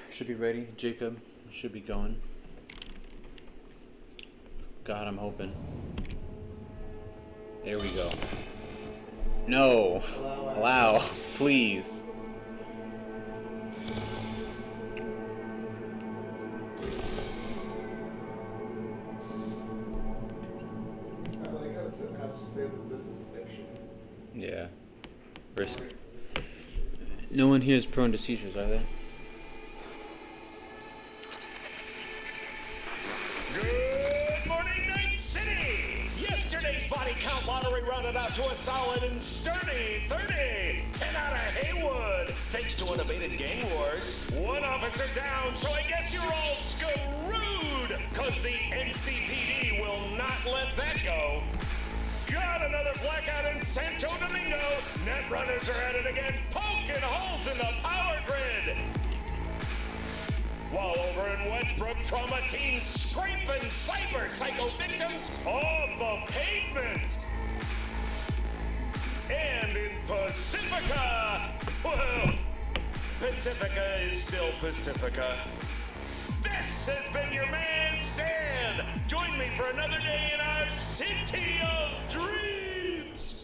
Should be ready. Jacob should be going. God, I'm hoping. There we go. No! Allow, please. I like how it has to say that this is fiction. Yeah. Risk. No one here is prone to seizures, are they? Good morning, Night City! Yesterday's body count lottery rounded out to a solid and sturdy 30. 10 out of Haywood, thanks to unabated gang wars. One officer down, so I guess you're all screwed, cause the NCPD will not let that go. Got another blackout in Santo Domingo. Net runners are at it again, poking holes in the power grid. While over in Westbrook, trauma teens scraping cyber psycho victims off the pavement. And in Pacifica, well, Pacifica is still Pacifica. This has been your man, Stan. Join me for another day in our city of dreams.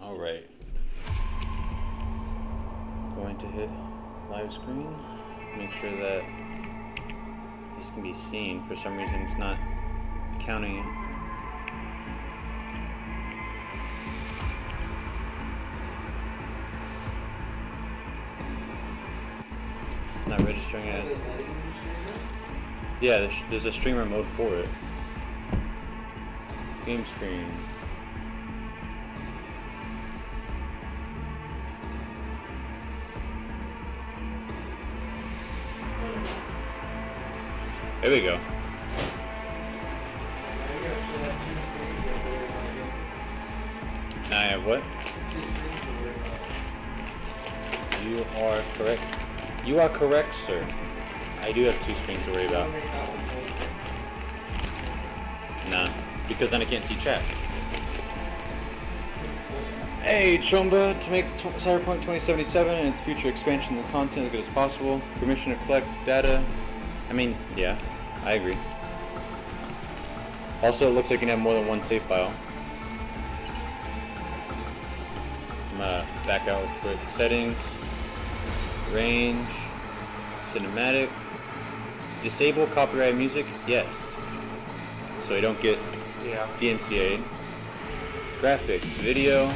All right. Going to hit live screen. Make sure that this can be seen. For some reason, it's not counting it. It's not registering it as. Yeah, there's a streamer mode for it. Game screen. There we go. Now I have what? You are correct. You are correct, sir. I do have two screens to worry about. Nah, because then I can't see chat. Hey, Chomba, to make Cyberpunk 2077 and its future expansion of the content as good as possible. Permission to collect data. I mean, yeah, I agree. Also, it looks like you can have more than one save file. I'm gonna back out real quick. Settings, range, cinematic, disable copyright music, yes. So you don't get DMCA. Graphics, video.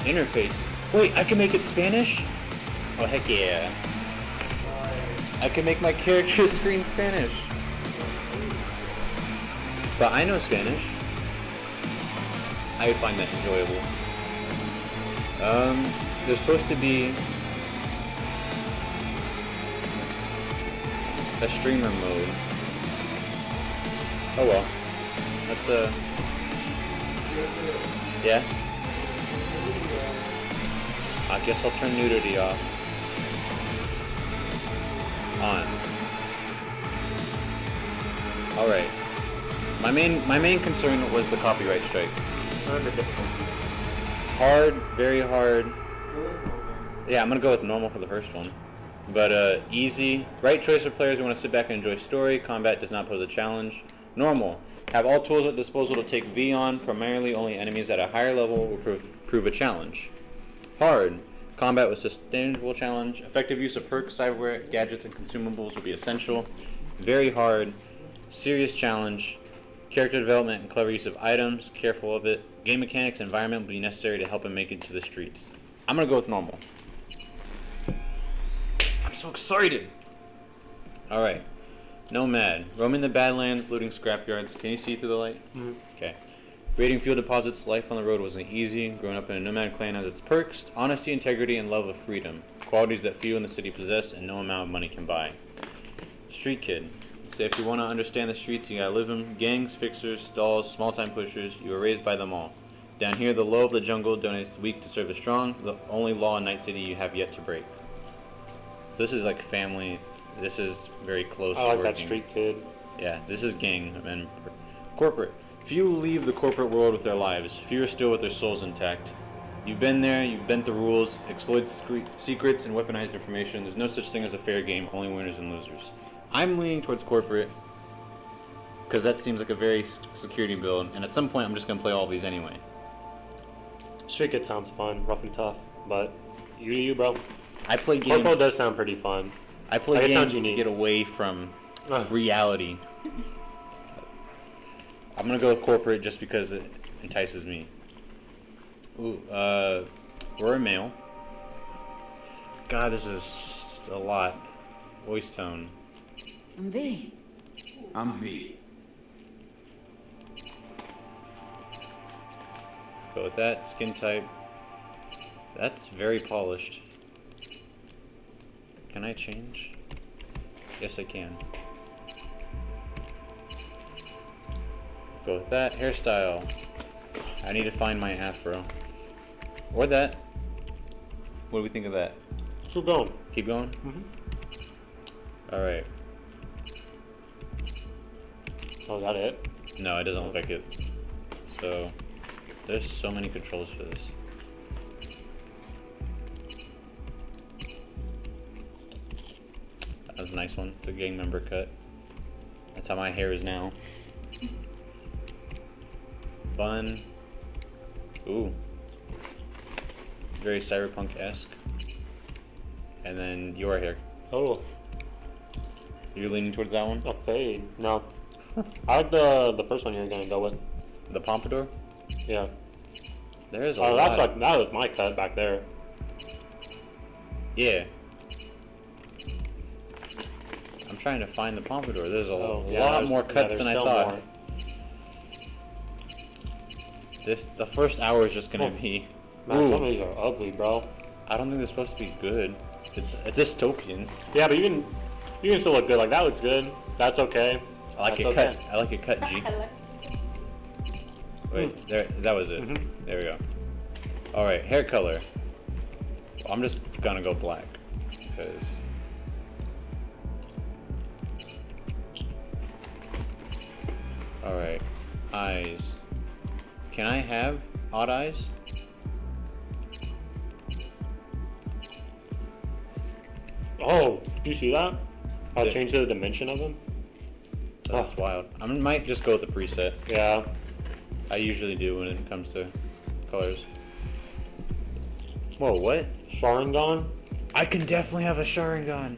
Interface. Wait, I can make it Spanish? Oh, heck yeah. I can make my character screen Spanish. But I know Spanish. I would find that enjoyable. There's supposed to be a streamer mode. Oh well. That's yeah. I guess I'll turn nudity off. On. Alright. My main concern was the copyright strike. What are the difficulties? Hard, very hard. Yeah, I'm gonna go with normal for the first one. But easy. Right choice for players who want to sit back and enjoy story. Combat does not pose a challenge. Normal. Have all tools at disposal to take V on. Primarily only enemies at a higher level will prove a challenge. Hard. Combat with sustainable challenge. Effective use of perks, cyberware, gadgets, and consumables will be essential. Very hard. Serious challenge. Character development and clever use of items. Careful of it. Game mechanics and environment will be necessary to help him make it to the streets. I'm gonna go with normal. I'm so excited! Alright. Nomad. Roaming the Badlands, looting scrapyards. Can you see through the light? Mm-hmm. Okay. Raiding fuel deposits, life on the road wasn't easy. Growing up in a nomad clan has its perks, honesty, integrity, and love of freedom. Qualities that few in the city possess and no amount of money can buy. Street kid. Say if you want to understand the streets, you gotta live them. Gangs, fixers, dolls, small-time pushers, you were raised by them all. Down here, the low of the jungle donates the weak to serve the strong, the only law in Night City you have yet to break. So this is like family, this is very close I like that working. street kid. Yeah, this is gang and corporate. Few leave the corporate world with their lives. Few are still with their souls intact. You've been there, you've bent the rules, exploited secrets, and weaponized information. There's no such thing as a fair game, only winners and losers. I'm leaning towards corporate, because that seems like a very security build, and at some point I'm just going to play all of these anyway. Street Kid sounds fun, rough and tough, but you, bro. I play games... Corpo does sound pretty fun. I play Like, it sounds games to unique. get away from reality. I'm going to go with corporate just because it entices me. Ooh, we're a male. God, this is a lot. Voice tone. I'm V. I'm V. Go with that. Skin type. That's very polished. Can I change? Yes, I can. Go with that. Hairstyle. I need to find my afro. Or that. What do we think of that? Keep going. Keep going? Mm-hmm. Alright. Oh, is that it? No, it doesn't look like it. So, there's so many controls for this. That was a nice one. It's a gang member cut. That's how my hair is now. Bun. Ooh. Very Cyberpunk-esque. And then your hair. Oh, You're leaning towards that one? a fade. No. I like the first one you're gonna go with. The pompadour? Yeah. There's a Oh, lot. that's like, that was my cut back there. Yeah. I'm trying to find the pompadour. There's a Oh, yeah, lot there's- more yeah, cuts there's than I still thought. more. The first hour is just gonna Oh. be. Man, some of Ooh, these are ugly, bro. I don't think they're supposed to be good. It's a dystopian. Yeah, but you can still look good. Like, that looks good. That's okay. I like That's it cut. okay. I like it cut, G. Wait, there. That was it. Mhm. There we go. All right, hair color. I'm just gonna go black, because. All right, eyes. Can I have odd eyes? Oh, you see that? I'll Yeah. change the dimension of them. That's wild. I might just go with the preset. Yeah. I usually do when it comes to colors. Whoa, what? Sharingan? I can definitely have a Sharingan.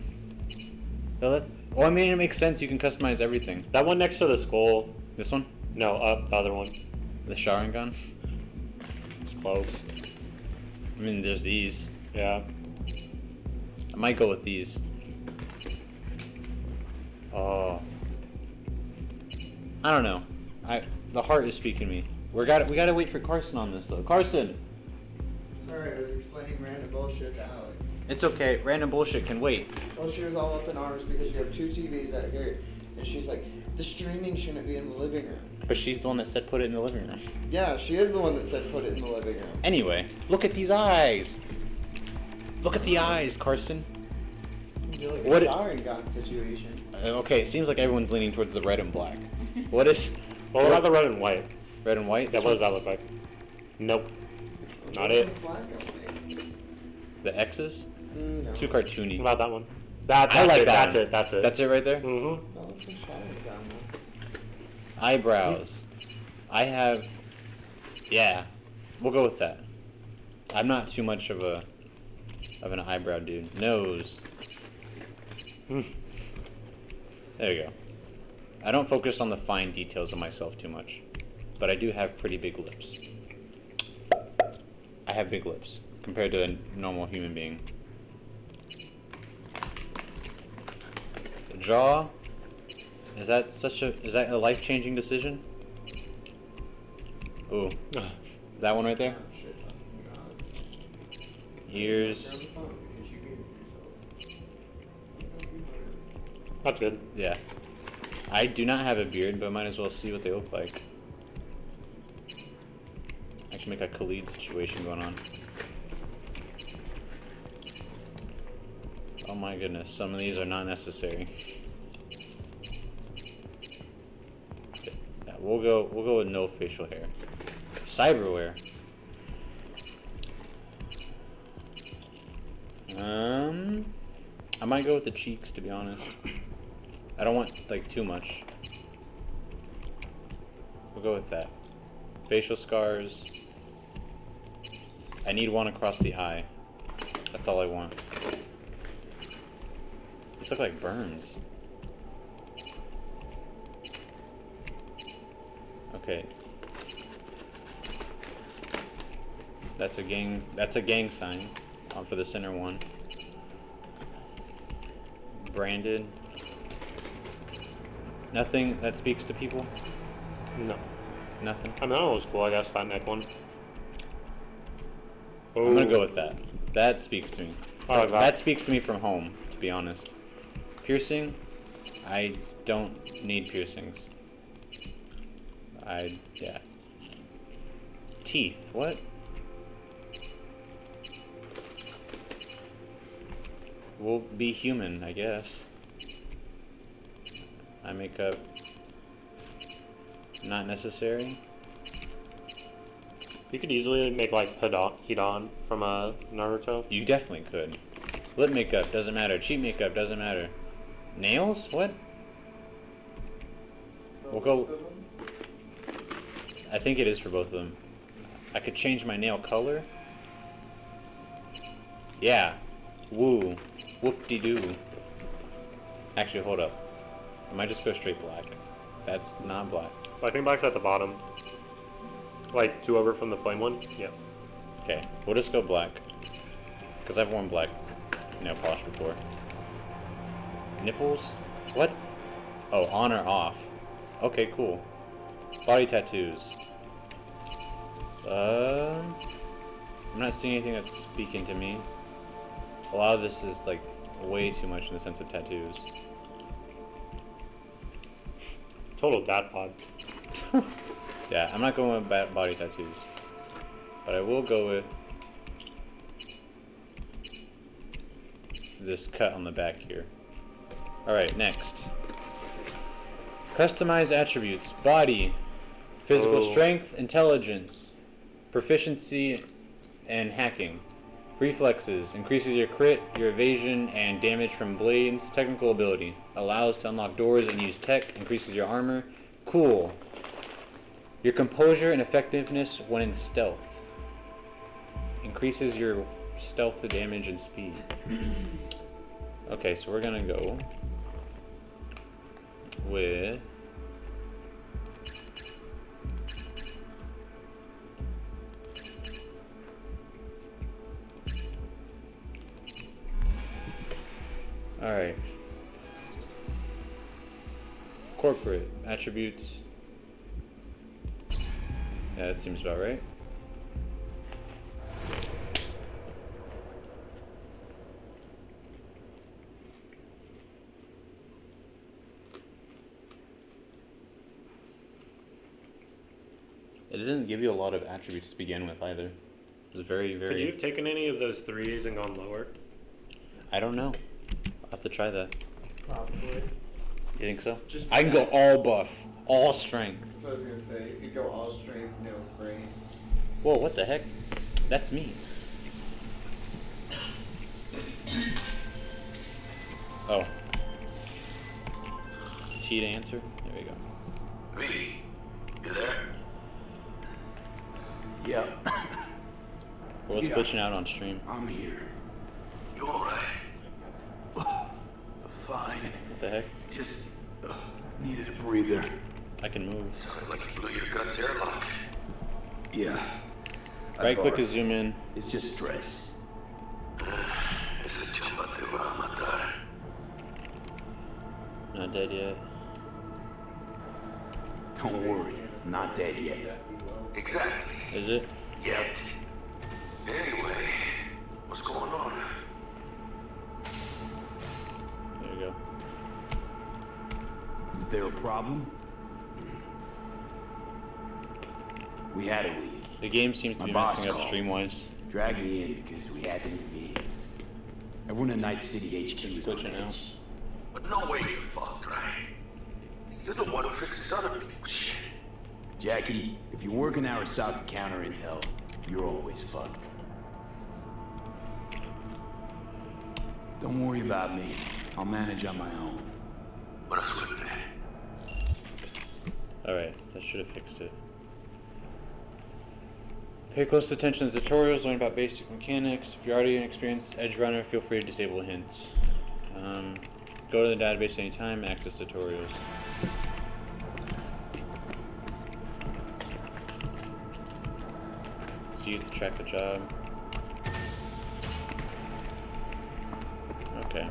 Oh, well, I mean, it makes sense. You can customize everything. That one next to the skull. This one? No, the other one. The Sharingan? It's close. I mean, there's these. Yeah. I might go with these. Oh. I don't know. The heart is speaking to me. We gotta wait for Carson on this, though. Carson! Sorry, I was explaining random bullshit to Alex. It's okay. Random bullshit can wait. Well, she was all up in arms because you have two TVs out here. And she's like, the streaming shouldn't be in the living room. But she's the one that said put it in the living room. Yeah, she is the one that said put it in the living room. Anyway, look at these eyes. Look at the eyes, Carson. Like What a it- Sharingan situation. Okay, it seems like everyone's leaning towards the red and black. What is What about the red and white? red and white? Yeah, what does that look like? Nope. Not it. Black only. The X's? No. Too What cartoony. about that one? That's I like it. that That's one. it. That's it. That's it right there? Mm-hmm. No, it's a Sharingan though. Eyebrows. I have. Yeah, we'll go with that. I'm not too much of an eyebrow dude. Nose. There you go. I don't focus on the fine details of myself too much, but I do have pretty big lips. I have big lips compared to a normal human being. The jaw. Is that a life-changing decision? Ooh. That one right there? Oh, shit. Oh, God. Ears. Grab the phone because you muted yourself. That's good. Yeah. I do not have a beard, but might as well see what they look like. I can make a Khalid situation going on. Oh my goodness, some of these are not necessary. we'll go with no facial hair. Cyberwear. I might go with the cheeks, to be honest. I don't want like too much. We'll go with that. Facial scars. I need one across the eye. That's all I want. These look like burns. Okay. That's a gang sign for the center one. Branded. Nothing that speaks to people? No. Nothing. I mean, that one was cool, I guess, that neck one. Oh. I'm gonna go with that. That speaks to me. Oh, that speaks to me from home, to be honest. Piercing? I don't need piercings. Yeah. Teeth, what? We'll be human, I guess. Eye makeup. Not necessary. You could easily make like Hidan from Naruto. You definitely could. Lip makeup doesn't matter. Cheek makeup doesn't matter. Nails? What? We'll go. I think it is for both of them. I could change my nail color. Yeah. Woo. Whoop-de-doo. Actually, hold up. I might just go straight black. That's not black. I think black's at the bottom. Like 2 over from the flame one? Yeah. Okay, we'll just go black. Because I've worn black nail polish before. Nipples? What? Oh, on or off. Okay, cool. Body tattoos. I'm not seeing anything that's speaking to me. A lot of this is like way too much in the sense of tattoos. Total dad pod. Yeah, I'm not going with body tattoos. But I will go with this cut on the back here. Alright, next. Customize attributes. Body. Physical strength, intelligence, proficiency, and hacking. Reflexes. Increases your crit, your evasion, and damage from blades. Technical ability. Allows to unlock doors and use tech. Increases your armor. Cool. Your composure and effectiveness when in stealth. Increases your stealth damage and speed. Okay, so we're gonna go with alright. Corporate attributes. Yeah, that seems about right. It doesn't give you a lot of attributes to begin with either. It's very. Could you have taken any of those 3s and gone lower? I don't know. I'll have to try that. Probably. You think so? Just I can go all buff, all strength. That's what I was gonna say. You could go all strength, no brain. Whoa, what the heck? That's me. Oh. Cheat answer? There we go. V, you there? Yeah, Well, it's Yeah. glitching out on stream. I'm here. You alright? Fine. What the heck? Just needed a breather. I can move. Sounded like you blew your guts airlock. Yeah. I Right click barfed. to zoom in. It's just stress. Esa chamba te va a matar. Not dead yet. Don't worry, I'm not dead yet. Exactly. Is it? Yet. Anyway, what's going on? There we go. Is there a problem? We had a lead. The game seems to My be boss messing up called. stream-wise. Dragged me in because we had to intervene. Everyone at Night City HQ is on Glitching out. edge. But no way you're fucked, right? You're the one who fixes other people's shit. Jackie, if you're working Arasaka counter intel, you're always fucked. Don't worry about me. I'll manage on my own. Buena suerte. Alright, that should have fixed it. Pay close attention to the tutorials, learn about basic mechanics. If you're already an experienced edge runner, feel free to disable hints. Go to the database anytime, access tutorials. So use to track the job. Okay.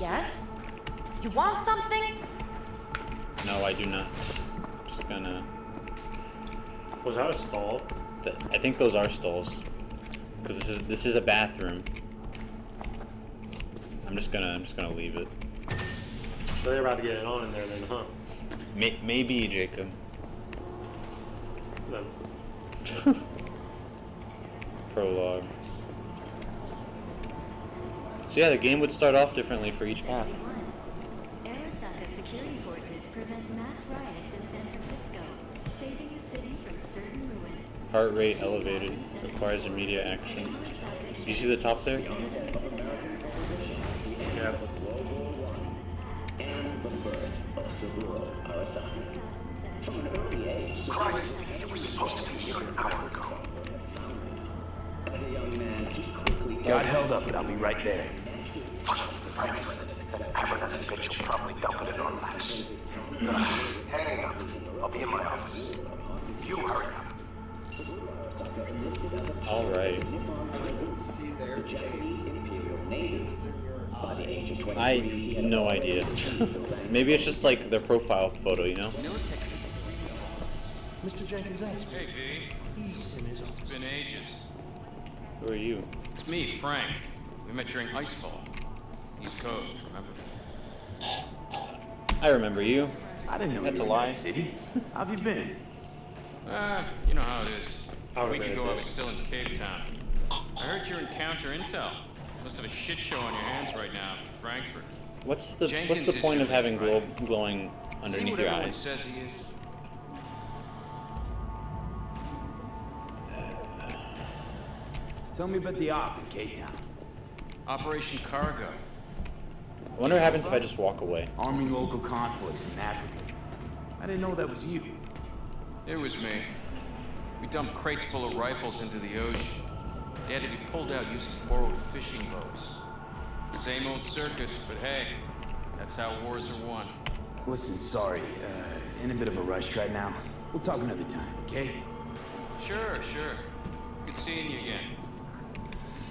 Yes? You want something? No, I do not. Just gonna... Was that a stall? I think those are stalls. Because this is a bathroom. I'm just gonna leave it. So they're about to get it on in there then, huh? Maybe, Jacob. Then. Prologue. So yeah, the game would start off differently for each path. Arasaka security forces prevent mass riots in San Francisco, saving the city from certain ruin. Heart rate elevated. Requires immediate action. Do you see the top there? Yeah. Christ, you were supposed to be here an hour ago. Got held up, but I'll be right there. Fucking Frankfurt. That Abernathy bitch will probably dump it in our laps. Hanging up. I'll be in my office. You hurry up. Alright. See their face. It's in your eye. I have no idea. Maybe it's just like their profile photo, you know? Mr. Jenkins asked me. Hey, V. He's in his office. It's been ages. Who are you? It's me, Frank. We met during Icefall. East Coast, remember? I remember you. I didn't know That's you a were in lie. that city. How have you been? You know how it is. A Out of week it, ago, I yeah. was still in Cape Town. I heard you're in counter intel. Must have a shit show on your hands right now after Frankfurt. What's the Jenkins point is of having your lead, right? glowing See underneath what your everyone eyes? says he is? Tell me about the op in Cape Town. Operation Cargo. I wonder what happens if I just walk away. Arming local conflicts in Africa. I didn't know that was you. It was me. We dumped crates full of rifles into the ocean. They had to be pulled out using borrowed fishing boats. Same old circus, but hey, that's how wars are won. Listen, sorry. In a bit of a rush right now. We'll talk another time, okay? Sure. Good seeing you again.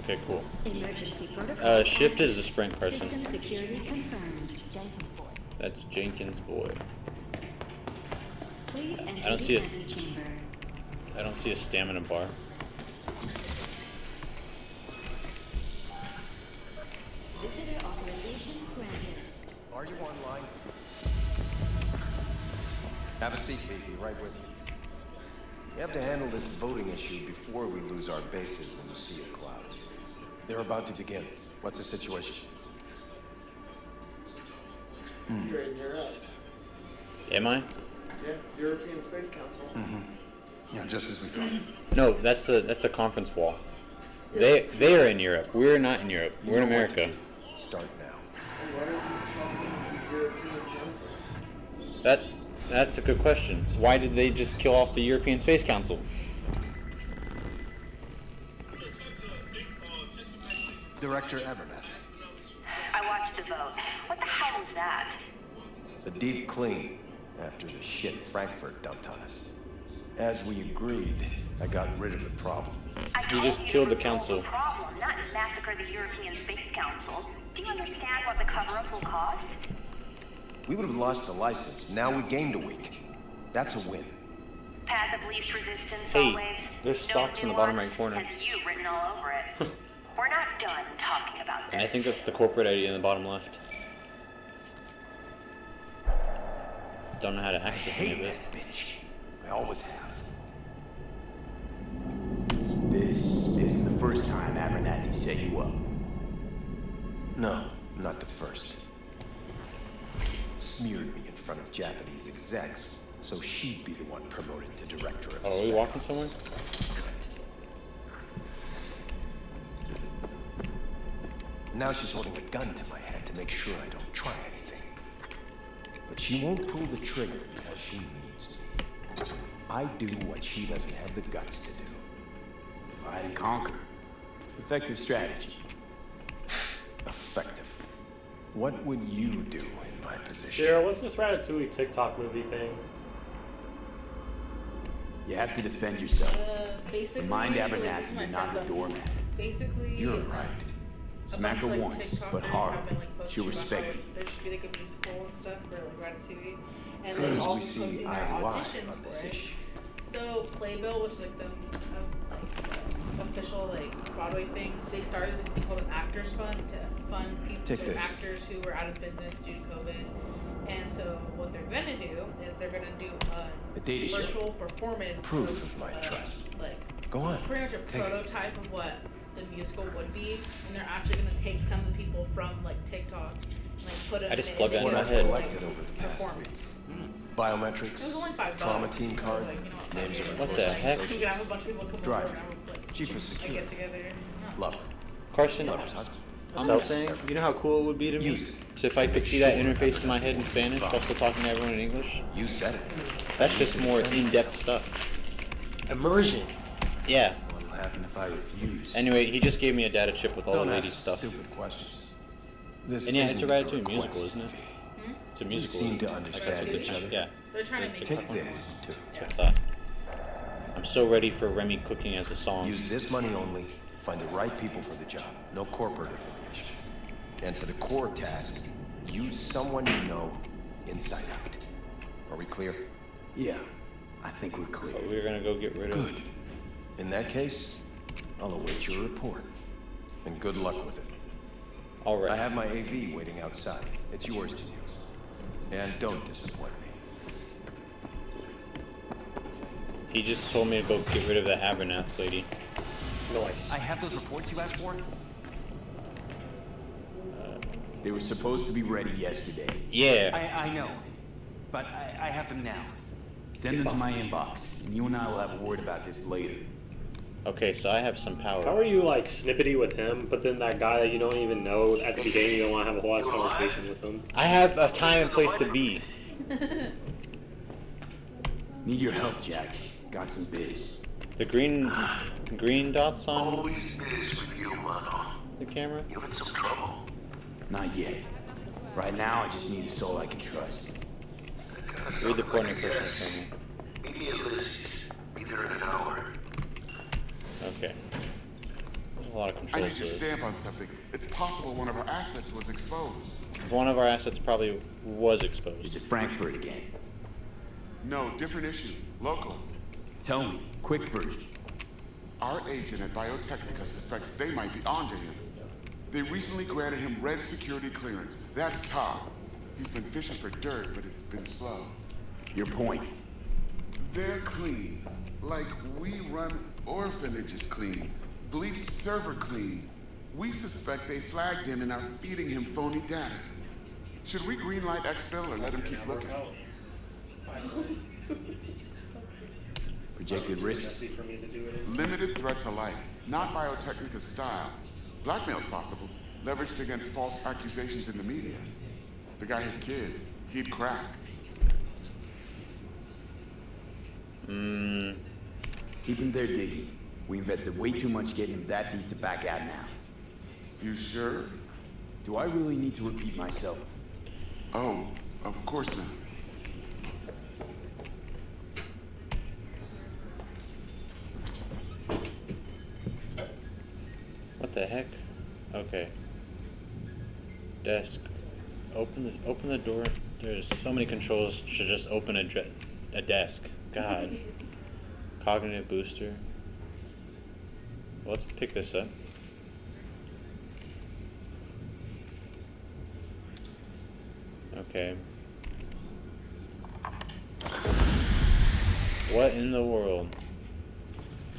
Okay, cool. Emergency protocol. Shift is a sprint person. System security confirmed. Jenkins boy. That's Jenkins boy. Please enter I don't see the a- antechamber. I don't see a stamina bar. Visitor authorization granted. Are you online? Have a seat, V. Be right with you. We have to handle this voting issue before we lose our bases in the sea of clouds. They're about to begin. What's the situation? You're in Europe. Am I? Yeah, European Space Council. Yeah, just as we thought. No, that's a conference wall. They are in Europe. We're not in Europe. We're in America. Start now. Why are you talking to the European Council? That's a good question. Why did they just kill off the European Space Council? Director Abernathy. I watched the vote. What the hell was that? A deep clean after the shit Frankfurt dumped on us. As we agreed, I got rid of the problem. I told just you killed to the resolve council. the problem, not massacre the European Space Council. Do you understand what the cover-up will cost? We would have lost the license. Now we gained a week. That's a win. Path of least resistance Hey, always. there's stocks in the bottom right nuance, corner. Has you written all over it. We're not done talking about this. And I think that's the corporate ID in the bottom left. Don't know how to I access any of hate it. that bitch. I always have. This isn't the first time Abernathy set you up. No, not the first. Smeared me in front of Japanese execs, so she'd be the one promoted to director of Oh, are we walking somewhere? Now she's holding a gun to my head to make sure I don't try anything. But she won't pull the trigger because she needs me. I do what she doesn't have the guts to do. Divide and conquer. Effective strategy. Effective. What would you do in my position? Cheryl, what's this Ratatouille TikTok movie thing? You have to defend yourself. Basically, Remind so Abernathy you're not a doormat. Basically, You're right. Smack her once, but hard. She'll respect you. There should be like a musical and stuff for like Ratatouille, and Seems like all we see posting eye their to eye auditions on this for it. issue. So Playbill, which is like the official like Broadway thing, they started this thing called an Actors Fund to fund people, actors who were out of business due to COVID. And so what they're gonna do is they're gonna do a data virtual show. Performance Proof of my trust. Like Go on. pretty much a prototype of what the musical would be, and they're actually gonna take some of the people from like TikTok and like put them I just in plugged that in What my I've head. collected over the past performance. weeks. Biometrics, It was only $5. trauma team I was card, like, you know what, names fuck of it. What the heck? We could have a bunch of people come Driver, over and have like, chief of a security, get together. lover, Carson, lover's husband. I'm saying, you know how cool it would be to me Use it. so if I could see that interface in my head in Spanish while still talking to everyone in English? You said it. That's just more in-depth stuff. Immersion. Yeah. What'll happen if I refuse? Anyway, he just gave me a data chip with all Don't the ask ladies' stuff. stupid questions. This And yeah, it's a isn't Ratatouille request, musical, isn't it? Fee. It's a We musical. seem to isn't it? understand Ratatouille? each other. Yeah. They're trying to make Take this, too. That's what I thought. I'm so ready for Remy cooking as a song. Use this money only, find the right people for the job. No corporate affiliation. And for the core task, use someone you know inside out. Are we clear? Yeah, I think we're clear. But we're gonna go get rid of. Good. In that case, I'll await your report. And good luck with it. All right. I have my AV waiting outside. It's yours to use. And don't disappoint me. He just told me to go get rid of the Abernath lady. Nice. I have those reports you asked for. They were supposed to be ready yesterday. Yeah. I know, but I have them now. Send them to my inbox, and you and I will have a word about this later. Okay, so I have some power. How are you like snippety with him, but then that guy that you don't even know at the beginning, you don't want to have a whole ass conversation with him? I have a time and place to be. Need your help, Jack. Got some biz. The green dots on Always biz with you, mano. the camera? You in some trouble? Not yet. Right now, I just need a soul I can trust. I got Read something the porno like a person guess. for me. Meet me at Lizzie's. Be there in an hour. Okay. There's a lot of I controls need your to this. stamp on something. It's possible one of our assets was exposed. One of our assets probably was exposed. Is it Frankfurt again? No, different issue. Local. Tell me, quick version. Our agent at Biotechnica suspects they might be onto him. They recently granted him red security clearance. That's top. He's been fishing for dirt, but it's been slow. Your point. They're clean. Like we run orphanages clean. Bleach server clean. We suspect they flagged him and are feeding him phony data. Should we greenlight exfil or let him keep looking? Projected risks. Limited threat to life, not Biotechnica's style. Blackmail's possible, leveraged against false accusations in the media. The guy has kids. He'd crack. Keep him there digging. We invested way too much getting him that deep to back out now. You sure? Do I really need to repeat myself? Oh, of course not. What the heck? Okay. Desk. Open the door. There's so many controls to just open a desk. God. Cognitive booster. Let's pick this up. Okay. What in the world?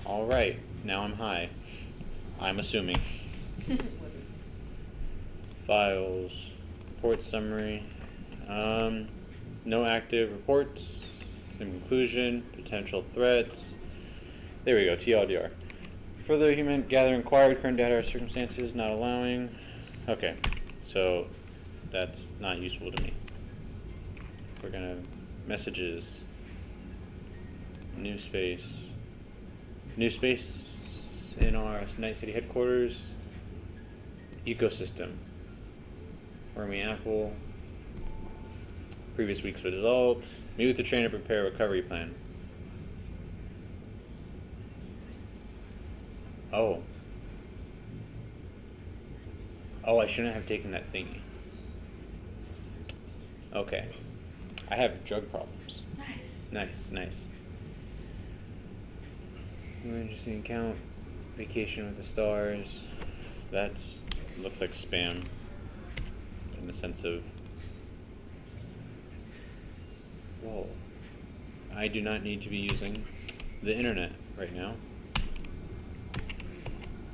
Alright, now I'm high. I'm assuming. Files. Report summary. No active reports. In conclusion, potential threats. There we go, TLDR. Further human gather inquired, current data or circumstances not allowing. Okay, so that's not useful to me. We're gonna messages. New space. New space in our Night City headquarters. Ecosystem. Wormy Apple. Previous week's results. Meet with the trainer, prepare a recovery plan. Oh. Oh, I shouldn't have taken that thingy. Okay. I have drug problems. Nice. Nice. Emergency account. Vacation with the stars. That's looks like spam. In the sense of... Whoa. I do not need to be using the internet right now.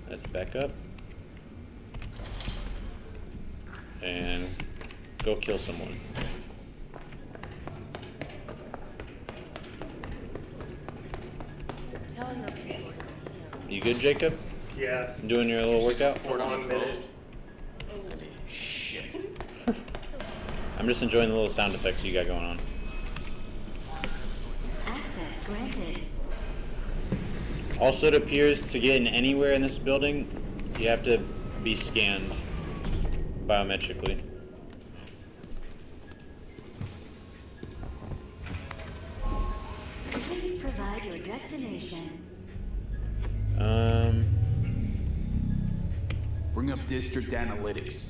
Let's back up. And go kill someone. Tell your people. You good, Jacob? Yeah. Doing your little workout? For 1 minute. Shit. I'm just enjoying the little sound effects you got going on. Access granted. Also, it appears to get in anywhere in this building, you have to be scanned biometrically. Please provide your destination. Bring up district analytics.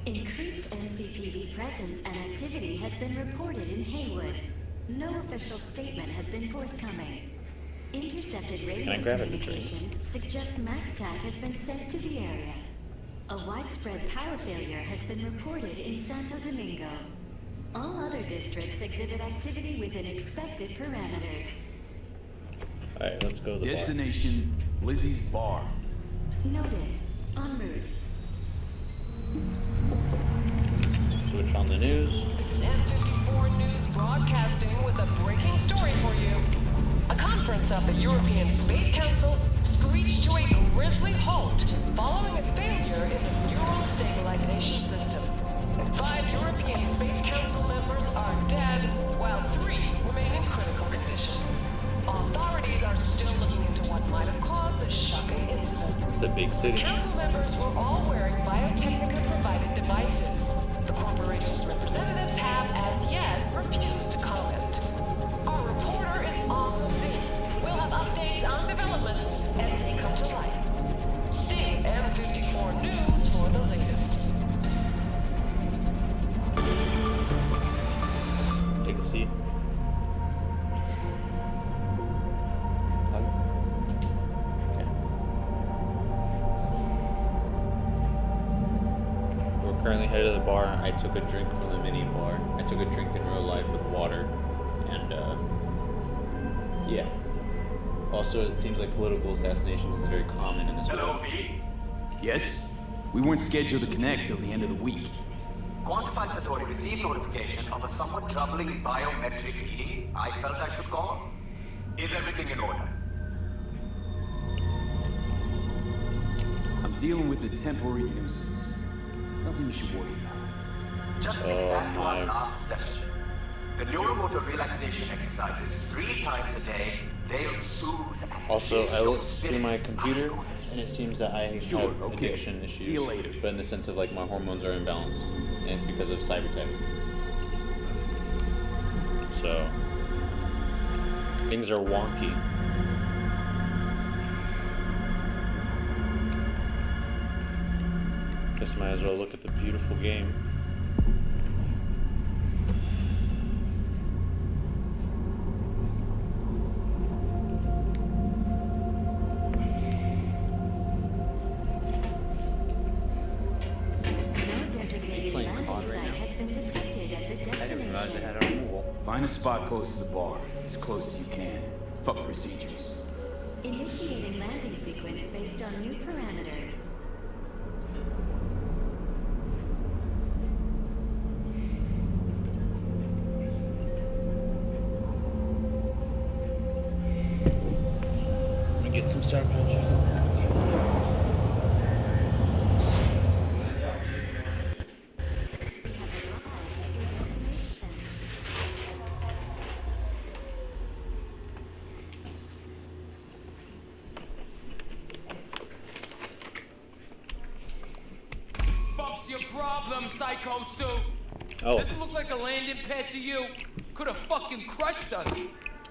Increased NCPD presence and activity has been reported in Haywood. No official statement has been forthcoming. Intercepted radio communications suggest MaxTac has been sent to the area. A widespread power failure has been reported in Santo Domingo. All other districts exhibit activity within expected parameters. Alright, let's go to the Destination, Lizzie's Bar. Noted. En route. Switch on the news. This is M54 News broadcasting with a breaking story for you. A conference of the European Space Council screeched to a grisly halt following a failure in the neural stabilization system. 5 European Space Council members are dead, while 3 remain in critical condition. Authorities are still looking into what might have caused the shocking incident. It's a big city. Council members were all wearing Biotechnica-provided devices. The corporation's representatives have, as yet, refused to comment. Our reporter is on the scene. We'll have updates on developments as they come to light. Stay M54 News for the latest. Take a seat. Currently headed to the bar. I took a drink from the mini bar. I took a drink in real life with water, and yeah. Also, it seems like political assassinations is very common in this world. Yes? We weren't scheduled to connect till the end of the week. Quantified Satori received notification of a somewhat troubling biometric reading. I felt I should call. Is everything in order? I'm dealing with a temporary nuisance. Nothing you should worry about. Just think back to our last session. The neuromotor relaxation exercises 3 times a day. They'll soothe and Also, I your looked spirit. through my computer, and it seems that I have addiction issues. See you later. But in the sense of like my hormones are imbalanced, and it's because of Cyberpunk. So things are wonky. Guess might as well look at the beautiful game. Find a spot close to the bar, as close as you can. Fuck procedures. Initiating landing sequence based on new parameters. Get some Cyberpunk chips in there. Fuck's your problem, Psycho Sue? Oh. Doesn't look like a landing pad to you. Could have fucking crushed us.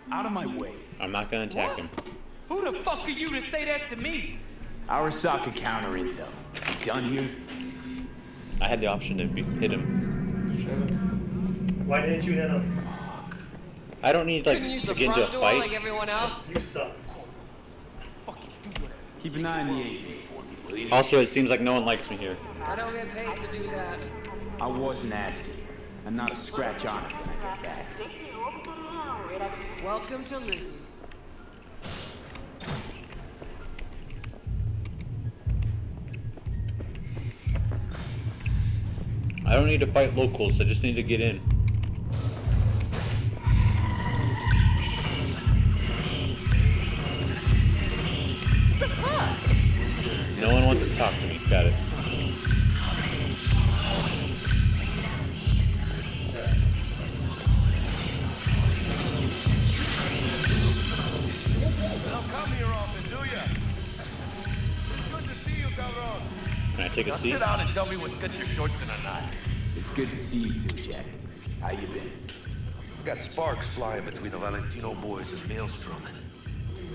Out of my way. I'm not gonna attack him. Who the fuck are you to say that to me? Arasaka counter intel. You done here? I had the option to hit him. Why didn't you hit him? I don't need like Couldn't use to the get into a front door fight. like everyone else. You suck. Keep an eye on the AV for me, will you? Also, it seems like no one likes me here. I don't get paid to do that. I wasn't asking. I'm not a scratch on it when I get back. Welcome to Lizzie's. I don't need to fight locals, I just need to get in. What the fuck? No one wants to talk to me. Got it. Don't come here often, do ya? It's good to see you, cabron. Can I take a Now seat? sit down and tell me what's got your shorts in a knot. It's good to see you too, Jack. How you been? We got sparks flying between the Valentino boys and Maelstrom.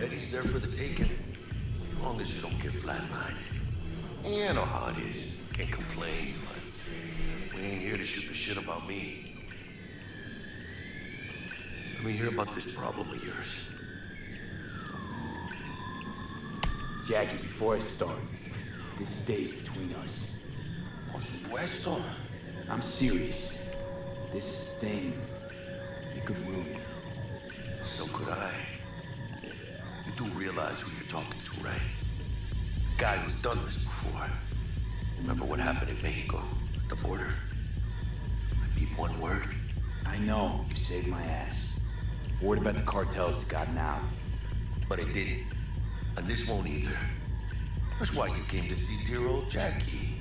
Eddie's there for the taking, as long as you don't get flatlined. Yeah, I know how it is. Can't complain, but we ain't here to shoot the shit about me. Let me hear about this problem of yours. Jackie, before I start, this stays between us. Por supuesto. I'm serious. This thing, it could ruin me. So could I. You do realize who you're talking to, right? The guy who's done this before. Remember what happened in Mexico? At the border? I beat one word. I know, you saved my ass. Worried about the cartels that got out. But it didn't. And this won't either. That's why you came to see dear old Jackie.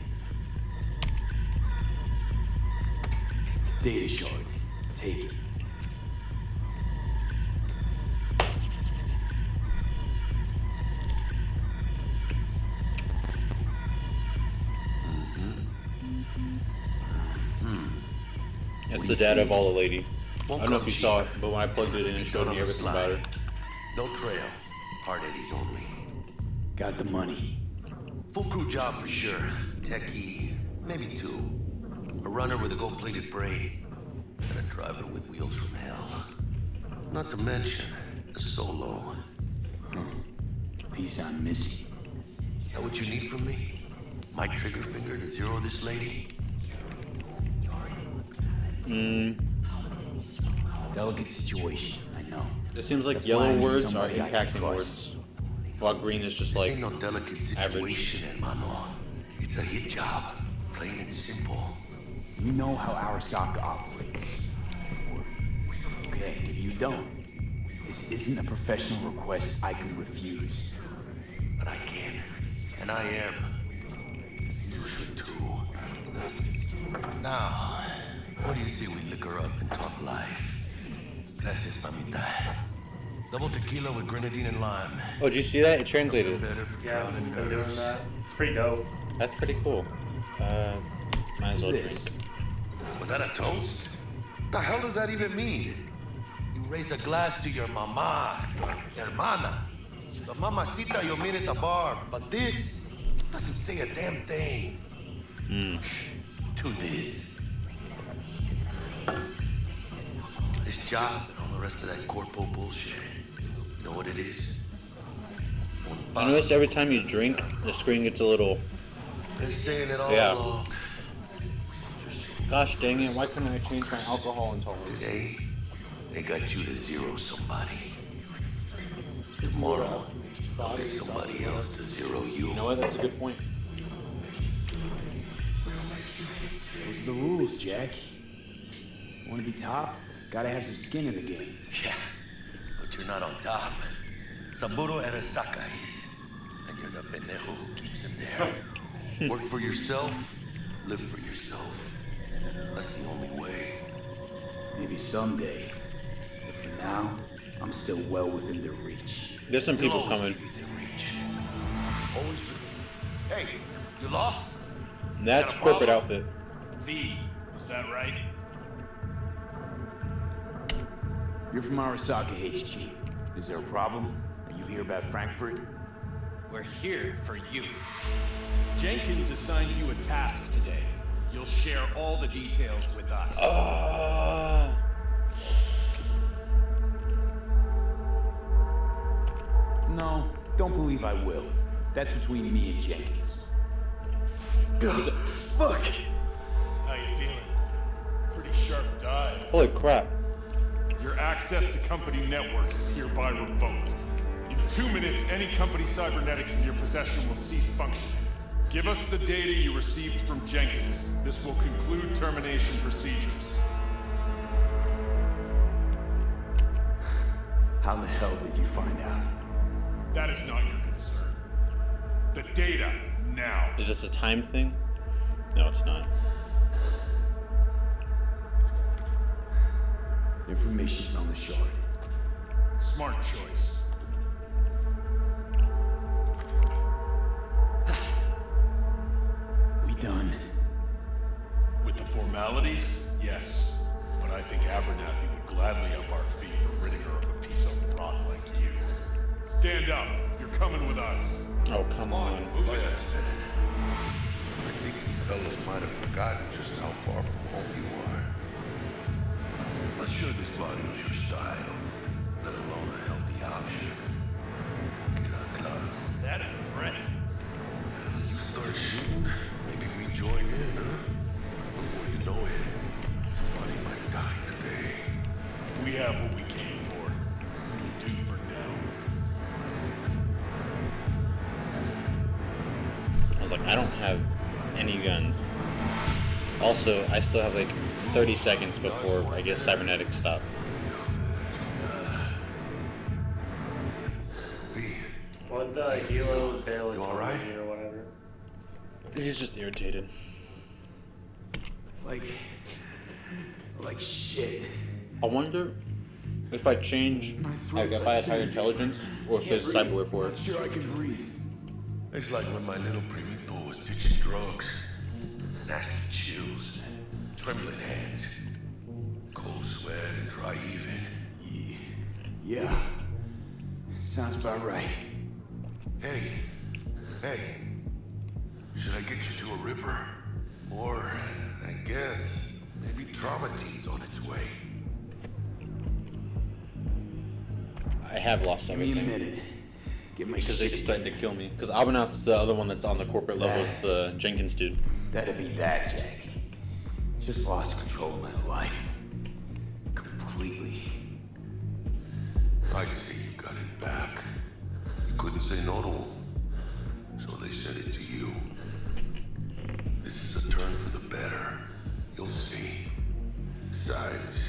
Data shard. Take it. That's the data of all the lady. I don't know if you saw it, but when I plugged it in, it showed me everything about her. No trail. Hard Eddies only. Got the money. Full crew job for sure. Techie, maybe two. A runner with a gold-plated brain. And a driver with wheels from hell. Not to mention, a solo. Piece I'm missing. That what you need from me? My trigger finger to zero this lady? Delicate situation, I know. It seems like That's why I yellow need words are somebody I can impacting trust. words, while green is just like This ain't no delicate situation, hermano. It's a hit job, plain and simple. You know how Arasaka operates. Or, okay, maybe you don't. This isn't a professional request I can refuse. But I can, and I am. You should too. Now, what do you say we liquor up and talk life? Gracias, mamita. Double tequila with grenadine and lime. Oh, did you see that? It translated. Yeah, I've been doing that. It's pretty dope. That's pretty cool. Might as well drink. Was that a toast? The hell does that even mean? You raise a glass to your mama, hermana, the mamacita you'll meet at the bar. But this doesn't say a damn thing. To this. This job and all the rest of that Corpo bullshit. You know what it is? I noticed every time you drink, the screen gets a little. Been saying it all along. Gosh dang it, why couldn't I change my alcohol intolerance? Today, they got you to zero somebody. Tomorrow, they'll get somebody else to zero you. You know what? That's a good point. Those are the rules, Jack. Want to be top? Gotta have some skin in the game. Yeah, but you're not on top. Saburo Arasaka is. And you're the pendejo who keeps him there. Work for yourself, live for yourself. That's the only way. Maybe someday. But for now, I'm still well within their reach. There's some people coming. Always. Hey, you lost? That's corporate outfit. V, is that right? You're from Arasaka HQ. Is there a problem? Are you here about Frankfurt? We're here for you. Jenkins assigned you a task today. You'll share all the details with us. No, don't believe I will. That's between me and Jenkins. Fuck! How you feeling? Pretty sharp dive. Holy crap. Your access to company networks is hereby revoked. In 2 minutes, any company cybernetics in your possession will cease functioning. Give us the data you received from Jenkins. This will conclude termination procedures. How the hell did you find out? That is not your concern. The data, now. Is this a time thing? No, it's not. Information's on the shard. Smart choice. We done? With the formalities, yes. But I think Abernathy would gladly up our fee for ridding her of a piece of rock like you. Stand up. You're coming with us. Oh, come on. Wait a minute. I think you fellas might have forgotten just how far from home you are. Not sure this body was your style, let alone a healthy option. Get on, Cloud. That a threat? You start shooting, maybe we join in, huh? Before you know it, body might die today. We have what we came for. We'll do for now. I was like, I don't have any guns. Also, I still have like 30 seconds before I guess cybernetics stop. What the hero bail You alright? or whatever? He's just irritated. Like shit. I wonder if I change, like if I had higher intelligence, or if there's cyberware for it. Sure I can breathe. It's like when my little primito was ditching drugs. Nasty chills, trembling hands, cold sweat and dry heaving. Yeah. Sounds about right. Hey, should I get you to a Ripper? Or, I guess, maybe trauma team's on its way. I have lost Give me everything. a minute. Get my Because they shit just threatened to together. kill me. Because Abernathy's the other one that's on the corporate level, is the Jenkins dude. That'd be that, Jack. Just lost control of my life. Completely. I'd say you got it back. You couldn't say no to them. So they said it to you. This is a turn for the better. You'll see. Besides,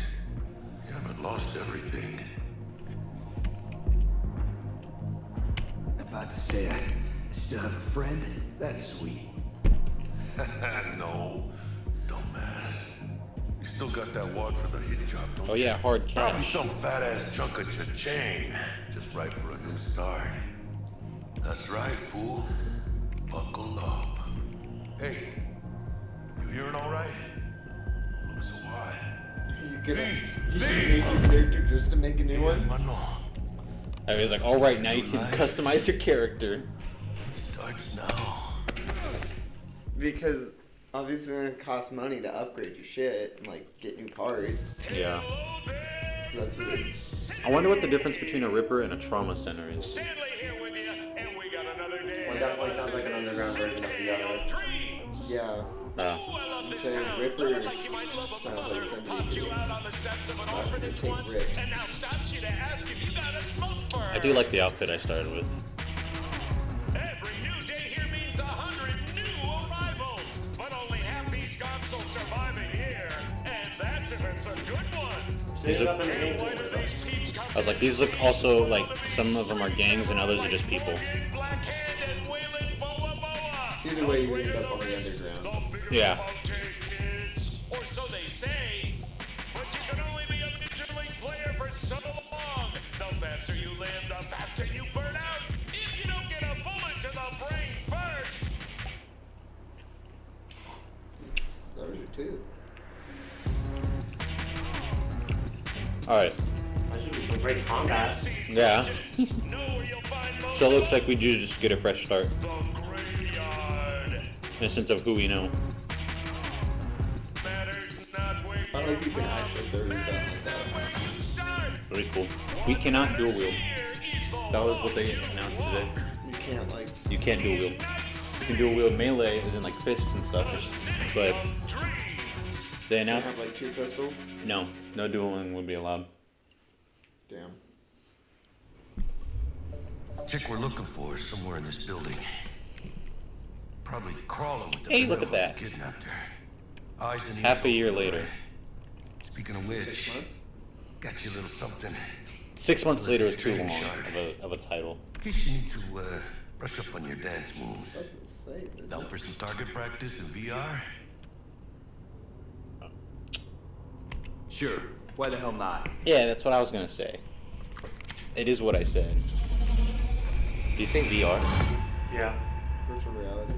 you haven't lost everything. About to say I still have a friend? That's sweet. No, dumbass. You still got that wad for the hit job, don't you? Oh yeah, hard Probably cash. some fat-ass chunk of cha-ching. Just right for a new start. That's right, fool. Buckle up. Hey, you hearing all right? Don't look so hot. You gonna you just make your character just to make a new one? I was like, all right, now you can customize your character. It starts now. Because obviously it's gonna cost money to upgrade your shit and like get new parts. Yeah. So that's weird. I wonder what the difference between a Ripper and a trauma center is. One definitely sounds like an underground version of the other. Yeah. So Ripper sounds like somebody who left to take rips. I do like the outfit I started with. Every new day here means 100 new arrivals, but only half these consoles survive a year, and that's if it's a good one. Is it? And why do these peeps come was like, these look also like some of them are gangs and others are just people. Either way, you ended up on the underground. Yeah. Or so they say. But you can only be a Major League player for so long. The faster you live, the faster you burn out. If you don't get a bullet to the brain first. That was your two. Alright. That should be some great combat. Yeah. So it looks like we do just get a fresh start. In a sense of who we know. I hope you can actually throw your gun like that. Very cool. We cannot dual wield. That was what they announced today. You can't like. You can't dual wield. You can dual wield melee, as in like fists and stuff. But they announced. Have like two pistols? No, no dueling would be allowed. Damn. Chick we're looking for is somewhere in this building. Probably crawling with the Hey, look at who that. kidnapped her. Eyes and ears Half a year open, later. right? Speaking of which, 6 months? got you a little something. 6 months later is too Training long shard. of a title. In case you need to brush up on your dance moves. Down for some target practice in VR? Sure. Why the hell not? Yeah, that's what I was gonna say. It is what I said. Do you say VR? Yeah. Virtual reality.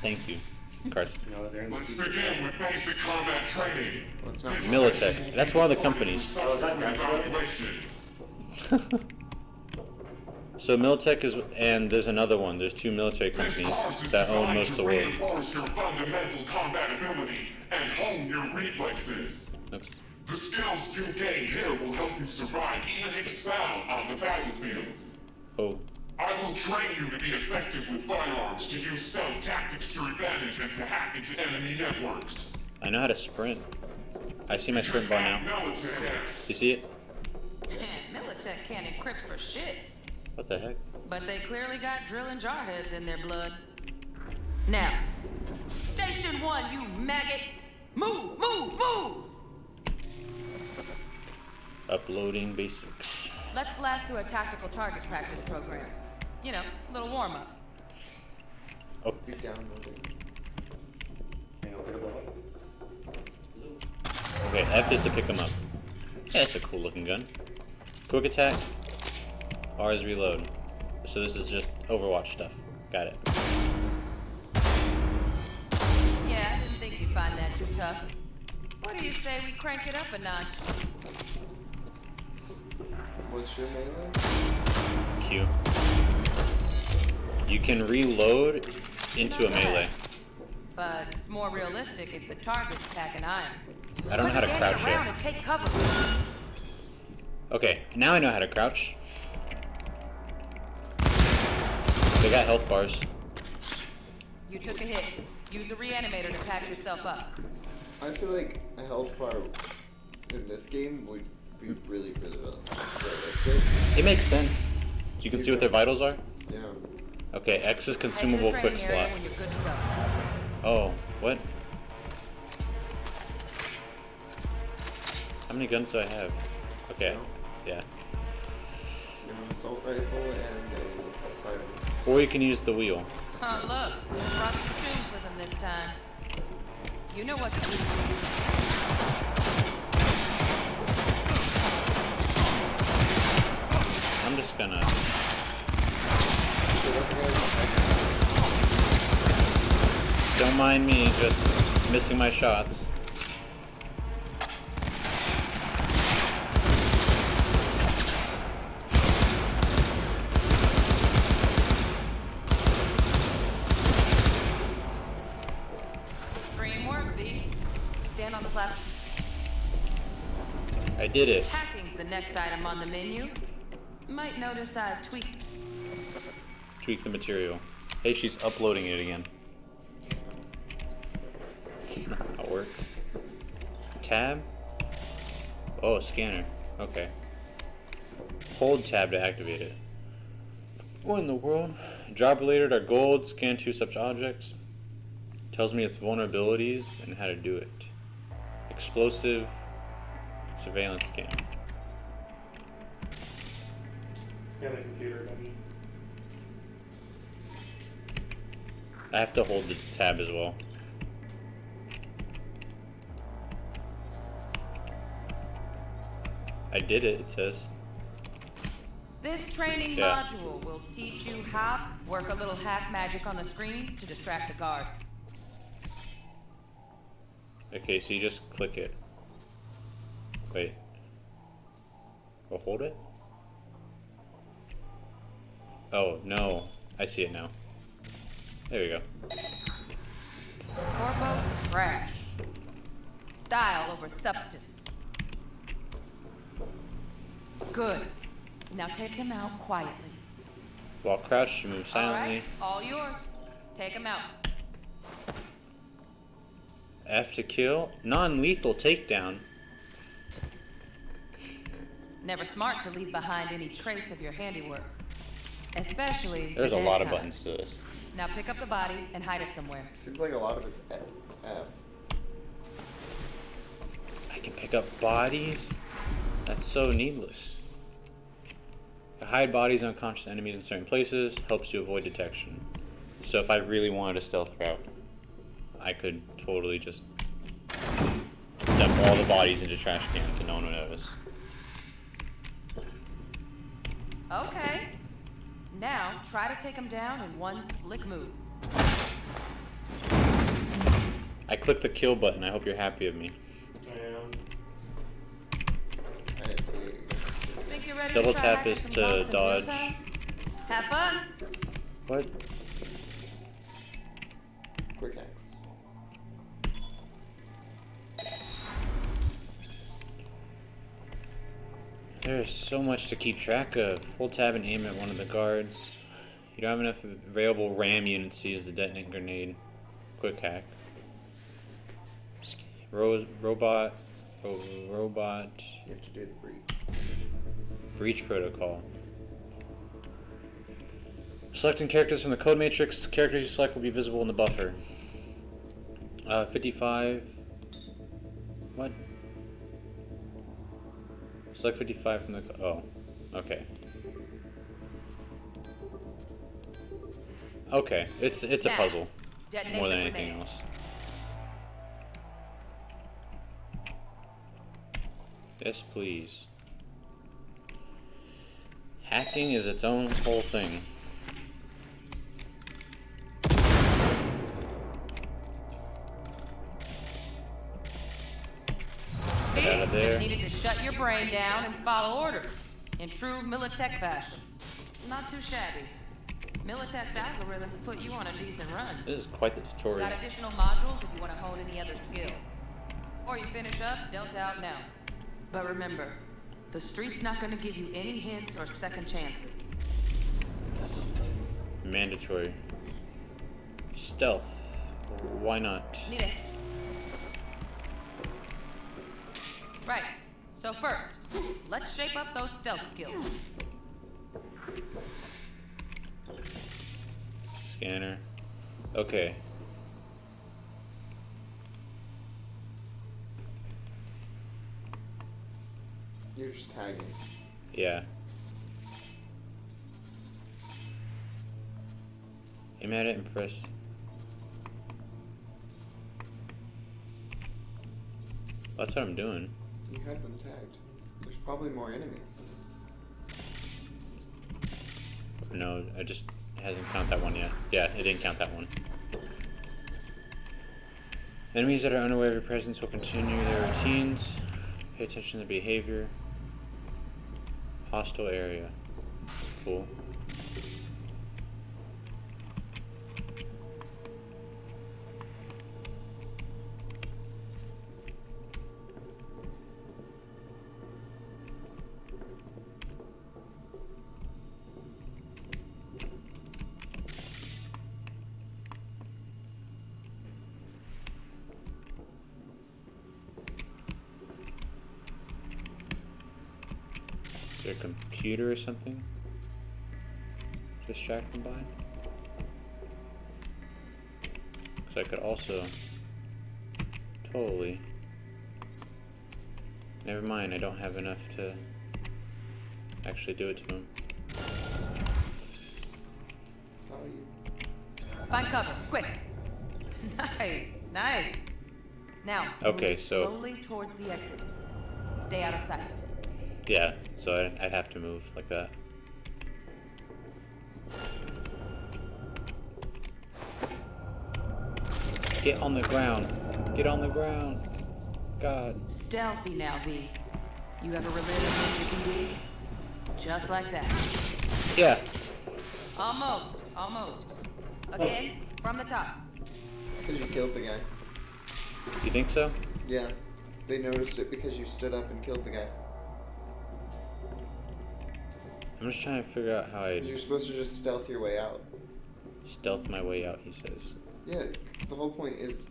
Thank you, Carson. Let's begin with basic combat training. Militech. That's one of the companies. Oh, is that evaluation. So Militech is, and there's another one. There's two military companies that own most of the world. Reinforce your fundamental combat abilities and hone your reflexes. Oops. The skills you gain here will help you survive, even excel on the battlefield. Oh. I will train you to be effective with firearms, to use stealth tactics to your advantage, and to hack into enemy networks. I know how to sprint. I see my sprint bar now. You see it? Militech can't encrypt for shit. What the heck? But they clearly got drill and jar heads in their blood. Now, Station 1, you maggot! Move, move, move! Uploading basics. Let's blast through a tactical target practice program. You know, a little warm-up. Oh. You're downloading. Okay, F is to pick them up. Yeah, it's a cool looking gun. Quick attack. R is reload. So this is just Overwatch stuff. Got it. Yeah, I didn't think you'd find that too tough. What do you say we crank it up a notch? What's your melee? Q. You can reload into a melee. But it's more realistic if the target's packing iron. I don't know how to crouch around yet. and take cover. Okay, now I know how to crouch. They got health bars. You took a hit. Use a reanimator to patch yourself up. I feel like a health bar in this game would be really realistic. It makes sense. So you can see what their vitals are? Yeah. Okay, X is consumable quick slot. When you're good to go. Oh, what? How many guns do I have? Okay, yeah. You have an assault rifle and a cyber. Or you can use the wheel. Oh, look. Brought some tunes with him this time. You know what to do. I'm just gonna... Don't mind me just missing my shots. Green work, V. Stand on the platform. I did it. Hacking's the next item on the menu. Might notice I tweaked. Tweak the material. Hey, she's uploading it again. That's not how it works. Tab? Oh, scanner. Okay. Hold tab to activate it. What in the world? Job related are gold. Scan 2 such objects. Tells me its vulnerabilities and how to do it. Explosive surveillance scan. Yeah, the computer dummy. I have to hold the tab as well. I did it, it says. This training Yeah. module will teach you how to work a little hack magic on the screen to distract the guard. Okay, so you just click it. Wait. Oh, hold it? Oh, no. I see it now. There we go. Corpo trash. Style over substance. Good. Now take him out quietly. While crouched, you move silently. Alright, all yours. Take him out. F to kill. Non-lethal takedown. Never smart to leave behind any trace of your handiwork. Especially There's the a dead lot of kind. buttons to this. Now pick up the body and hide it somewhere. Seems like a lot of it's F. I can pick up bodies? That's so needless. To hide bodies and unconscious enemies in certain places helps you avoid detection. So if I really wanted a stealth route, I could totally just dump all the bodies into trash cans and no one would notice. Okay. Now try to take him down in one slick move. I clicked the kill button. I hope you're happy of me. I didn't see it. Think you're ready Double to try tap hacking is some to guns in real dodge. time? Have fun. What? Quick hacks. There's so much to keep track of. Hold tab and aim at one of the guards. You don't have enough available RAM units to use the detonate grenade. Quick hack. Robot. You have to do the breach. Breach protocol. Selecting characters from the code matrix. Characters you select will be visible in the buffer. 55. What? Select 55 from the. Oh, okay. Okay, it's a Now, puzzle detonate more than the anything grenade. else. Yes, please. Hacking is its own whole thing. See? Get out of there. Just needed to shut your brain down and follow orders in true Militech fashion. Not too shabby. Militech's algorithms put you on a decent run. This is quite the tutorial. Got additional modules if you want to hone any other skills. Or you finish up, dealt out now. But remember, the street's not going to give you any hints or second chances. Mandatory. Stealth. Why not? Need it. Right. So first, let's shape up those stealth skills. Scanner. Okay. You're just tagging. Yeah. Aim at it and press. That's what I'm doing. You had them tagged. There's probably more enemies. No, it just hasn't count that one yet. Yeah, it didn't count that one. Enemies that are unaware of your presence will continue their routines. Pay attention to behavior. Hostile area. Cool. Is there a computer or something? Distract them by? Because I could also totally. Never mind, I don't have enough to actually do it to him. Saw you. Find cover, quick. Nice, nice. Now, Okay, move so slowly towards the exit. Stay out of sight. yeah, so I'd have to move like that. Get on the ground. Get on the ground. God. Stealthy now, V. You ever relive a ninja PD? Just like that. Yeah. Almost, almost. Again, from the top. It's because you killed the guy. You think so? Yeah. They noticed it because you stood up and killed the guy. I'm just trying to figure out how I Because you're supposed to just stealth your way out. stealth my way out, he says. Yeah, the whole point is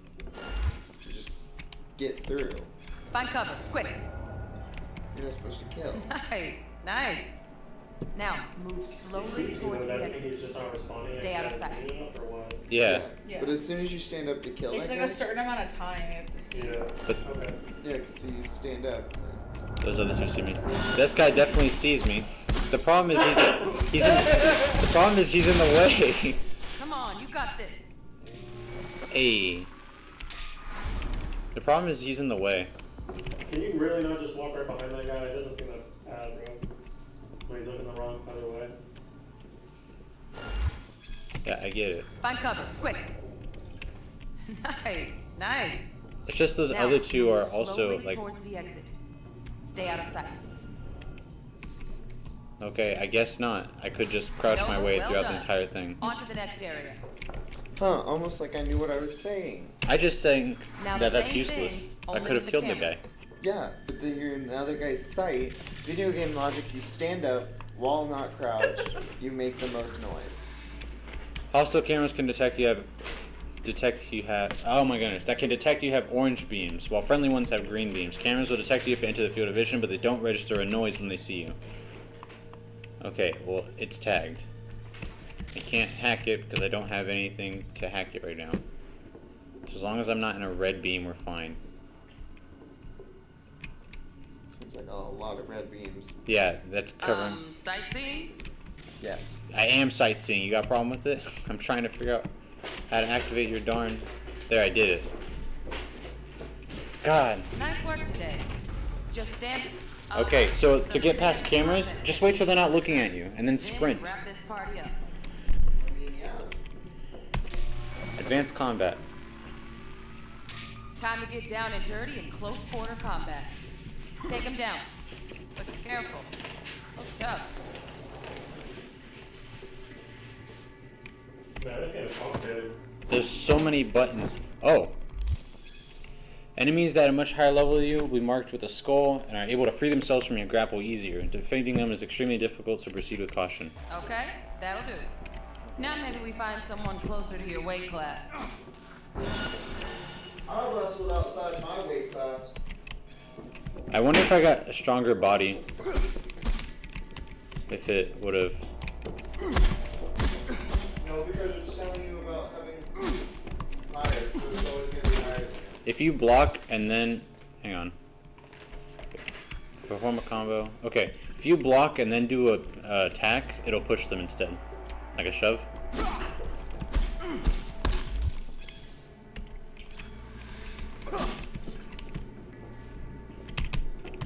to just get through. Find cover, quick. You're not supposed to kill. Nice, nice. Now, move slowly towards the exit. Stay out of sight. Yeah. But as soon as you stand up to kill It's that like guy, a certain amount of time you have to see. But yeah, because you stand up. those other two see me. This guy definitely sees me. The problem is he's in the way. Come on, you got this. Hey. The problem is he's in the way. Can you really not just walk right behind that guy? It doesn't seem that bad, bro. When he's looking the wrong other way. Yeah, I get it. Find cover, quick. Nice, nice. It's just those Now, other two are move also slowly like, towards the exit. Stay out of sight. okay, I guess not. I could just crouch my way Well throughout done. the entire thing. On to the next area. Huh, almost like I knew what I was saying. I just think Now that the that's same useless. thing, I only could have with the killed the camera. guy. Yeah, but then you're in the other guy's sight. Video game logic, you stand up while not crouched, you make the most noise. Hostile cameras can detect you have oh my goodness, that can detect you have orange beams, while friendly ones have green beams. Cameras will detect you if you enter the field of vision, but they don't register a noise when they see you. Okay, well, it's tagged. I can't hack it because I don't have anything to hack it right now. So as long as I'm not in a red beam, we're fine. Seems like a lot of red beams. Yeah, that's covering. Sightseeing? Yes. I am sightseeing. You got a problem with it? I'm trying to figure out how to activate your darn... There, I did it. God. Nice work today. Just stand. Okay, so to get past cameras, just wait till they're not looking at you, and then sprint. Wrap this party up. Advanced combat. Time to get down and dirty in close quarter combat. Take him down. But careful. Looks tough. Man, this game is complicated. There's so many buttons. Oh. Enemies that are much higher level than you will be marked with a skull and are able to free themselves from your grapple easier. Defending them is extremely difficult, so proceed with caution. Okay, that'll do. Now maybe we find someone closer to your weight class. I wrestled outside my weight class. I wonder if I got a stronger body. If it would have. No, because it's telling you about having higher, so it's always going to be higher. If you block and then. Hang on. Perform a combo. Okay. If you block and then do a attack, it'll push them instead. Like a shove.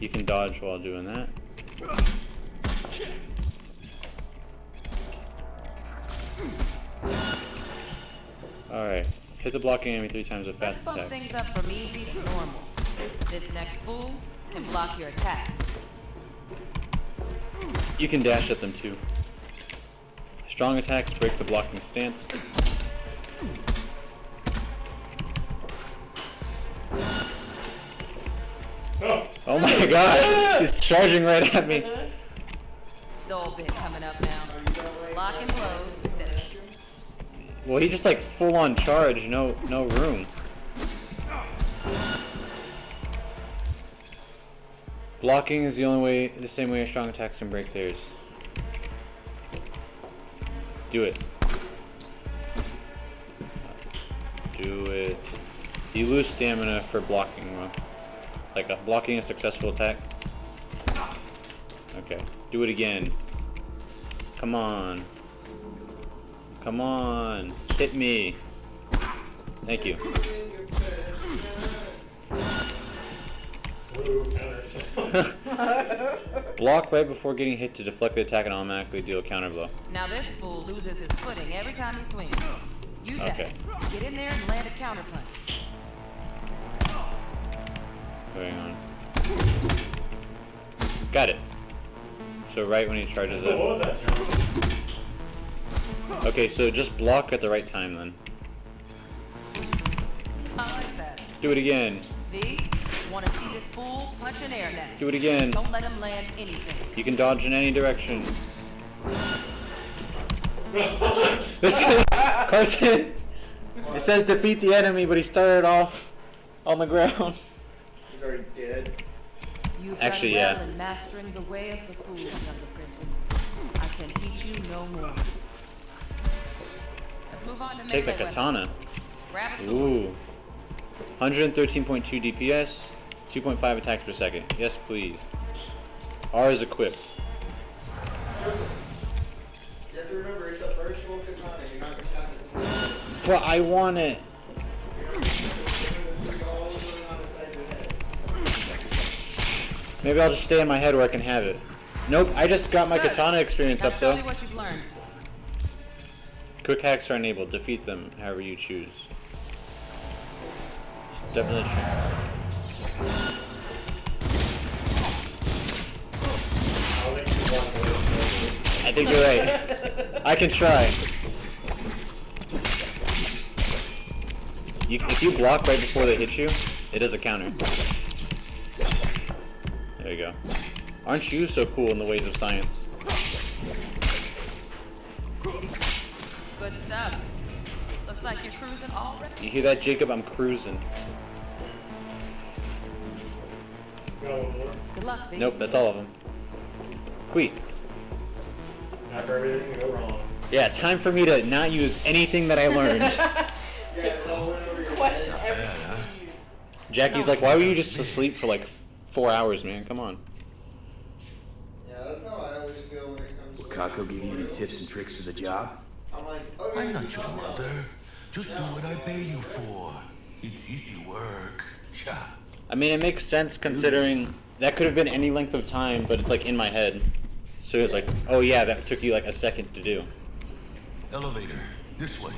You can dodge while doing that. Alright. Hit the blocking enemy 3 times with fast Bump attack. things up from easy to normal. This next fool can block your attacks. You can dash at them too. Strong attacks break the blocking stance. Oh my god! He's charging right at me. Dull bit coming up now. Blocking blows instead of... Well, he just like full on charge, no room. Blocking is the same way a strong attacks can break theirs. Do it. Do it. You lose stamina for blocking, like blocking a successful attack. Okay, do it again. Come on. Come on. Hit me. Thank you. Block right before getting hit to deflect the attack and automatically deal a counter blow. Now this fool loses his footing every time he swings. Use Okay. that. Get in there and land a counter punch. Hang on. Got it. So right when he charges up. What was that, John? Okay, so just block at the right time then. I like that. Do it again. V, want to see this fool punch an air net. Do it again. Don't let him land anything. You can dodge in any direction. Listen, Carson. It says defeat the enemy, but he started off on the ground. He's already dead. You've Actually, done well yeah. in mastering the way of the fools, young apprentice. I can teach you no more. Let's move on to Take the melee katana. weapons. Grab a sword. Ooh. 113.2 DPS, 2.5 attacks per second. Yes, please. R is equipped. You have to remember, it's a virtual katana. You're not going to have it. But I want it. Maybe I'll just stay in my head where I can have it. Nope, I just got my Good. katana experience Now up show though. me what you've learned. Quick hacks are enabled. Defeat them however you choose. Definitely true. I think you're right. I can try. If you block right before they hit you, it does a counter. There you go. Aren't you so cool in the ways of science? Good stuff. Looks like you're cruising already. You hear that, Jacob? I'm cruising. Good luck, V. Nope, that's all of them. Queet. After everything can go wrong. Yeah, time for me to not use anything that I learned. Question everything. Jackie's like, why were you just asleep for like 4 hours, man? Come on. Yeah, that's how I always feel when it comes Will to... Kako give you any tips and tricks for the job? I'm like, okay, I'm not your mother. Just do what I pay you for. It's easy work. Yeah. I mean, it makes sense considering that could have been any length of time, but it's like in my head. So it's like, oh yeah, that took you like a second to do. Elevator. This way.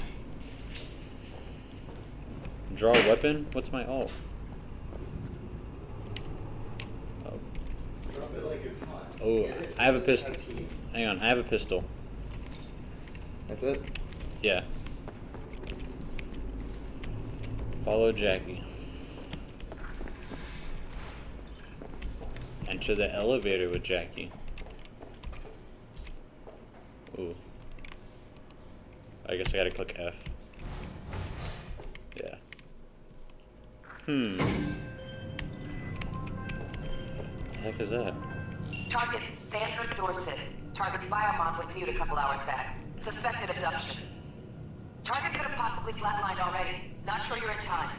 Draw a weapon? What's my ult? Drop it like it's hot. Oh, I have a pistol. That's heat. Hang on, I have a pistol. That's it? Yeah. Follow Jackie. Enter the elevator with Jackie. Ooh. I guess I gotta click F. Yeah. The heck is that? Target's Sandra Dorset. Target's biomon went mute a couple hours back. Suspected abduction. Target could have possibly flatlined already. Not sure you're in time.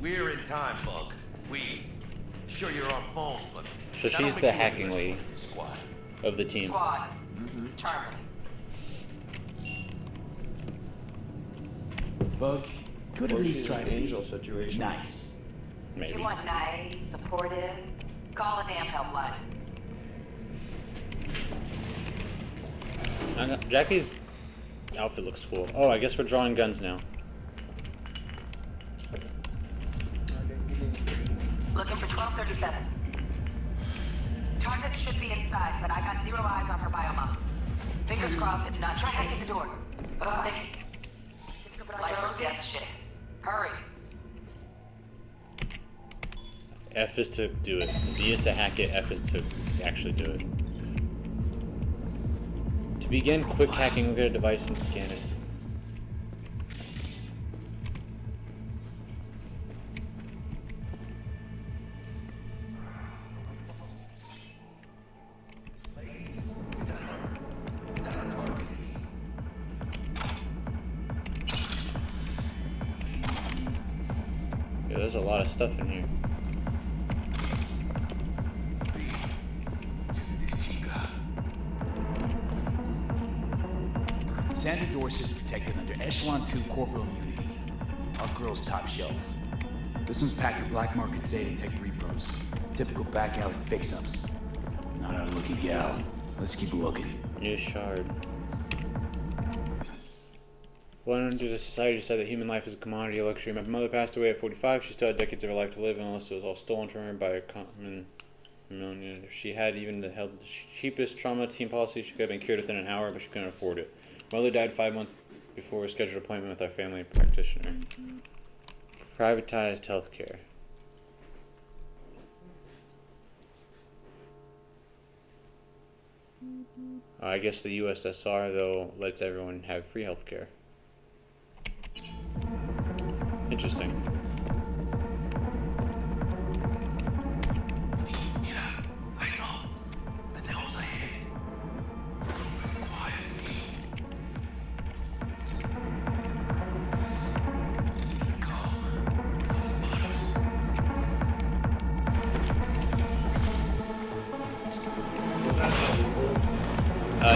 We're in time, Bug. We. Sure you're on phones, but... So that'll she's make the you hacking interested lady in the squad. of the team. Squad. Charming. Bug, could at Or least she's try an to be angel situation. nice. If Maybe. you want nice, supportive, call a damn helpline. Jackie's outfit looks cool. Oh, I guess we're drawing guns now. Looking for 1237. Target should be inside, but I got zero eyes on her biomon. Fingers crossed it's not. Try hacking the door. Ugh. Life or death shit. Hurry. F is to do it. Z is to hack it. F is to actually do it. To begin quick hacking, look at a device and scan it. Yeah, there's a lot of stuff in here. Sandra Dorset's protected under Echelon 2 Corpo immunity. Our girl's top shelf. This one's packed with black market Zeta tech repros. Typical back alley fix-ups. Not our lucky gal. Let's keep looking. New shard. Well, under the society said that human life is a commodity, a luxury. My mother passed away at 45. She still had decades of her life to live, unless it was all stolen from her by a common million. If she had even held the cheapest trauma team policy, she could have been cured within an hour, but she couldn't afford it. My mother died 5 months before a scheduled appointment with our family practitioner. Privatized healthcare. I guess the USSR, though, lets everyone have free healthcare. Interesting.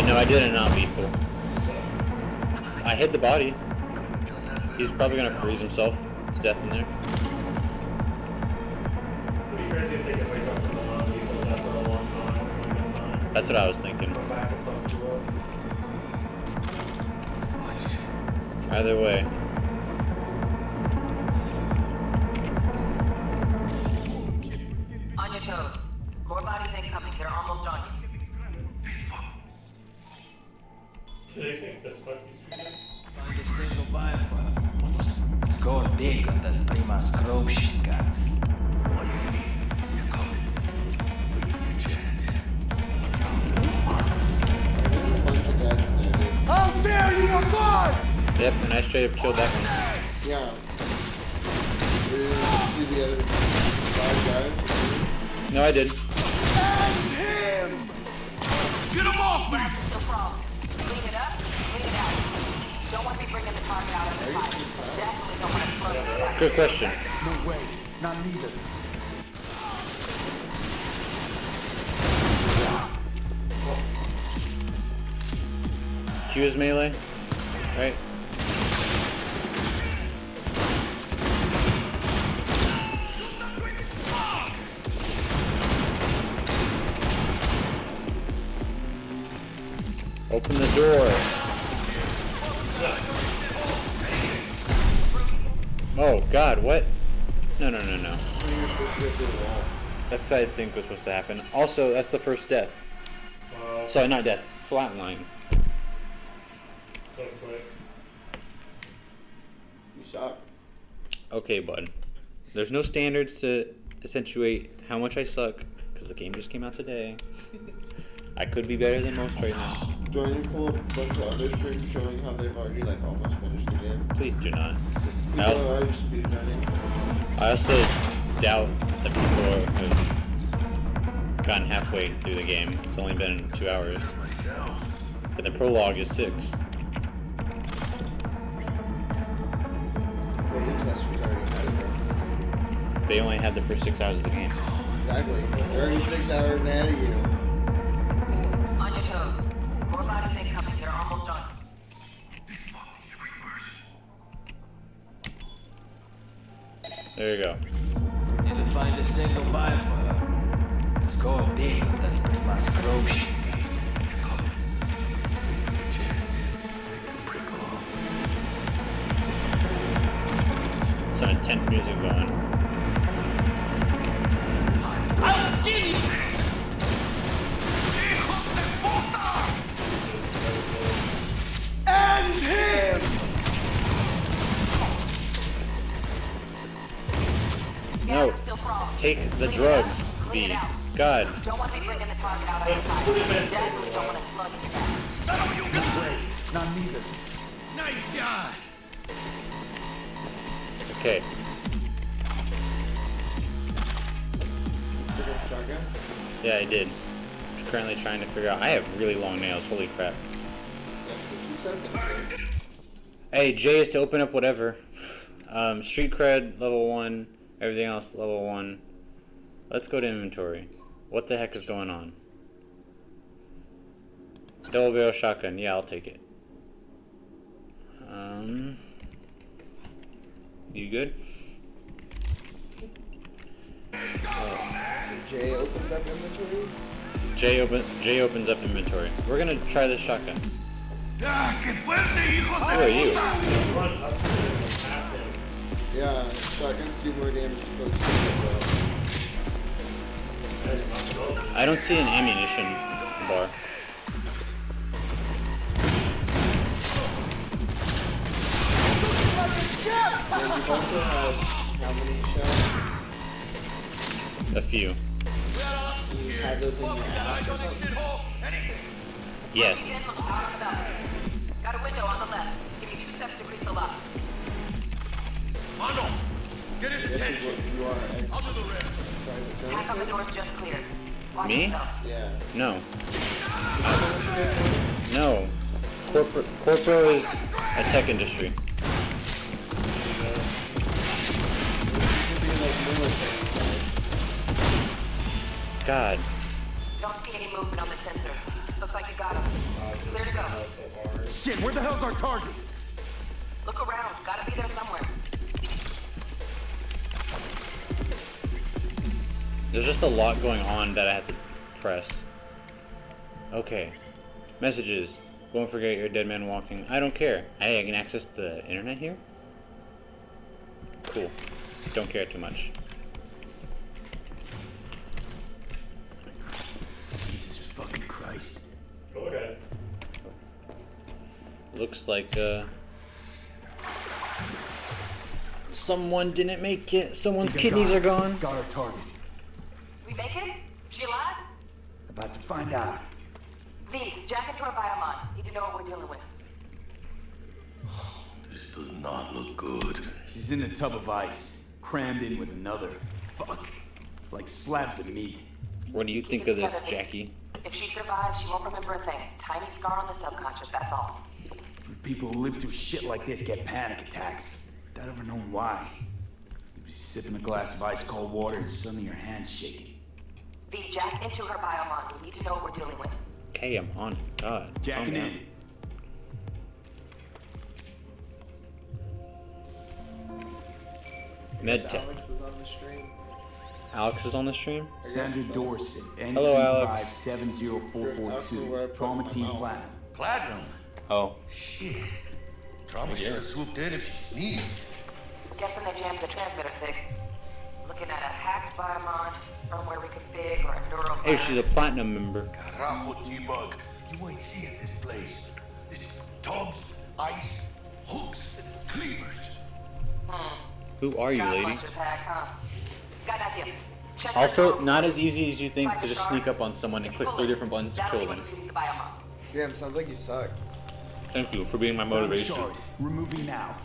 No, I didn't not lethal. I hit the body. He's probably gonna freeze himself to death in there. Would be crazy if they could wake up from the non-lethals after a long time. That's what I was thinking. Either way. On your toes. More bodies incoming. They're almost on you. Do they think this fuck these streets? Find a single biofile. Score big on that Prima's grove she's got. How dare you abort! Yep, and I straight up killed that one. Yeah. Did you see the other 5 guys? No, I did. And him! Get him off me! That's the problem. Clean it up, clean it out. Don't want to be bringing the target out of the fight. Definitely don't want to slow you down. Good question. No way. Not neither. Q is melee, right? Open the door. Oh God, what? No. You're supposed to get through the wall. That's I think was supposed to happen. Also, that's the first death. Sorry, not death. Flatline. So quick. You suck. Okay, bud. There's no standards to accentuate how much I suck, because the game just came out today. I could be better than most right now. Do I need to pull up a bunch of other streams showing how they've already like almost finished the game? Please do not. People are already speedrunning. I also doubt that people have gotten halfway through the game. It's only been 2 hours. But the prologue is 6. Well, your testers already had it, bro. They only had the first 6 hours of the game. Exactly. They're already 6 hours ahead of you. On your toes. More bodies incoming. They're almost on you. There you go. Need to find a single biofile. Score big on that Prima's grove she's got. Some intense music going. I'll skin you! And him! No, take the drugs, B. God. Don't want to be bringing the target out of the fight. Definitely don't want to slow you down. No way. Not neither. Nice shot! Okay. Pick up shotgun? Yeah, I did. Just currently trying to figure out. I have really long nails. Holy crap. That's what you said then, Jay. Hey, J is to open up whatever. Street cred, level 1. Everything else, level 1. Let's go to inventory. What the heck is going on? Double barrel shotgun. Yeah, I'll take it. You good? J opens up inventory? J opens up inventory. We're gonna try this shotgun. Who are you? Yeah, shotguns do more damage to close quarters. I don't see an ammunition bar. Yeah, you've also had how many shells? A few. You just had those in your ass or something? Yes. Got a window on the left. Give me 2 seconds to grease the lock. Mano, get his attention. You are Pack on the doors just cleared. Watch Me? yourselves. Yeah. No. No. Corpo is a tech industry. God. Don't see any movement on the sensors. Looks like you got them. Clear to go. Shit, where the hell's our target? Look around. Gotta be there somewhere. There's just a lot going on that I have to press. Okay. Messages. Won't forget your dead man walking. I don't care. Hey, I can access the internet here? Cool. Don't care too much. Jesus fucking Christ. Go ahead. Looks like, someone didn't make it. Someone's kidneys are gone. Got our target. We make it? She alive? About to find out. V, jack into her biomon. Need to know what we're dealing with. This does not look good. She's in a tub of ice, crammed in with another. Fuck. Like slabs of meat. What do you think of this, Jackie? If she survives, she won't remember a thing. Tiny scar on the subconscious, that's all. People who live through shit like this get panic attacks. Without ever knowing why. You'd be sipping a glass of ice cold water and suddenly your hand's shaking. V, jack into her biomon. We need to know what we're dealing with. Okay, I'm on it. God. Jacking in. Med tech. Alex is on the stream. Alex is on the stream? Sandra Dorsett, Hello, Alex. NC5704442, Trauma Team Platinum. Platinum? Oh. Shit. Trauma should have swooped in if she sneezed. Guessing they jammed the transmitter sig. Looking at a hacked biomon, firmware reconfig, or a neural. Hey, she's a platinum member. Carajo, T-Bug. You ain't seeing this place. This is tubs, ice, hooks, and cleavers. Who are you, lady? Puncher's hack, huh? Got an idea. Check Also, not as easy as you think to just sneak up on someone and click 3 different buttons to kill them. Damn, sounds like you suck. Thank you for being my motivation. Removing now.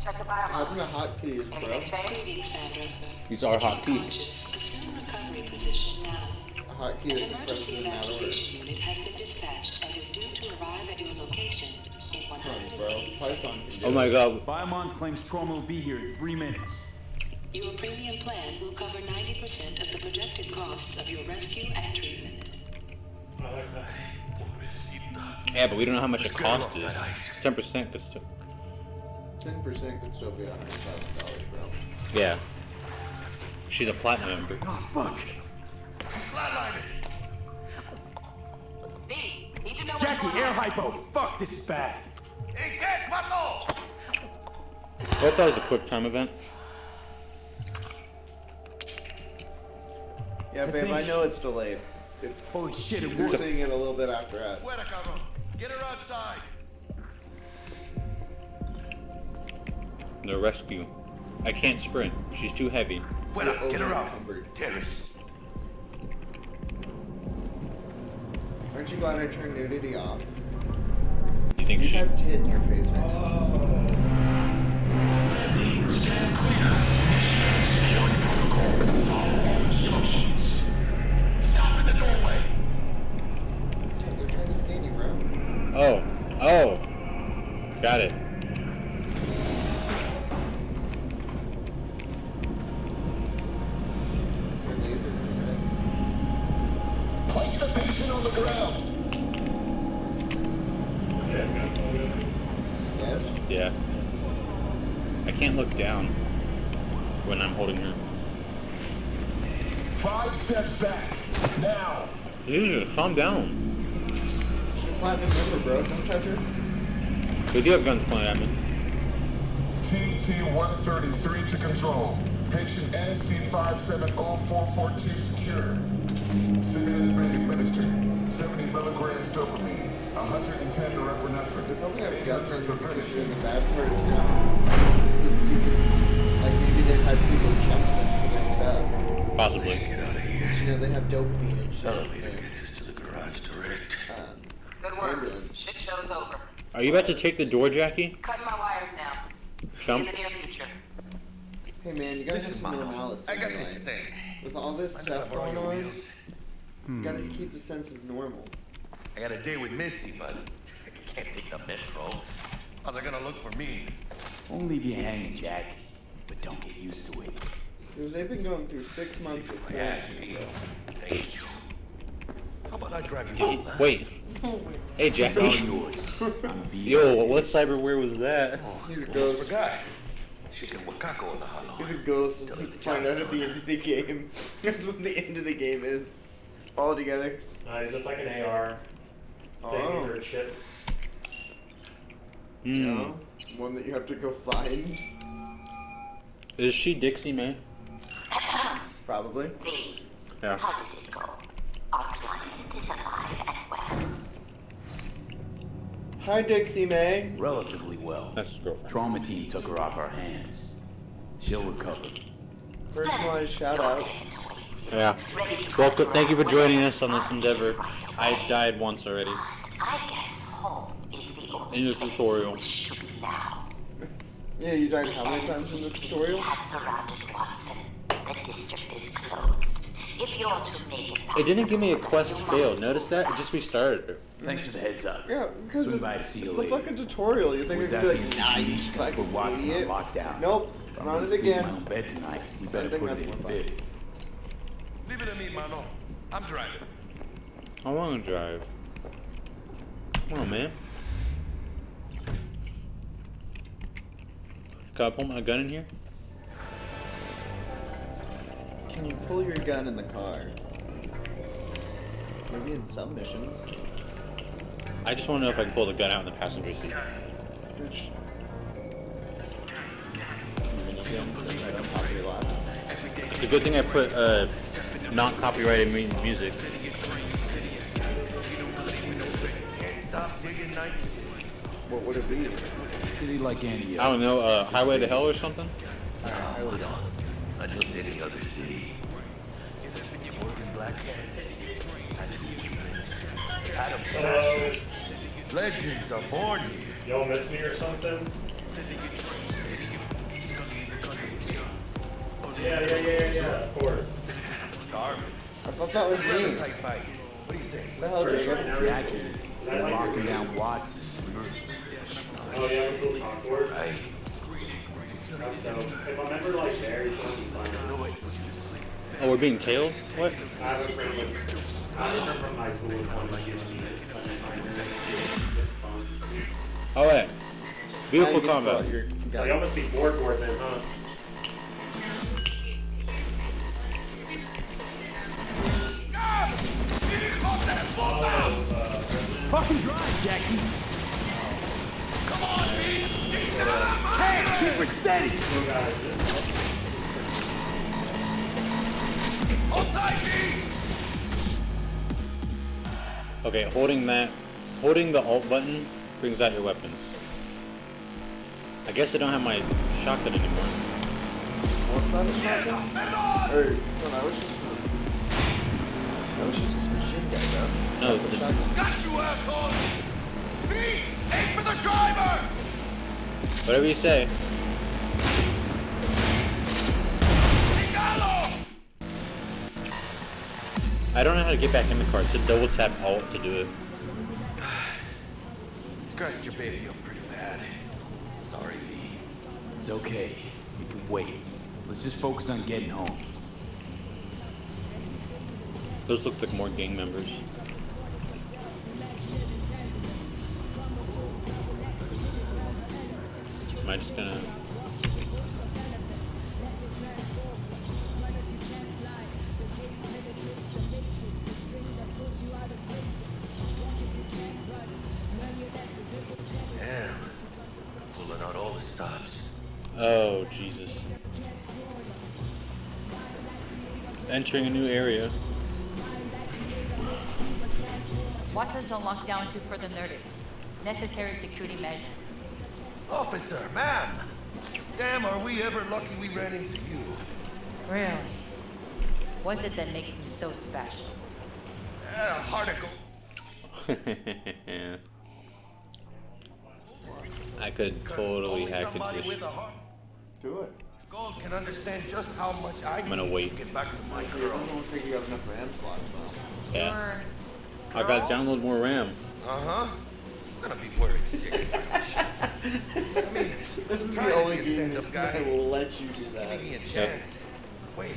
Check the biomon. Open the hotkeys, bro. Anything change? These are hotkeys. Assume recovery position now. A hotkey that you press Emergency in that order. evacuation unit has been dispatched and is due to arrive at your location in 180 Python seconds. Oh my god. Biomon claims Trauma will be here in 3 minutes. Your premium plan will cover 90% of the projected costs of your rescue and treatment. I like that. Yeah, but we don't know how much it cost is. 10% could still. 10% could still be $100,000, bro. Yeah. She's a platinum member. Oh, fuck. V, need to know Jackie, what's air going on. hypo. Fuck, this is bad. Hey, catch, vato! I thought that was a quick time event. Yeah, babe, I know it's delayed. It's holy shit, it You're worked. seeing it a little bit after us. Fuera, cabrón. Get her outside. The rescue. I can't sprint. She's too heavy. Fuera, get her out. Terrace. Aren't you glad I turned nudity off? You think You she... have tit in your face right now. Stand clear. Initiate security protocol. Follow all instructions. Stop in the doorway. They're trying to scan you, bro. Oh. Oh. Got it. Their lasers are red. Place the patient on the ground. Yes? Yeah. I can't look down when I'm holding her. 5 steps back. Now. Jesus, calm down. She's platinum member, bro. Don't touch her. They do have guns pointed at me. TT-133 to control. Patient NC570442 secure. Stimulants being administered. 70 milligrams dopamine. 110 norepinephrine. They probably have guns on her because you're in the bad part of town. So that you can, like, maybe they've had people check them for their stuff. Possibly. Get out of here. You know, they have dopamine and shit. Elevator gets us to the garage direct. Good work. Shit show's over. Are you about to take the door, Jackie? Cutting my wires now. Chump? In the near future. Hey man, you gotta have some normalcy. I got in this life. thing. With all this stuff going on, you gotta Hmm. keep a sense of normal. I got a date with Misty, but I can't take the metro. How's it gonna look for me? Won't leave you hanging, Jack. But don't get used to it. Because they've been going through 6 months of My ass beat. Thank you. How about I drive you home? huh? Wait. Hey, Jackie. It's all yours. Yo, what cyberware was that? He's a Almost ghost. forgot. She can wakako in the hollow. He's a ghost and you find out at the end of the game. That's what the end of the game is. All together. It's just like an AR. Oh. Taking her shit. No. One that you have to go find. Is she Dixie May? Probably. Yeah. How did it go? Our client is alive and well. Hi, Dixie May. Relatively well. That's his girlfriend. Trauma team took her off our hands. She'll recover. Personalized shout outs. Yeah. Welcome. Thank you for joining us on this endeavor. I died once already. I guess home is the only In the tutorial. place to be now. Yeah, you died how many times in the tutorial? Has surrounded Watson. The district is closed. If you're to make it past It didn't give me a quest failed. Notice that? It just restarted her. Thanks for the heads up. Yeah, because Swing it's by to see you the later. fucking tutorial. You think Was it's that gonna be the like, nah, you fucking Put Watson on idiot. lockdown. Nope, If I'm not gonna it sleep in again. my own bed tonight. We I better think put it that's in more fifth. Leave it to me, mano. I'm driving. I want to drive. Come on, man. Can I pull my gun in here? Can you pull your gun in the car? Maybe in some missions. I just want to know if I can pull the gun out in the passenger seat. Which, It's a good thing I put not copyrighted music. Can't stop digging nights. what would it be? City like any I don't know, Highway to Hell or something? Hold on. Not just any other city. Morgan Blackhead. Adam Smasher. Legends are born here. Y'all miss me or something? Yeah, of course. Starving. I thought that was me. Tight fight. What do you say? The hell, Jacob? Jackie, they're locking down Watson. Oh, yeah, we go awkward. Right. So, if I'm ever like there, you should be fine. Oh, we're being tailed? What? I have a friend with, I remember from high school with one like, you know, it's fun. Oh, yeah. Vehicle Now you can combat. pull out your So gun. y'all must be bored for it then, huh? Fucking drive, Jackie. Come on, Pete! Hey, keep her steady. Hold tight, Pete! Okay, holding the alt button brings out your weapons. I guess I don't have my shotgun anymore. What's that? A shotgun? Or, no, that was just a machine gun, bro. No, Not the this- shotgun. Got you, asshole! Pete! Aim for the driver! Whatever you say. I don't know how to get back in the car. It's a double tap alt to do it. Scratched your baby up pretty bad. Sorry, V. It's okay. We can wait. Let's just focus on getting home. Those look like more gang members. I just gonna... Damn. Pulling out all the stops. Oh, Jesus. Entering a new area. What does the lockdown to further notice? Necessary security measure. Officer, ma'am. Damn, are we ever lucky we ran into you. Really? What's it that makes me so special? Article. I could totally hack into this. Do it. Gold can understand just how much I I'm gonna wait. to get back to my It girl. doesn't look like you have enough RAM slots though. Yeah. I gotta download more RAM. Uh-huh. I'm gonna be worried sick. I mean, This is trying the to only be a game stand-up that will let you do that. Giving me a chance. Wait.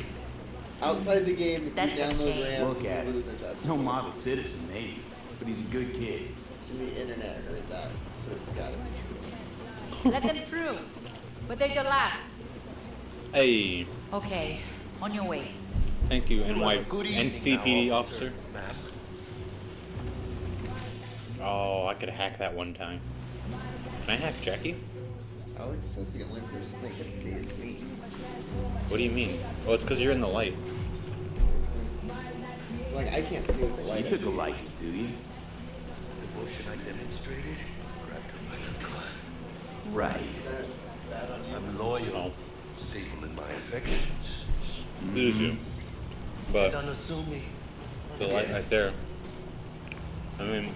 Outside the game, if That's you a download shame. RAM, Look you at lose it. it. That's No model citizen, maybe, but he's a good kid. And the internet heard that, so it's gotta be true. Let them through. But they're the last. Hey, Okay, on your way. thank you, Good evening NCPD now, officer. Ma'am. Oh, I could hack that one time. Can I hack Jackie? Alex said the only person that can see it's me. What do you mean? Oh, it's because you're in the light. Like, I can't see with the She light. took a liking to you. Devotion I demonstrated, grabbed her by the collar. Right. I'm loyal, stable in my affections. Lose you. But Don't assume me. the light right there. I mean,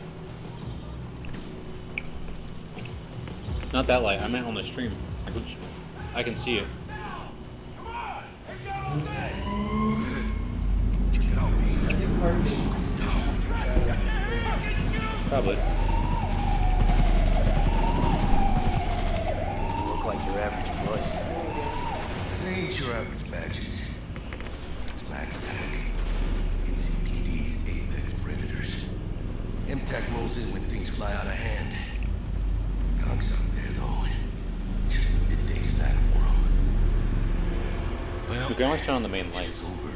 not that light. I meant on the stream. I can see it. Probably. You look like your average bust. This ain't your average badges. It's Max Tech. NCPD's apex predators. MTech rolls in when things fly out of hand. Conk's out there, though. Just a midday snack for him. Well, We can always turn on the main light. it's over.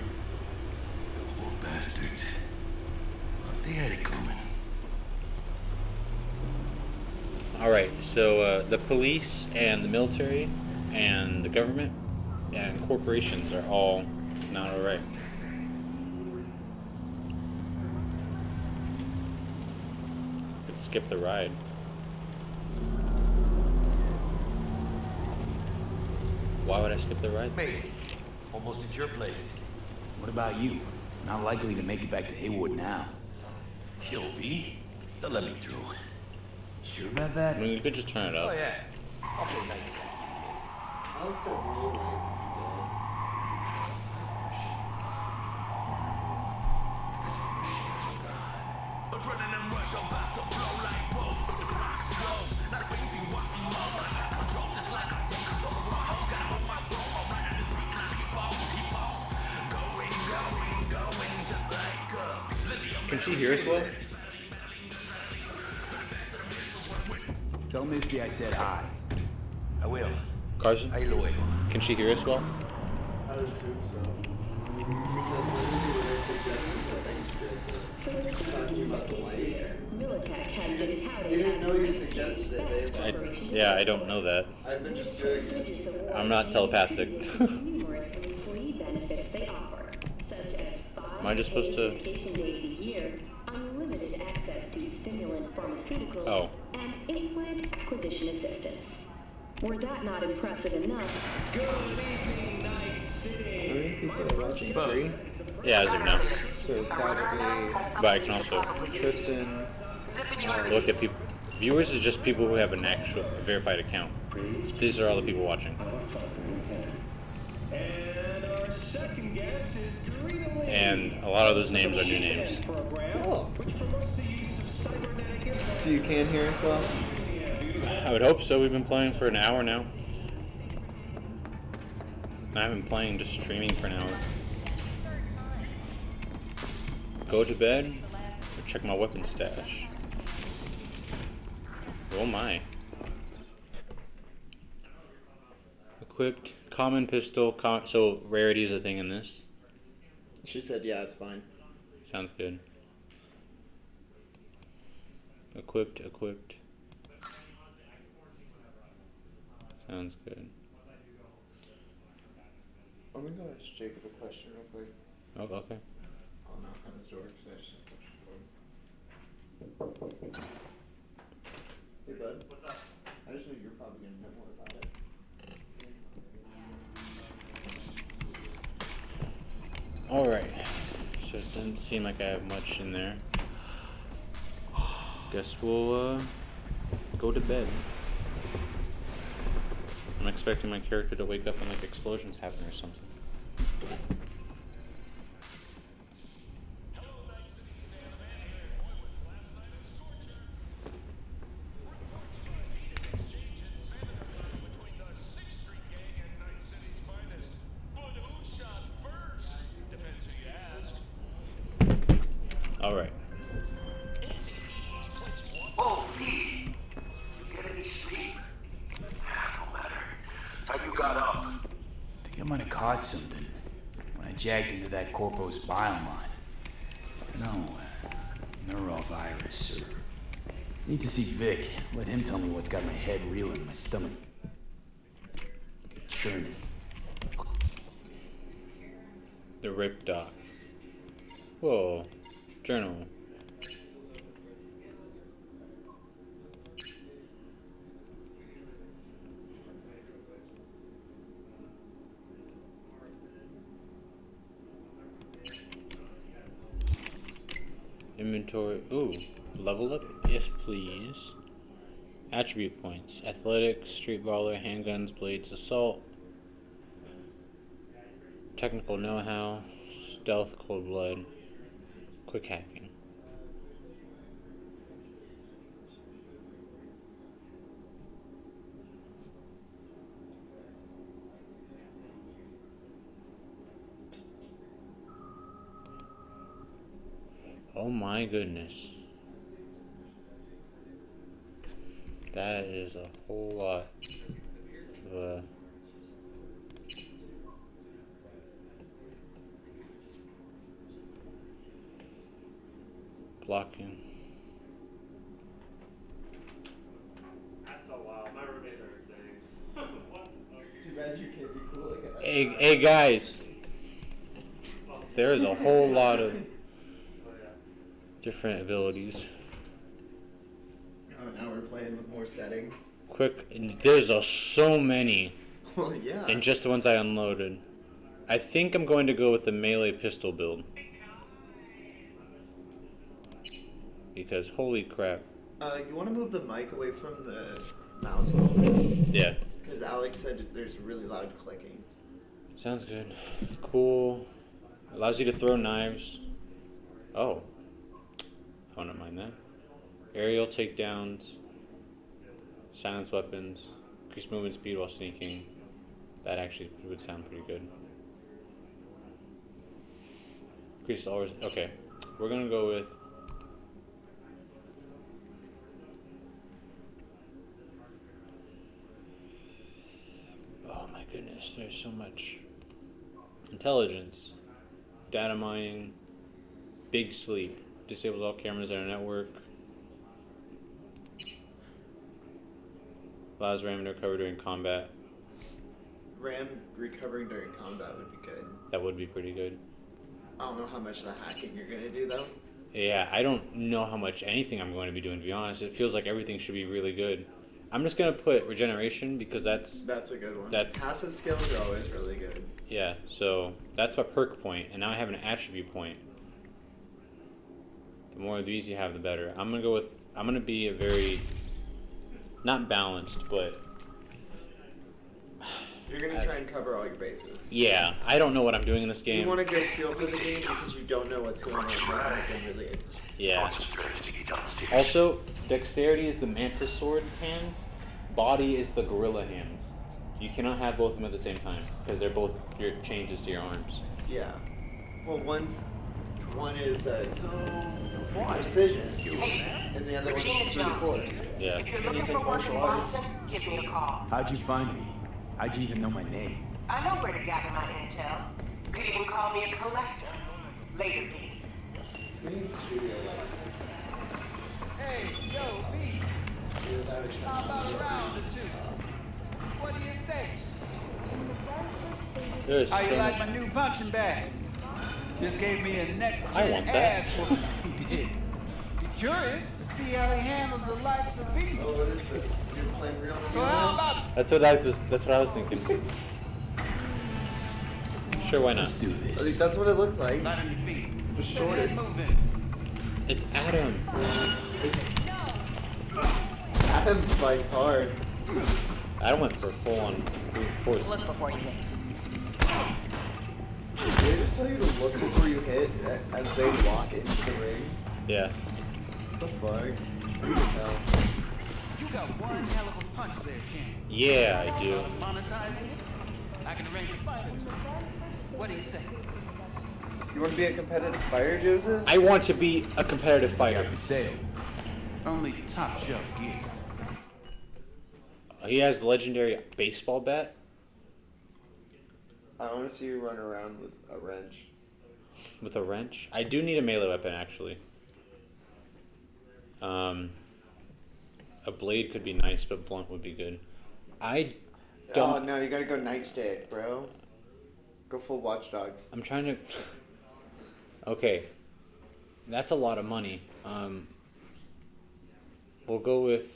Poor bastards. They had it coming. Alright, so the police and the military and the government and corporations are all not alright. Could skip the ride. Why would I skip the ride? Made it. Almost at your place. What about you? Not likely to make it back to Haywood now. Kill V? They'll let me through. Sure about that? I mean, you could just turn it Oh, up. yeah. I'll play nice. Alex said real light. Can she hear us well? Tell Misty I said hi. I will. Carson? Ahí luego. Can she hear us well? I would assume so. She said literally what I suggested, talking about the light. Militech has been touted You didn't as know you the suggested it, Dave. Yeah, I don't know that. I've been just doing it. I'm not telepathic. numerous employee benefits they offer, such as 5 Am I just supposed to- vacation days a year, unlimited access to stimulant pharmaceuticals, Oh. and implant acquisition assistance. Were that not impressive enough? Good evening, Night City. How many people are watching? 3? Yeah, as of now. So probably But I can also Tristan. look at people. Viewers is just people who have an actual verified account. These are all the people watching. And our second guest is Karina Lee. And a lot of those names are new names. Cool. Which promotes the use of cybernetic information. So you can hear us well? I would hope so. We've been playing for an hour now. I haven't been playing, just streaming for an hour. Go to bed or check my weapon stash. Oh my. Equipped. Common pistol. So rarity is a thing in this? She said, yeah, it's fine. Sounds good. Equipped. Sounds good. I'm gonna go ask Jacob a question real quick. Oh, okay. I'll knock on his door because I just have a question for him. Hey, bud. What's up? I just know you're probably gonna know more about it. Alright. So it doesn't seem like I have much in there. Guess we'll go to bed. I'm expecting my character to wake up and like explosions happen or something. Alright. Oh, V! You get any sleep? No matter. Time you got up. I think I might have caught something when I jagged into that Corpo's biome line. No, neurovirus or... Need to see Vic. Let him tell me what's got my head reeling, my stomach churning. The Rip Doc. Whoa. Journal. Inventory. Ooh. Level up? Yes, please. Attribute points. Athletics, street brawler, handguns, blades, assault. Technical know-how. Stealth, cold blood. Quick hacking. Oh my goodness. That is a whole lot of blocking. That's so wild. My roommates are insane. What? Too bad you can't be cool like that. Hey guys. There's a whole lot of different abilities. Oh, now we're playing with more settings. Quick, there's so many. Well, yeah. And just the ones I unloaded. I think I'm going to go with the melee pistol build. Because holy crap. You want to move the mic away from the mouse a little bit? Yeah. Because Alex said there's really loud clicking. Sounds good. Cool. Allows you to throw knives. Oh. I wouldn't mind that. Aerial takedowns. Silence weapons. Increase movement speed while sneaking. That actually would sound pretty good. Increase always. Okay. We're gonna go with. Oh my goodness, there's so much. Intelligence. Data mining. Big sleep. Disables all cameras in our network. Allows RAM to recover during combat. RAM recovering during combat would be good. That would be pretty good. I don't know how much of the hacking you're going to do, though. Yeah, I don't know how much anything I'm going to be doing, to be honest. It feels like everything should be really good. I'm just going to put regeneration because that's a good one. That's passive skills are always really good. Yeah, so that's my perk point, and now I have an attribute point. The more of these you have, the better. I'm gonna be a very, not balanced, but you're gonna try and cover all your bases. Yeah, I don't know what I'm doing in this game. You want to get a feel for the game because you don't know what's going on. Really is. Yeah. Also, dexterity is the mantis sword hands. Body is the gorilla hands. You cannot have both of them at the same time because they're both your changes to your arms. Yeah. Well, one is precision, and the other one is brute force. Yeah. If you're looking for work in Bronson, give me a call. How'd you find me? How'd you even know my name? I know where to gather my intel. Could even call me a collector. Later, V. We need studio lights. Hey, yo, V. How about a round or two? What do you say? There's How you so like much. my new punching bag? Just gave me a next I want that. ass whooping he did. Be curious to see how he handles the likes of V. Oh, what is this? You're playing real So skills? how about That's what I was thinking. Sure, why not? Let's do I think this. that's what it looks like. Light on your feet? Just Get shorted. head moving. It's Adam. Adam fights hard. Adam went for full on brute force. Look before you hit. Did they just tell you to look before you hit as they walk into the ring? Yeah. What the fuck? Who the hell? You got one hell of a punch there, champ. Yeah, I do. Monetizing it? I can arrange a fight or two. What do you say? You want to be a competitive fighter, Joseph? I want to be a competitive Got fighter. for sale. Only top shelf gear. He has legendary baseball bat. I want to see you run around with a wrench. With a wrench? I do need a melee weapon, actually. A blade could be nice, but blunt would be good. I don't... Oh, no, you gotta go nightstick, bro. Go full Watch Dogs. I'm trying to... Okay. That's a lot of money. We'll go with...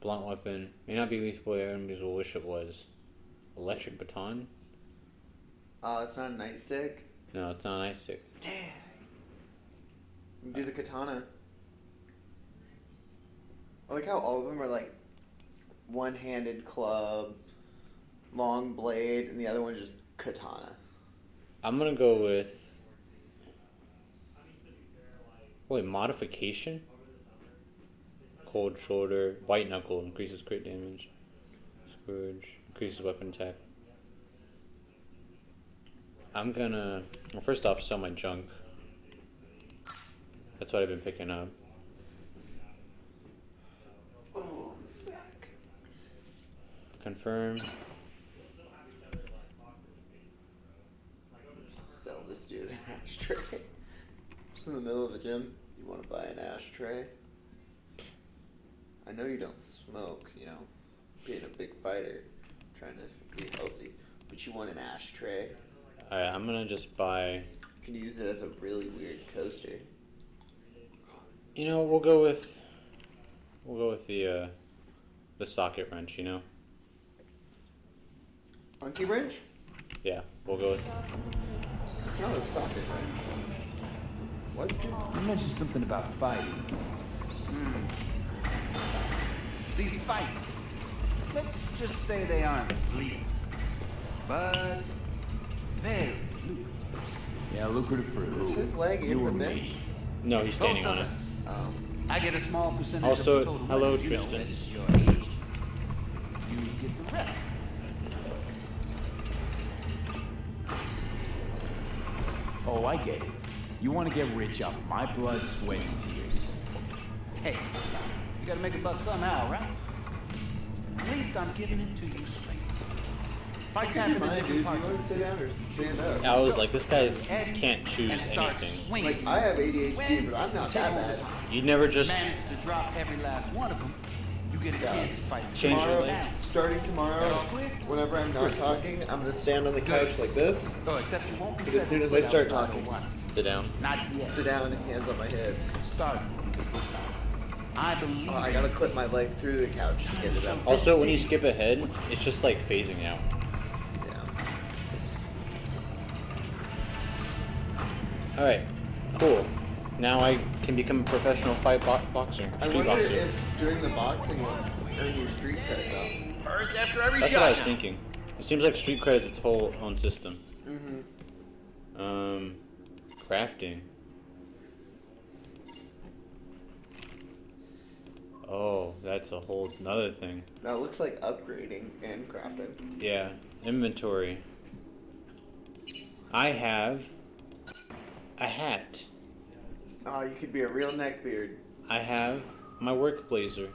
Blunt weapon. May not be lethal, but enemies will wish it was. Electric baton? It's not a nightstick? No, it's not an ice stick. Damn. You do the katana. I like how all of them are like one-handed club, long blade, and the other one's just katana. I'm gonna go with... Wait, modification? Cold shoulder, white knuckle, increases crit damage. Scourge, increases weapon attack. I'm gonna... Well, first off, sell my junk. That's what I've been picking up. Oh, back. Confirm. Sell this dude an ashtray. Just in the middle of the gym, you want to buy an ashtray? I know you don't smoke, you know, being a big fighter, trying to be healthy, but you want an ashtray. Alright, I'm gonna just buy... You can use it as a really weird coaster. You know, we'll go with the socket wrench, you know? Monkey wrench? Yeah, we'll go with... It's not a socket wrench. What's it? You mentioned something about fighting. These fights, let's just say they aren't legal, but very lucrative. Yeah, lucrative for Is who? his leg You in the or me? bench? No, he's standing Both on of it. us. I get a small percentage Also, of the total hello, money, you know, Tristan. as your agent. You get the rest. Oh, I get it. You want to get rich off my blood, sweat, and tears. Hey, you gotta make a buck somehow, right? At least I'm giving it to you straight. Fights happen in Mind, different dude, you parts want of to the sit city. down or stand up? I was like, this guy can't choose And start anything. swinging. Like, I have ADHD, but I'm not Take that over bad. the fight. You never just... Manage to drop every last one of them. You get a chance to fight. Change your Tomorrow, legs. starting tomorrow, whenever I'm not talking, I'm gonna stand on the couch like this. Oh, except you won't be But as soon as I start without talking, Sit down. Not yet. sit down and hands on my hips. Start. I believe. Oh, I gotta clip my leg through the couch to get it up. Also, when you skip ahead, it's just like phasing out. Yeah. Alright, cool. Now I can become a professional boxer. I Street wonder boxer. if during the boxing will earn your street credit though. First after every That's shot. what I was thinking. It seems like street cred is its whole own system. Mm-hmm. Crafting. Oh, that's a whole another thing. That looks like upgrading and crafting. Yeah, inventory. I have a hat. Oh, you could be a real neckbeard. I have my work blazer.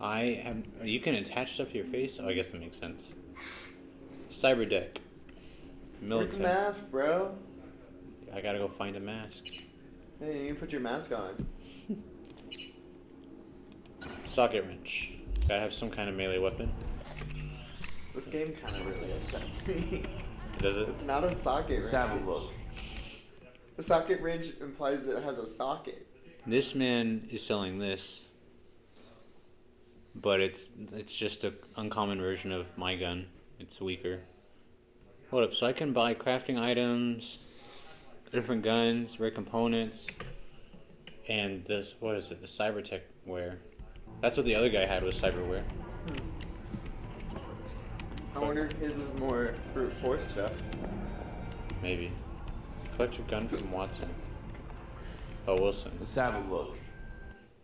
You can attach stuff to your face? Oh, I guess that makes sense. Cyberdeck. Where's the mask, bro? I gotta go find a mask. Hey, you need to put your mask on. Socket wrench. Gotta have some kind of melee weapon. This game kind of really upsets me. Does it? It's not a socket wrench. Let's have a look. The socket wrench implies that it has a socket. This man is selling this, but it's just an uncommon version of my gun. It's weaker. Hold up, so I can buy crafting items, different guns, rare components, and this, what is it, the Cybertech wear. That's what the other guy had, was cyberware. I wonder if his is more brute force stuff. Maybe. Collect your gun from Watson. Oh, Wilson. Let's have a look.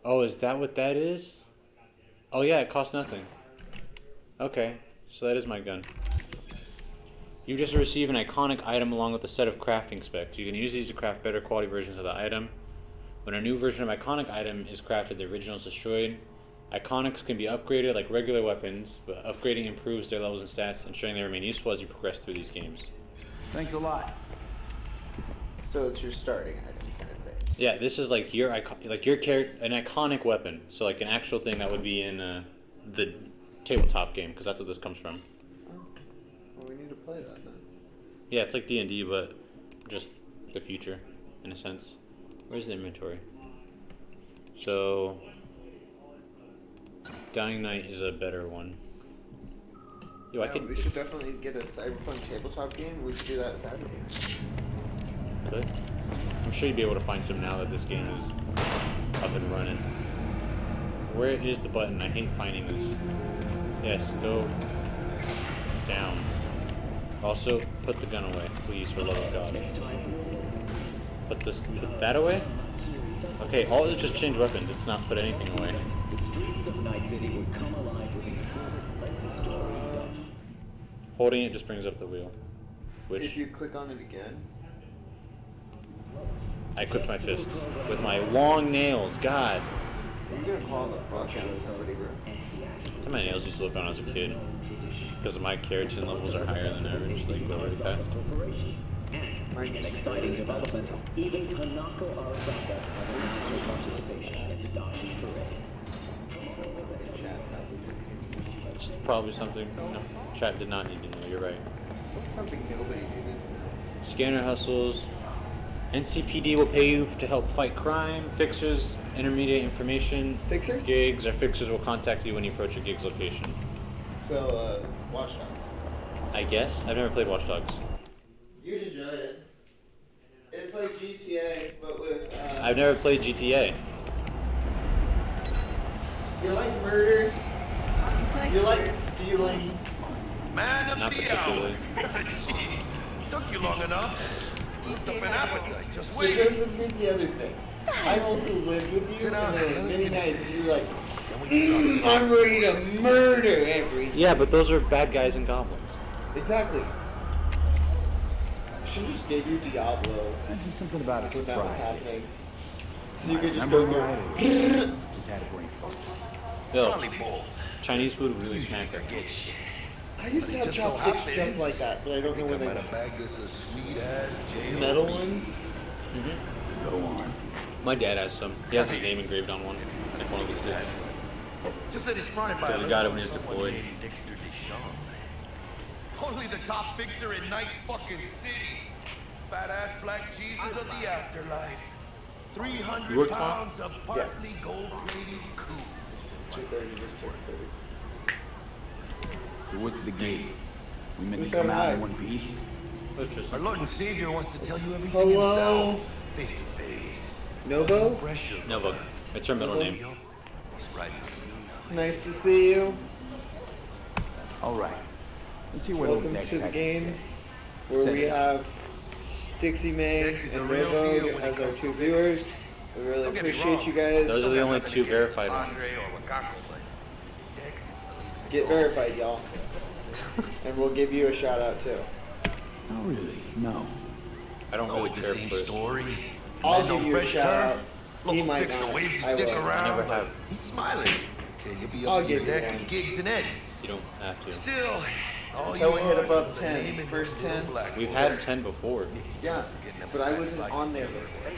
Oh, is that what that is? Oh yeah, it costs nothing. Okay, so that is my gun. You just receive an iconic item along with a set of crafting specs. You can use these to craft better quality versions of the item. When a new version of iconic item is crafted, the original is destroyed. Iconics can be upgraded like regular weapons, but upgrading improves their levels and stats, ensuring they remain useful as you progress through these games. Thanks a lot. So it's your starting item kind of thing. Yeah, this is like your an iconic weapon. So like an actual thing that would be in the tabletop game, because that's what this comes from. Oh, well, we need to play that then. Yeah, it's like D&D, but just the future, in a sense. Where's the inventory? So, Dying Night is a better one. Yo, Yeah, we should definitely get a Cyberpunk tabletop game. We should do that Saturday. Could. I'm sure you'd be able to find some now that this game is up and running. Where is the button? I hate finding this. Yes, go down. Also, put the gun away, please, for the love of God. Put that away? Okay, all is just change weapons. It's not put anything away. Holding it just brings up the wheel. Which if you click on it again. I equipped my fists with my long nails. God. You're gonna call the fuck out of somebody, bro. That's how my nails used to look when I was a kid. Because my keratin levels are higher than average. They go really fast. An exciting development. Even Hanako Arazaka has her participation in the Dashi parade. Something chat. It's probably something no, chat did not need to know. You're right. Something nobody needed to know. Scanner hustles. NCPD will pay you to help fight crime. Fixers, intermediate information. Fixers? Gigs or fixers will contact you when you approach a gig's location. So, Watch Dogs. I guess. I've never played Watch Dogs. You'd enjoy it. It's like GTA, but with. I've never played GTA. You like murder? You like stealing? Man of Not the hour. particularly. Took you long enough. It's up an appetite. Just But wait. Joseph, here's the other thing. I've also lived with you, and there were many nights you're like, I'm ready to murder everything. Yeah, but those are bad guys and goblins. Exactly. I should have just gave you Diablo. That's just something about a when that was surprise. happening. So you could just go through. Just had a brain fart. Yo, Chinese food really smack. I used to have chopsticks just like that, but I don't know where they went. Metal ones? Go on. My dad has some. He has his name engraved on one. It's one of those things. Just that he's fronted by Because a he got it when he was deployed. Only the top fixer in Night fucking City. Fat ass black Jesus of the afterlife. 300 pounds of partly gold-plated coup. 230 to 630. So what's the game? We meant Who's to come that out high? in one piece? Our Lord and Savior wants to tell you everything Hello? himself, face to face. Novo? Pressure. Nova. It's her middle name. It's nice to see you. All right. Let's see what old Welcome Dex to the has game, say. where Set we it up. have Dixie May Dixie's a and real deal Rovo when as it our comes two to viewers. We really Don't get me appreciate wrong. you guys. Those are the only two verified ones. Andre or Wakako, but Dex is Get verified, y'all. And we'll give you a shout out too. Not really. No. I don't really care for it. story. I'll Man, give no you a fresh shout out. turf. He Local might fixer not. waves his I dick will. around. I never but have. He's smiling. Okay, you'll be I'll up to your give you neck one. in gigs and eddies. You don't have to. Still, all Until you we hit are above is a 10. name in First your 10. black We've book. had 10 before. Yeah, but I wasn't on there before.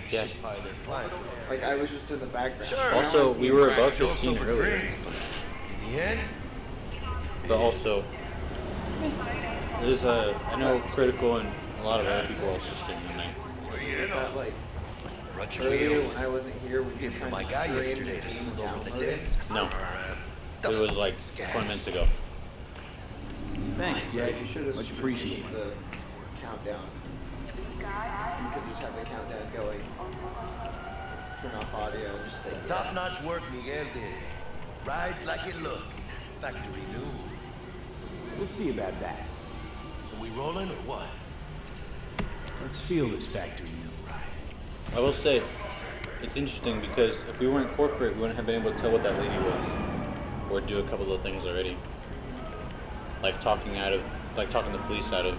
Yeah. Like, I was just in the background. Sure. Also, we were above 15 over earlier. drinks, but in the end, But also, there's I know Critical and a lot of other people also streaming tonight. Is that, like, rut your earlier wheels. when I wasn't here, we were Give trying my to guy stream yesterday the to game smooth over the downloaded? desk. No. It was like 20 minutes ago. Thanks, Jack. You should have Much appreciated. the countdown. You could just have the countdown going. Turn off audio and just like, Top-notch work Miguel did. Rides like it looks. Factory new. We'll see about that. So we rolling or what? Let's feel this factory new ride. I will say, it's interesting because if we weren't corporate, we wouldn't have been able to tell what that lady was, or do a couple of things already, like talking the police out of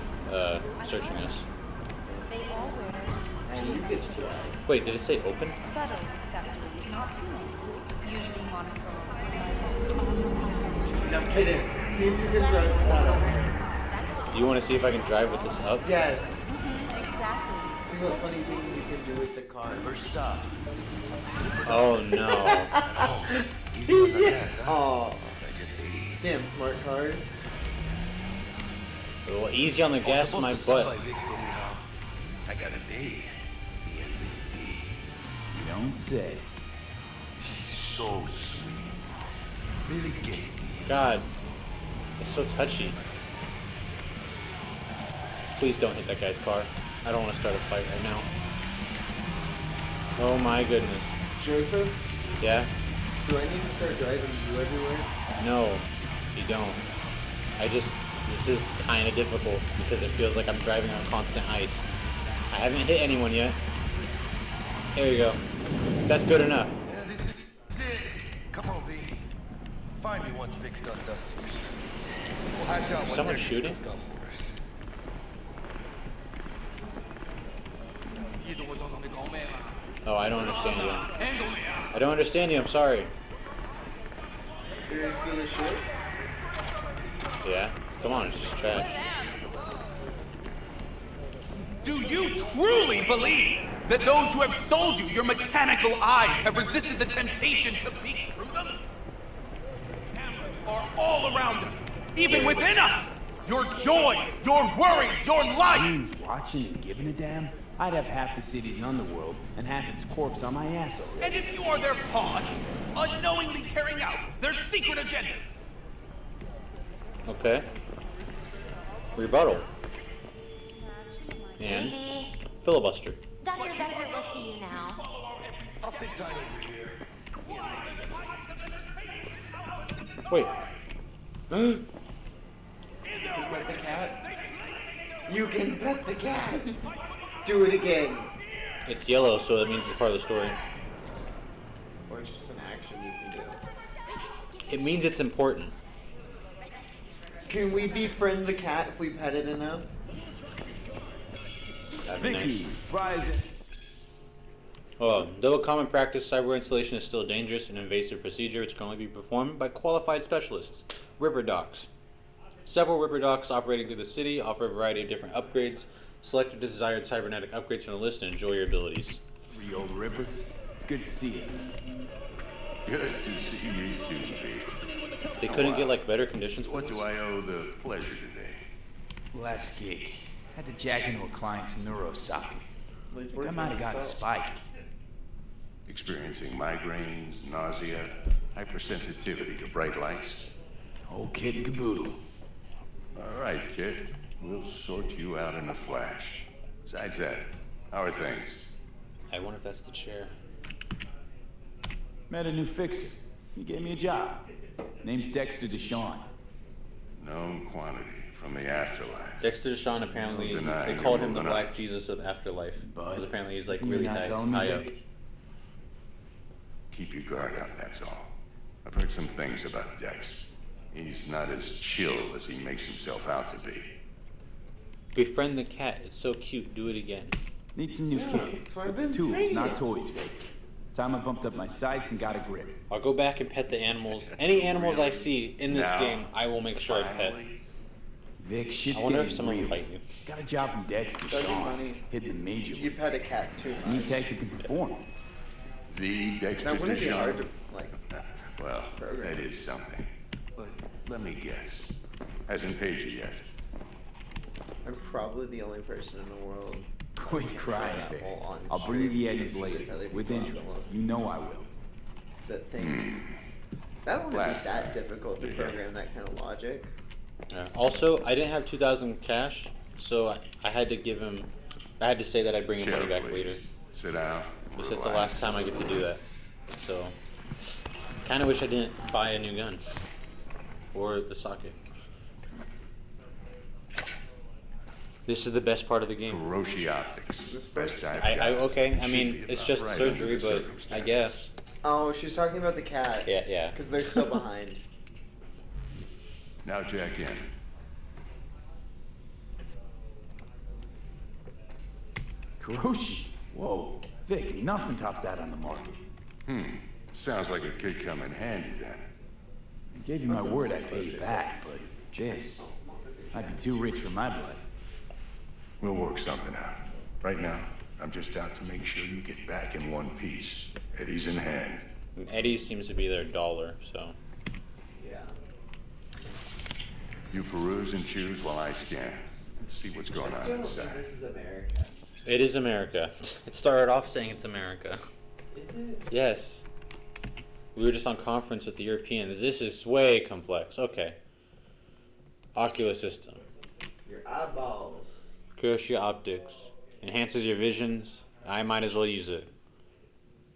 searching us. They all wear and you get to drive. Wait, did it say open? subtle accessories, not too many. Usually monochrome. No kidding. See if you can drive with that up. That's what You want to see if I can drive with this up? Yes. exactly. See what funny things you can do with the car. First stop. Oh no. Oh. Damn smart cars. Well, easy on the gas, Supposed my to stop butt. by Vic's anyhow. I got a date. Me and Misty. You don't say. She's so sweet. Really gets me. God, it's so touchy. Please don't hit that guy's car. I don't want to start a fight right now. Oh my goodness. Joseph, Yeah? do I need to start driving you everywhere? No, you don't. This is kind of difficult because it feels like I'm driving on constant ice. I haven't hit anyone yet. There you go. That's good enough. Yeah, this is it. Come on, V. Find me once Vic's done dusting your circuits. We'll hash out what Someone Dex shooting? cooked up for us. Oh, I don't understand you. I don't understand you, I'm sorry. Did you see the shit? Yeah? Come on, it's just trash. Do you truly believe that those who have sold you your mechanical eyes have resisted the temptation to peek through them? Cameras are all around us, even within us. Your joys, your worries, your life. Who's watching and giving a damn? I'd have half the city's underworld and half its corpse on my ass already. And if you are their pawn, unknowingly carrying out their secret agendas. Okay. Rebuttal. And filibuster. Dr. Vector will see you now. I'll sit tight over here. Wait. You can pet the cat. You can pet the cat. Do it again. It's yellow, so that means it's part of the story. Or it's just an action you can do. It means it's important. Can we befriend the cat if we pet it enough? That'd be Vicky, nice. surprise it. Though a common practice, cyber installation is still a dangerous and invasive procedure which can only be performed by qualified specialists. Ripper Docs. Several Ripper Docs operating through the city offer a variety of different upgrades. Select your desired cybernetic upgrades from the list and enjoy your abilities. The old Ripper. It's good to see you. Good to see you too, V. They couldn't get like better conditions for What this? do I owe the pleasure today? Last gig. Had to jack into a client's neuro socket. Well, he's I working might on have gotten himself. spiky. Experiencing migraines, nausea, hypersensitivity to bright lights? Whole kit and caboodle. All right, kid. We'll sort you out in a flash. Besides that, how are things? I wonder if that's the chair. Met a new fixer. He gave me a job. Name's Dexter Deshawn. Known quantity from the afterlife. Dexter Deshawn apparently, No denying they called you're him the moving Black up. Jesus of Afterlife. Because apparently he's like You're really not high, telling me, high up. Vic? Keep your guard up, that's all. I've heard some things about Dex. He's not as chill as he makes himself out to be. Befriend the cat. It's so cute. Do it again. Need some new kit. That's what I've been Tools, saying. not toys, Vic. Time I bumped up my sights and got a grip. I'll go back and pet the animals. Any animals I see in this Now, game, I will make sure I pet. Vic, shit's I wonder if getting someone real. will fight you. Got a job from Dex to That'd be Sean, funny. hitting the major. You pet a cat too much. Any tech that can perform. The Dexter That wouldn't be Deshawn. hard to, like, Well, program. that is something. But let me guess. Hasn't paid you yet. I'm probably the only person in the world. Quit crying, that Vic. whole on I'll bring you the stream Eddies later, other with people out in the interest. world You know I will. That think that wouldn't Last be that time. difficult to program that kind of logic. Yeah. Also, I didn't have 2,000 cash, so I had to give him. I had to say that I'd bring him money back please. later. Sit down. Because it's the last time I get to do that. So, kind of wish I didn't buy a new gun or the socket. This is the best part of the game. Hiroshi Optics. This best I've I got. okay. I Should mean, be it's about just right surgery, under the but I circumstances. guess. Oh, she's talking about the cat. Yeah. Because they're still behind. Now jack in. Kuroshi. Whoa. Vic, nothing tops that on the market. Sounds like it could come in handy then. Gave you my word I'd pay you back, but this might be too rich for my blood. We'll work something out. Right now, I'm just out to make sure you get back in one piece. Eddie's in hand. Eddie seems to be their dollar, so. Yeah. You peruse and choose while I scan. See what's going on inside. This is America. It is America. It started off saying it's America. Is it? Yes. We were just on conference with the Europeans. This is way complex. Okay. Oculus system. Your eyeballs. Kuroshi Optics. Enhances your visions. I might as well use it.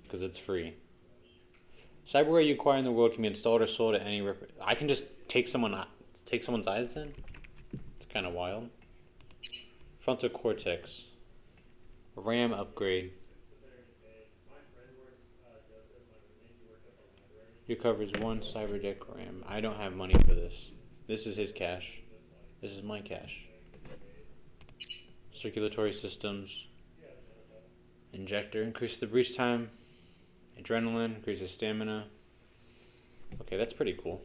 Because it's free. Cyberware you acquire in the world can be installed or sold at any I can just take someone's eyes then? It's kind of wild. Frontal cortex. RAM upgrade. Your covers 1 cyberdeck RAM. I don't have money for this. This is his cash. This is my cash. Circulatory systems. Injector. Increase the breach time. Adrenaline. Increases stamina. Okay, that's pretty cool.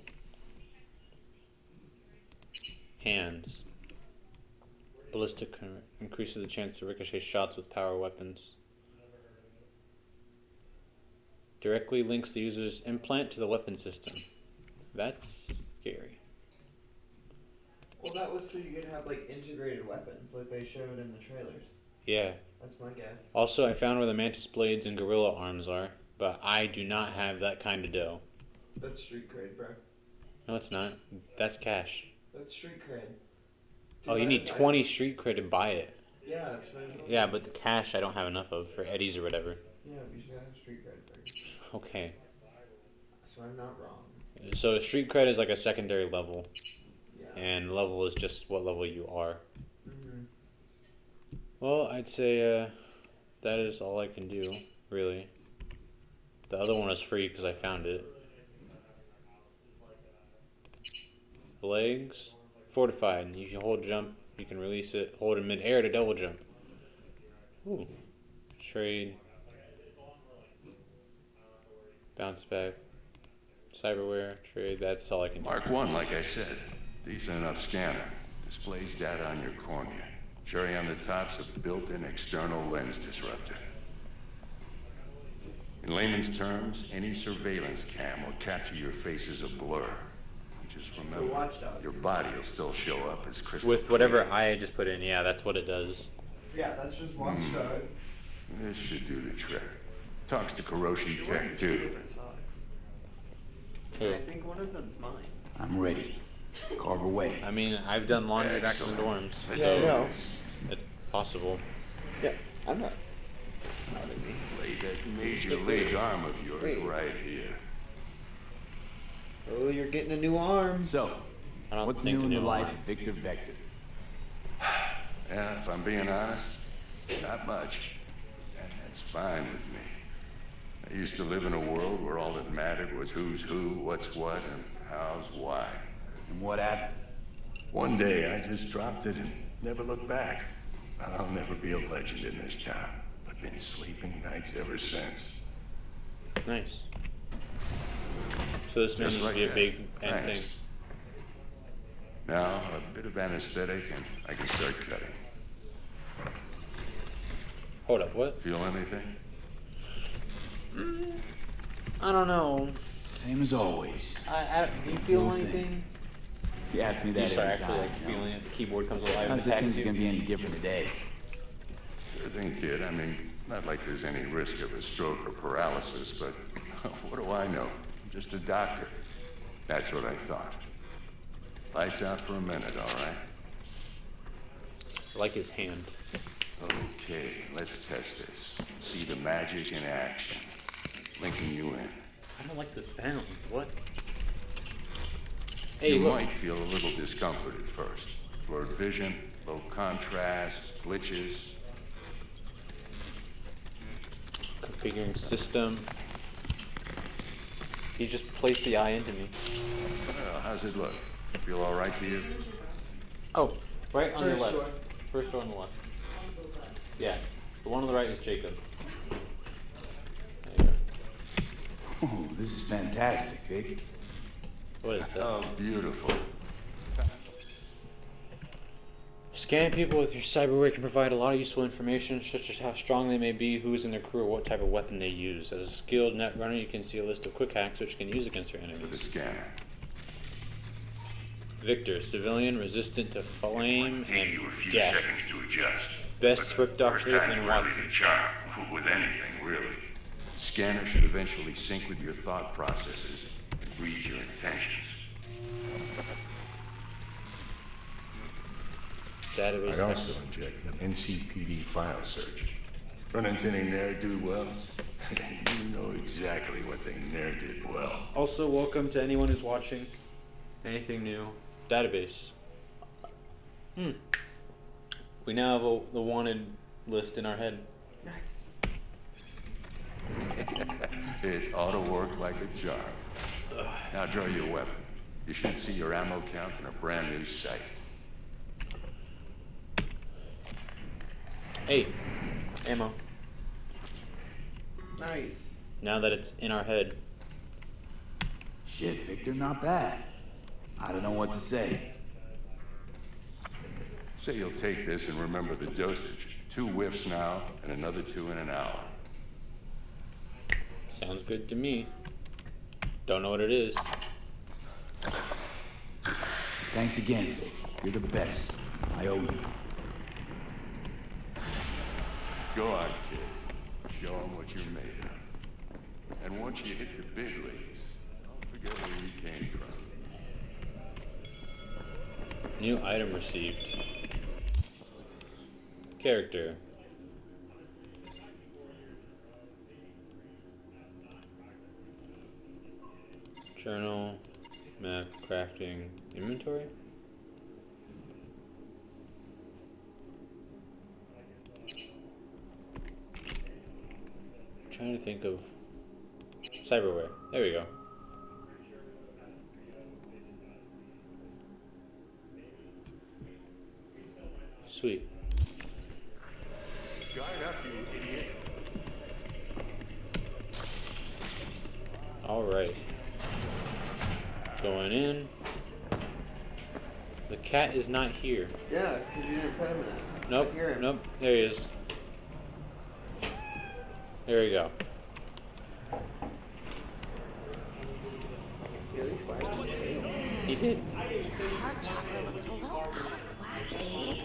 Hands. Ballistic increases the chance to ricochet shots with power weapons. Directly links the user's implant to the weapon system. That's scary. Well, that was so you could have like integrated weapons, like they showed in the trailers. Yeah. That's my guess. Also, I found where the mantis blades and gorilla arms are, but I do not have that kind of dough. That's street cred, bro. No, it's not. That's cash. That's street cred. Oh, you need 20 street cred to buy it. Yeah, that's fine. Yeah, but the cash I don't have enough of for Eddie's or whatever. Yeah, but you gotta have street cred first. Okay. So I'm not wrong. So street cred is like a secondary level. Yeah. And level is just what level you are. Mm-hmm. Well, I'd say that is all I can do, really. The other one is free because I found it. Legs. Fortified. You can hold jump. You can release it. Hold in mid-air to double jump. Ooh. Trade. Bounce back. Cyberware. Trade. That's all I can do. Mark 1, like I said. Decent enough scanner. Displays data on your cornea. Cherry on the top's a built-in external lens disruptor. In layman's terms, any surveillance cam will capture your face as a blur. Just remember, your body will still show up as crystal With whatever I just put in, yeah, that's what it does. Yeah, that's just Watch Dogs. This should do the trick. Talks to Kuroshi Tech, too. Who? I think one of them's mine. I'm ready. Carve away. I mean, I've done laundry back in the dorms. Yeah, I know. It's possible. Yeah, I'm not. It's not in me. Lay that major leg arm of yours right here. Oh, you're getting a new arm. So, what's new in the life of Victor Vector? Yeah, if I'm being honest, not much. And that's fine with me. I used to live in a world where all that mattered was who's who, what's what, and how's why. And what happened? One day, I just dropped it and never looked back. I'll never be a legend in this town, but been sleeping nights ever since. Nice. So this may Just needs like to be a that. big end Thanks. thing. Now, a bit of anesthetic and I can start cutting. Hold up, what? Feel anything? I don't know. Same as always. Do you feel Feel anything? You ask me You that start every actually time. like you know? feeling it. The keyboard comes alive Not and as if attacks things are you. gonna be any different today. Sure thing, kid. I mean, not like there's any risk of a stroke or paralysis, but what do I know? I'm just a doctor. That's what I thought. Lights out for a minute, all right? I like his hand. Okay, let's test this. See the magic in action. Linking you in. I don't like the sound. What? Hey, You look. might feel a little discomfort at first. Blurred vision, low contrast, glitches. Configuring system. He just placed the eye into me. Well, how's it look? Feel all right to you? Oh, right on your First left. door. First door on the left. Yeah. The one on the right is Jacob. There you go. Oh, this is fantastic, Vic. What is that? Oh, beautiful. Scanning people with your cyberware can provide a lot of useful information, such as how strong they may be, who's in their crew, or what type of weapon they use. As a skilled net runner, you can see a list of quick hacks which you can use against your For the enemies. scanner. Victor, civilian, resistant to flame Take you a and few death. seconds to adjust. Best swift First doctor time's in rarely Watson. the charm, with anything, really. Scanner should eventually sync with your thought processes and read your intentions. Database. I also inject an NCPD file search. Run into any ne'er-do-wells? You know exactly what they ne'er did well. Also, welcome to anyone who's watching anything new. Database. We now have the wanted list in our head. Nice. It ought to work like a charm. Now draw your weapon. You should see your ammo count in a brand new sight. Hey, ammo. Nice. Now that it's in our head. Shit, Victor, not bad. I don't know what to say. Say you'll take this and remember the dosage. 2 whiffs now, and another 2 in an hour. Sounds good to me. Don't know what it is. Thanks again, Vic. You're the best. I owe you. Go on, kid. Show them what you're made of. And once you hit the big leagues, don't forget where you came from. New item received. Character. Journal, map, crafting, inventory? Trying to think of cyberware. There we go. Sweet. Guard up, you idiot. All right. Going in. The cat is not here. Yeah, because you didn't put him in it. Nope. I hear him. Nope. There he is. There we go. He at least wags his tail. He did. Heart chakra looks a little out of whack, babe.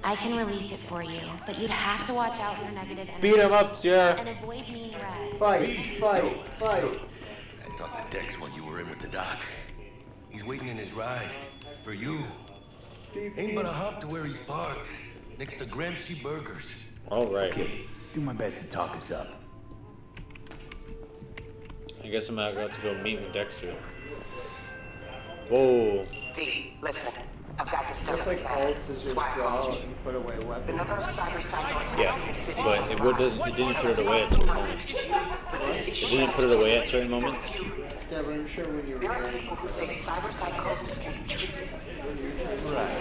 I can release it for you, but you'd have to watch out for negative energy. Beat him up, Sierra. And avoid mean reds. Fight! I talked to Dex while you were in with the doc. He's waiting in his ride. For you. Ain't but a hop to where he's parked. Next to Gramsci Burgers. All right. Okay, do my best to talk us up. I guess I'm about to go meet with Dexter. Whoa. V, listen. I've got this stuff. That's like alt is just draw and put away The weapons. number of cyber attacks Yeah, in the city. but it didn't put it away at certain moments. It didn't put it away at certain moments. Yeah, but I'm sure when you were There are young, people who say cyberpsychosis can be treated. right.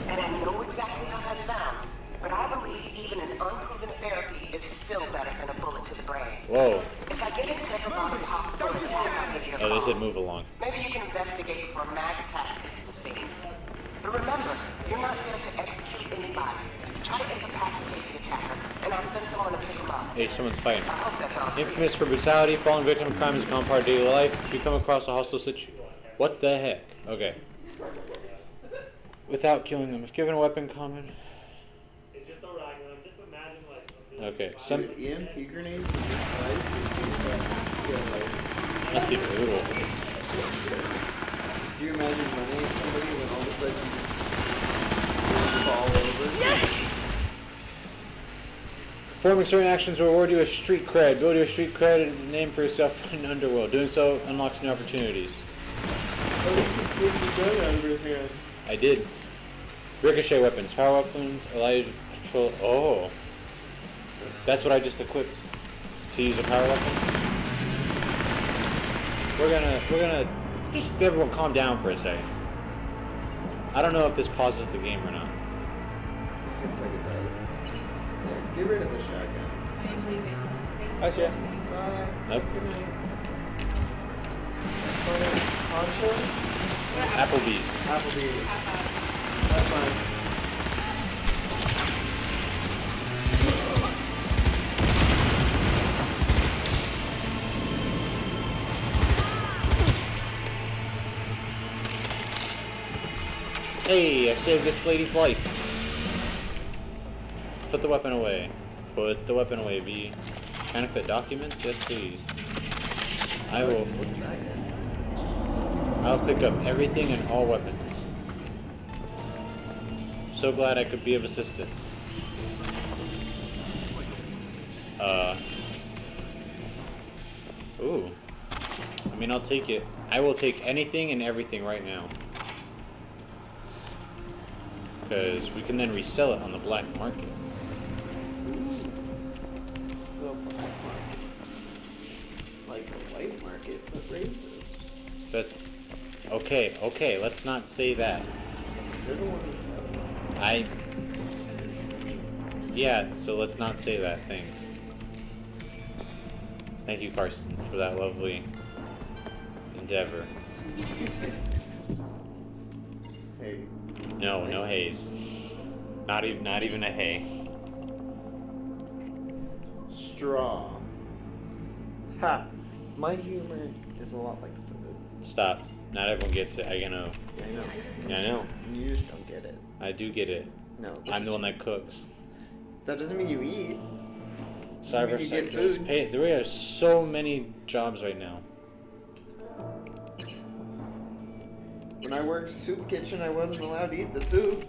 And I know exactly how that sounds, but I believe even an unproven therapy is still better than a bullet to the brain. Whoa. If I get get intel about a possible attack on your Oh, they said move along. Maybe you can investigate before Max Tack hits the scene. But remember, you're not there to execute anybody. Try to incapacitate the attacker, and I'll send someone to pick him up. Hey, someone's fighting. I hope that's all. Infamous for brutality, fallen victim of crime is a common part of daily life. If you come across a hostile situation... What the heck? Okay. Without killing them. If given a weapon, common... It's just so relaxing. Like, just imagine, like... Okay, some... Dude, EMP grenades in this life. Must be brutal. Do you imagine running at somebody and then all of a sudden you fall over? Yes! Performing certain actions will reward you with street cred. Build your street cred and a name for yourself in the underworld. Doing so unlocks new opportunities. I did. Ricochet weapons. Power weapons allow you to control... Oh. That's what I just equipped. To use a power weapon. We're gonna... Just everyone calm down for a second. I don't know if this pauses the game or not. It seems like it does. Yeah, get rid of the shotgun. Hi, Chad. Bye. Nope. Good night. Poncho? Applebee's. Applebee's. Have fun. Hey, I saved this lady's life. Put the weapon away. Put the weapon away, B. Counterfeit documents? Yes, please. I'll pick up everything and all weapons. So glad I could be of assistance. Ooh. I mean, I'll take it. I will take anything and everything right now. Because we can then resell it on the black market. Well, black market. Like the white market, but racist. But, okay, let's not say that. You're the one who said it. Yeah, so let's not say that, thanks. Thank you, Carson, for that lovely endeavor. Hey. No haze. Not even a hay. Straw. Ha! My humor is a lot like food. Stop. Not everyone gets it. I know. Yeah, I know. Yeah, I know. You just don't get it. I do get it. No. I'm the one that cooks. That doesn't mean you eat. Cyber you get sectors. food. There are so many jobs right now. When I worked soup kitchen, I wasn't allowed to eat the soup.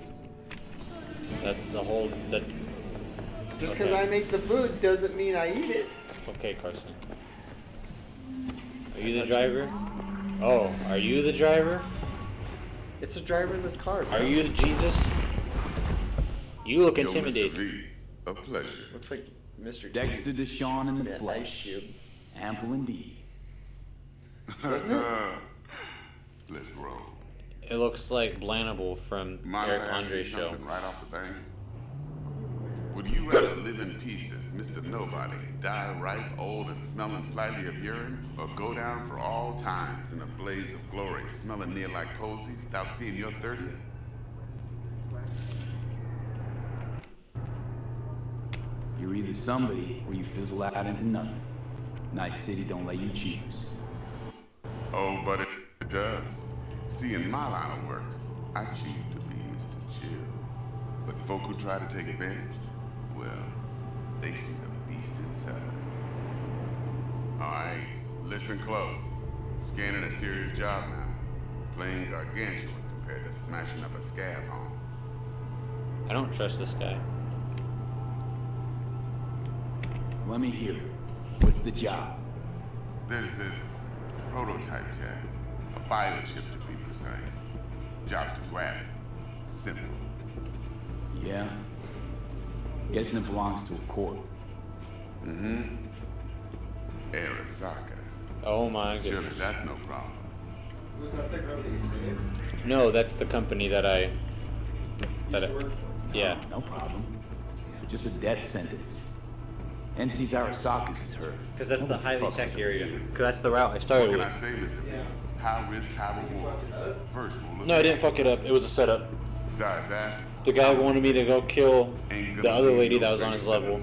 That's the whole... Just because I make the food doesn't mean I eat it. Okay, Carson. Are you the driver? Oh, are you the driver? It's a driverless car, bro. Are you the Jesus? You look intimidated. Mr. V, a pleasure. Looks like Mr. T. Dexter Deshawn in the Yeah, flesh. Ice Cube. Ample indeed. Doesn't it? Let's roll. It looks like Blanable from Eric Andre's show. Right off the bank. Would you rather live in peace as Mr. Nobody, die ripe, old, and smelling slightly of urine, or go down for all times in a blaze of glory, smelling near like posies, without seeing your 30th? You're either somebody or you fizzle out into nothing. Night City don't let you choose. Oh, but it does. See, in my line of work, I choose to be Mr. Chill. But folk who try to take advantage, well, they see the beast inside. Alright, listen close. Scanning a serious job now. Playing gargantuan compared to smashing up a scav home. I don't trust this guy. Let me hear it. What's the job? There's this prototype tech. A biochip to be precise. Job's to grab it. Simple. Yeah? Guessing it belongs to a court. Mm-hmm. Arasaka. Oh my Surely goodness. that's no problem. Was that the girl that you saved? No, that's the company that I work for? yeah. No problem. Just a death sentence. NC's Arasaka's turf. Because that's the Nobody highly fucks tech with area. it. Because that's the route I started What with. can I say, Mr. B? High risk, high reward. First, we'll look No, I didn't fuck it up. It was a setup. Besides that, The guy wanted me to go kill the other lady that was on his level.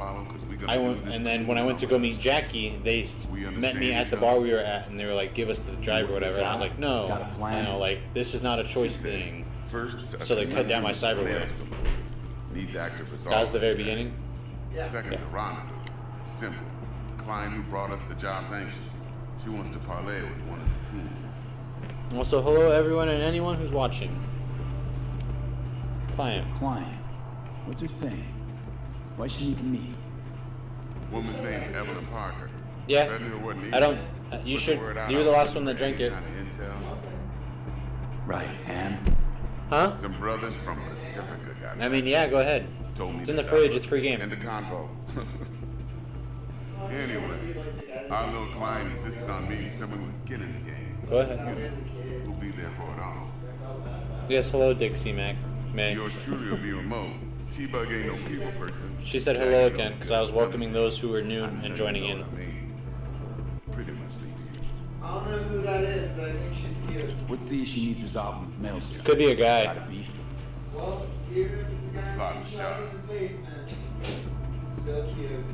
I went, and then when I went to go meet Jackie, they met me at the bar we were at, and they were like, "Give us the drive or whatever." And I was like, "No, Got a plan? you know, like this is not a choice thing." first, So they cut down my cyberware. Needs active resolve. That was the very beginning. Second, the rendezvous. Simple. Client who brought us the job's anxious. She wants to parlay with one of the team. Also, hello everyone and anyone who's watching. Client. What's her thing? Why she need to meet? Woman's name Evelyn Parker. Yeah. Betting her wasn't easy. I don't. You Put should. the word out You were the on last one that drank it. kind of intel. Right, and? Huh? Some brothers from Pacifica got I mean, yeah. Go ahead. told me It's in to the stop fridge. It's free game. in the convo. Anyway, our little client insisted on meeting someone with skin in the game. Go ahead. We'll be there for it all. Yes. Hello, Dixie Mac. May. Yours truly will be remote. T-Bug ain't no people person. She said hello again because I was welcoming those who were new and joining in. Pretty much leave you. I don't know who that is, but I think she's cute. What's the issue needs resolving with Maelstrom? Could be a guy. Got a beef? Well, even if it's a guy Slot who's shot. shot in his basement, it's still cute.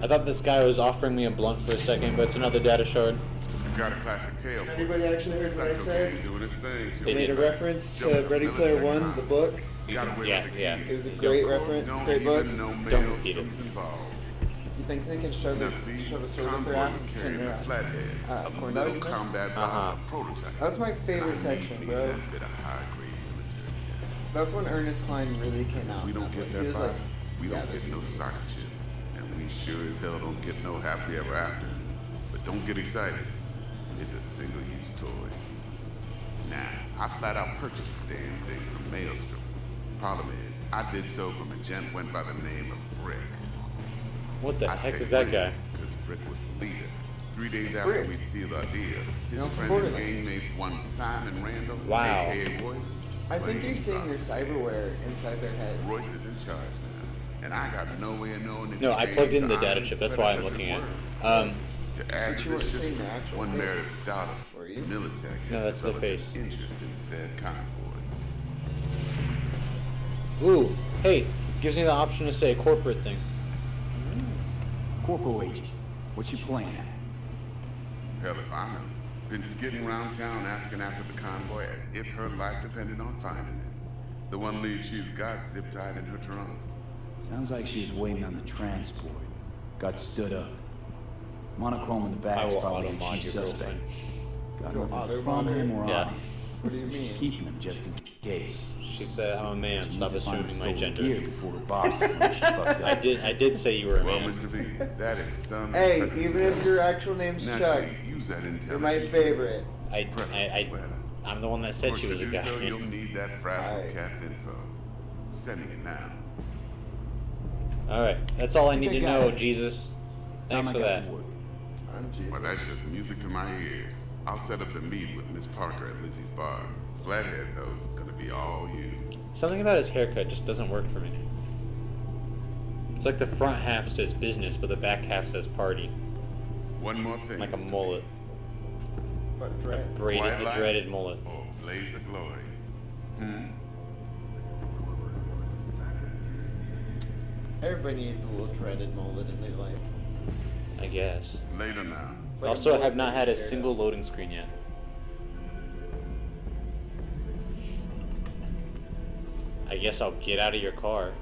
I thought this guy was offering me a blunt for a second, but it's another data shard. Got a classic tale for Anybody you. actually heard what I Psycho said? game doing its thing. They Made a did. reference to Jumped Ready up Player military One, crime. the book. Got away Yeah, with the yeah. key. It was a great reference, Don't great book. even know Don't repeat it. Maelstroms involved. You think they can shove Now a, see, shove a sword up Convoy their ass was and carrying pretend a they're flathead, a corn little dog combat bomb prototype. That's my favorite I section, need bro. that bit of high-grade military tech. That's when Ernest Klein really came out. We don't in get book. that He was vibe. like, We yeah, don't this get is no soccer chip, and we sure as hell don't get no happily ever after. But don't get excited. It's a single-use toy. Nah, I flat out purchased the damn thing from Maelstrom. Problem is, I did so from a gent went by the name of Brick. What the I heck say is that guy? Because Brick was the leader. 3 days after Brick. we'd sealed our deal, his from friend and Borderlands. gangnmate, one Simon Randall, Wow. aka Royce. I think claimed you're seeing their Royce. cyberware inside their head. Royce is in charge now, and I got no way of knowing if No, he I gave plugged in the to data honest chip. That's why I'm predecessor looking at. word. To add But to you this weren't shit, seeing their actual one face. Meredith startup, Were you? Militech, No, has that's the developed face. an interest in said convoy. Ooh, hey, gives me the option to say a corporate thing. Corpo agent. What's you playing at? Hell if I know. Been skidding around town asking after the convoy as if her life depended on finding it. The one lead she's got zip-tied in her trunk. Sounds like she was waiting on the transport. Got stood up. Monochrome in the I back's will probably the auto-mod chief your suspect. girlfriend. Got You'll nothing auto-mod from her? him or Yeah. on him. What do you She's mean? keeping him just in case. She said, "I'm a man. She Stop needs to find assuming the my stolen gender." gear before her boss is when she fucked up. I did say you were a Well, man. Mr. V, that is some Hey, impressive even if your actual name's Chuck, Naturally, use that intelligence. you're my favorite. I'm the one that said Of she course, was a to do guy. so, you'll need that frazzle Alright. cat's info. Sending it now. All right, that's all I need to got know, it. Jesus. Time Thanks I for got that. to work. I'm Jesus. Well, that's just music to my ears. I'll set up the meet with Miss Parker at Lizzie's bar. Flathead, though, is gonna be all you. Something about his haircut just doesn't work for me. It's like the front half says business, but the back half says party. One more thing. Like a Mr. V. mullet. But A dread. braided, White a light dreaded mullet. or blaze of glory. Everybody needs a little dreaded mullet in their life. I guess. Later now. It's like Also, a I have mullet not had a that you single loading screen yet. I guess I'll get out of your car.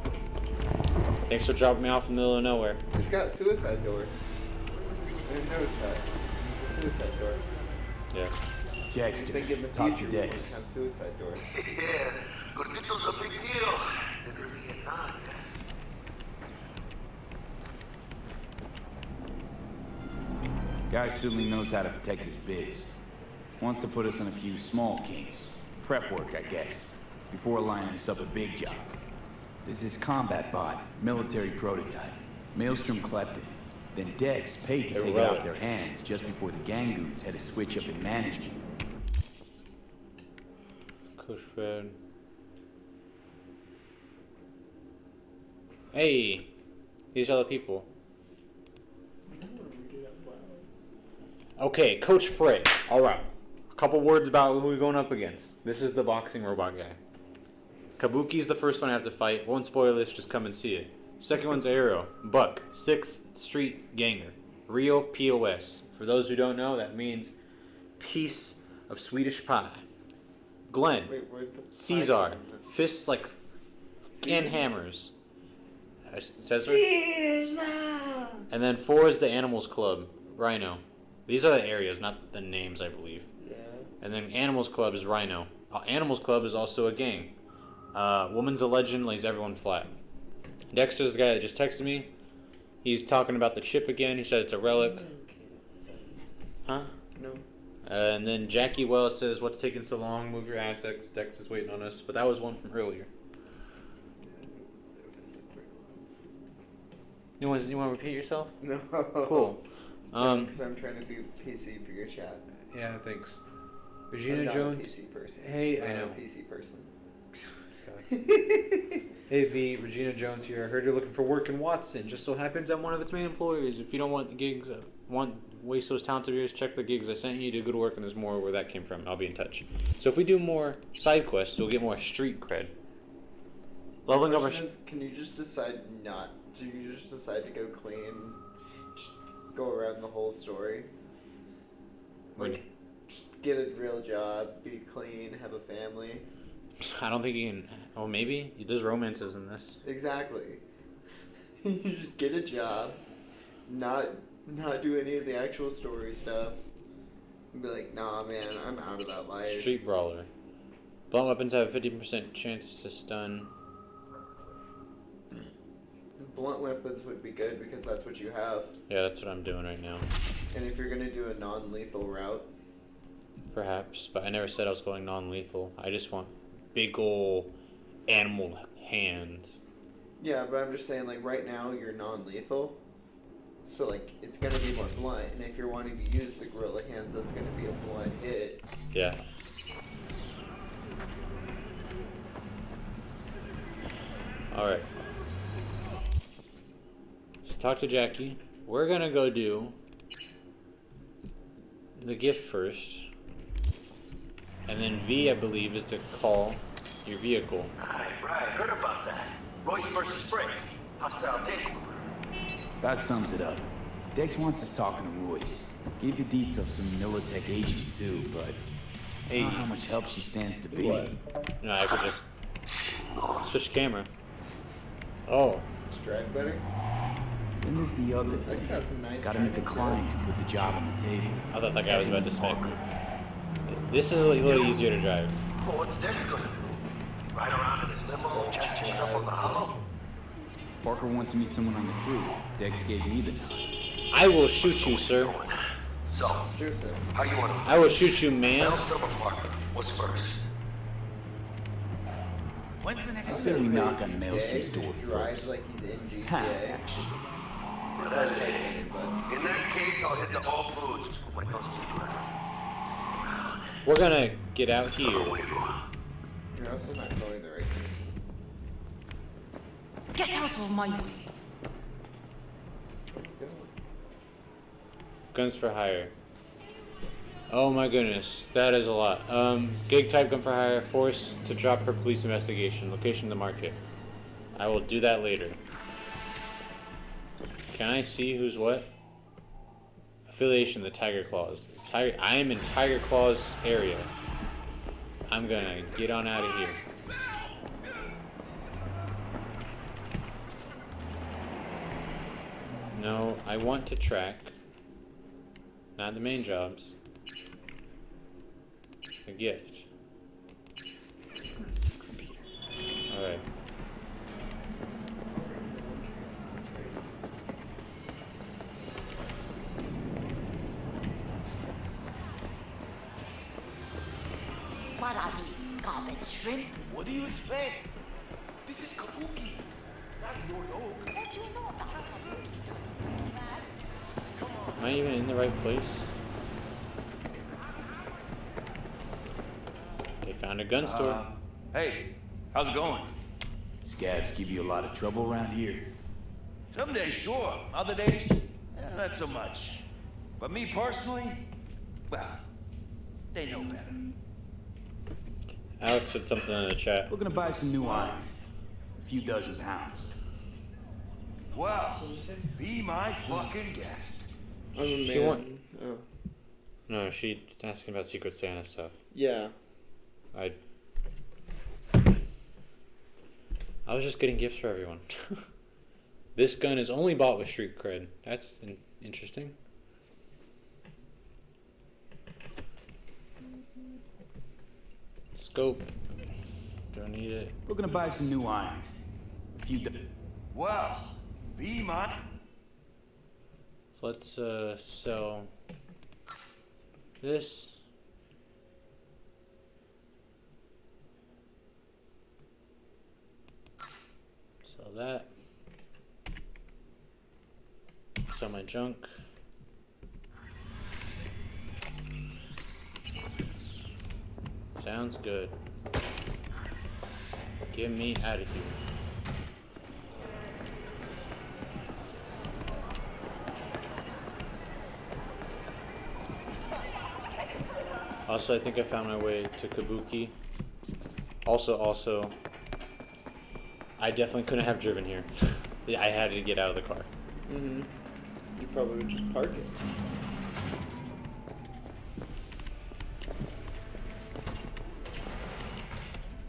Thanks for dropping me off in the middle of nowhere. stared at. It's got suicide door. I didn't notice that. It's a suicide door. Yeah. I Jackson, think in the talk future to we want Dex. to have suicide doors. Yeah, Gordito's a big deal. Didn't really get none. Guy certainly knows how to protect his biz. Wants to put us on a few small kinks. Prep work, I guess. Before lining us up a big job. There's this combat bot, military prototype. Maelstrom clept it. Then Dex paid to take it out of their hands just before the Gangoons had to switch up in management. Coach Fred. Hey. These are the people. Okay, Coach Frey. Alright. A couple words about who we're going up against. This is the boxing robot guy. Kabuki's the first one I have to fight. Won't spoil this, just come and see it. Second one's Arrow. Buck. 6th Street Ganger. Rio POS. For those who don't know, that means piece of Swedish pie. Glenn. Caesar. Fists like and hammers. Caesar. And then 4 is the Animals Club. Rhino. These are the areas, not the names, I believe. Yeah. And then Animals Club is Rhino. Animals Club is also a gang. Woman's a Legend lays everyone flat. Dexter's the guy that just texted me. He's talking about the chip again. He said it's a relic. Huh? No. And then Jackie Wells says, "What's taking so long? Move your assets. Dex is waiting on us." But that was one from earlier. You want to repeat yourself? No. Cool. Because I'm trying to be PC for your chat. Yeah, thanks. Regina I'm not Jones. a PC person. Hey, I'm I know. a PC person. Hey V, Regina Jones here. I heard you're looking for work in Watson. Just so happens I'm one of its main employers. If you don't want gigs, waste those talents of yours, check the gigs I sent you. Do good work, and there's more where that came from. I'll be in touch. So if we do more side quests, we'll get more street cred. Leveling up our. Can you just decide not? Do you just decide to go clean? Just go around the whole story. Like, just get a real job, be clean, have a family. I don't think you can. Oh, maybe there's romances in this. Exactly. You just get a job, not do any of the actual story stuff, and be like, nah, man, I'm out of that life. Street brawler. Blunt weapons have a 50% chance to stun. Blunt weapons would be good because that's what you have. Yeah, that's what I'm doing right now. And if you're gonna do a non-lethal route, perhaps, but I never said I was going non-lethal. I just want big ol' animal hands. Yeah, but I'm just saying, like, right now you're non-lethal, so like it's gonna be more blunt. And if you're wanting to use the gorilla hands, that's gonna be a blunt hit. Yeah. All right. So talk to Jackie. We're gonna go do the gift first. And then V, I believe, is to call your vehicle. Right, heard about that. Royce versus Spring. Hostile takeover. That sums it up. Dex wants us talking to Royce. Gave the deets of some Militech agent too, but I don't know how much help she stands to be. No, I could just switch camera. Oh. It's drag better? Then there's the other thing. That's got some nice got him at the client who put the job on the table. I thought that guy was about to smack me. This is a little easier to drive. Well, what's Dex gonna do? Ride around in his limo, chat chicks up on the hollow? Parker wants to meet someone on the crew. Dex gave me the nod. I will shoot you, sir. So, how you want to? I will shoot you, man. Maelstrom or Parker? What's first? When's the next I said we knock on Maelstrom's door Drives first. like he's in GTA. Actually. Yeah, that's it. In that case, I'll hit the All Foods. Put my nose to the ground. We're gonna get out here. You're also not going the right way. Get out of my way. Guns for hire. Oh my goodness, that is a lot. Gig type gun for hire. Force to drop her police investigation. Location the market. I will do that later. Can I see who's what? Affiliation, the Tiger Claws. I am in Tiger Claws area. I'm gonna get on out of here. No, I want to track. Not the main jobs. A gift. Alright. What are these, garbage shrimp? What do you expect? This is Kabuki, not your dog. What you know about Kabuki? Am I even in the right place? They found a gun store. Hey, how's it going? Scabs give you a lot of trouble around here. Some days, sure. Other days, not so much. But me personally, well, they know better. Alex said something in the chat. We're gonna buy some new iron. A few dozen pounds. Well, be my fucking guest. Oh, man. She No, she's asking about Secret Santa stuff. Yeah. I was just getting gifts for everyone. This gun is only bought with street cred. That's interesting. Scope. Don't need it. We're gonna buy some new iron. A few. Well, be my. Let's sell this. Sell that. Sell my junk. Sounds good. Get me out of here. Also, I think I found my way to Kabuki. Also, I definitely couldn't have driven here. I had to get out of the car. Mm-hmm. You probably would just park it.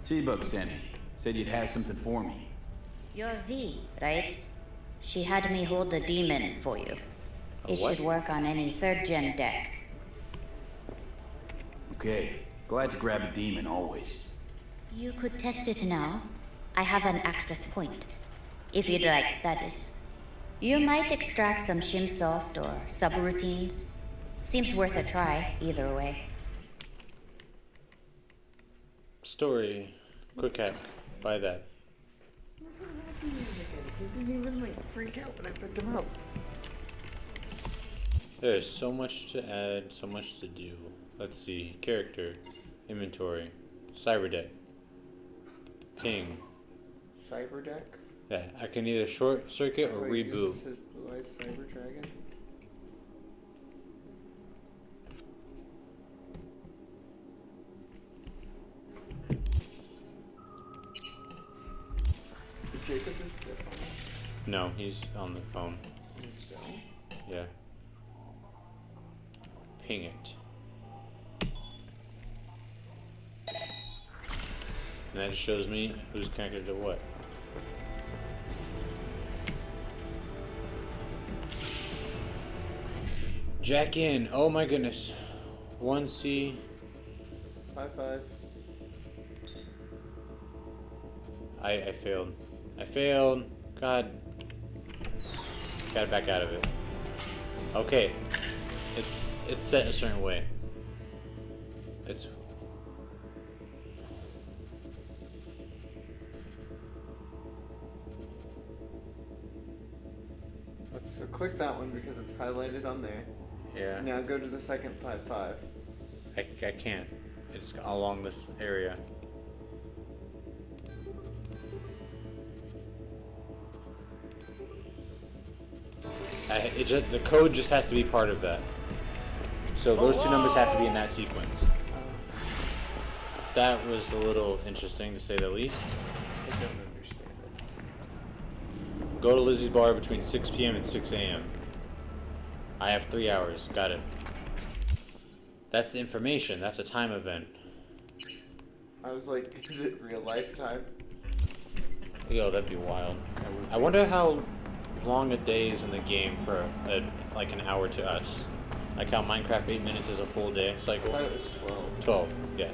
T-Bug sent me. Said you'd have something for me. You're V, right? She had me hold the demon for you. It what? should work on any 3rd gen deck. Okay. Glad to grab a demon always. You could test it now. I have an access point. If you'd like, that is. You might extract some shimsoft or subroutines. Seems worth a try, either way. Story. Quick hack. Buy that. He didn't even freak out when I picked him up. There's so much to add, so much to do. Let's see. Character. Inventory. Cyberdeck. Ping. Cyberdeck? Yeah, I can either short circuit or reboot. Uses his Blue Eyes Cyber Dragon? Jacob is different. No, he's on the phone. Still? Yeah. Ping it. And that just shows me who's connected to what. Jack in. Oh my goodness. 1C. 5-5. I failed. I failed. God. Gotta back out of it. Okay. It's set a certain way. It's So click that one because it's highlighted on there. Yeah. Now go to the second 5-5. I can't. It's along this area. The code just has to be part of that. So those two numbers have to be in that sequence. That was a little interesting to say the least. I don't understand it. Go to Lizzie's bar between 6 p.m. and 6 a.m. I have 3 hours. Got it. That's the information. That's a time event. I was like, is it real life time? Yo, that'd be wild. I wonder how long a day is in the game for like an hour to us. Like how Minecraft 8 minutes is a full day cycle. I thought it was 12. 12, yeah.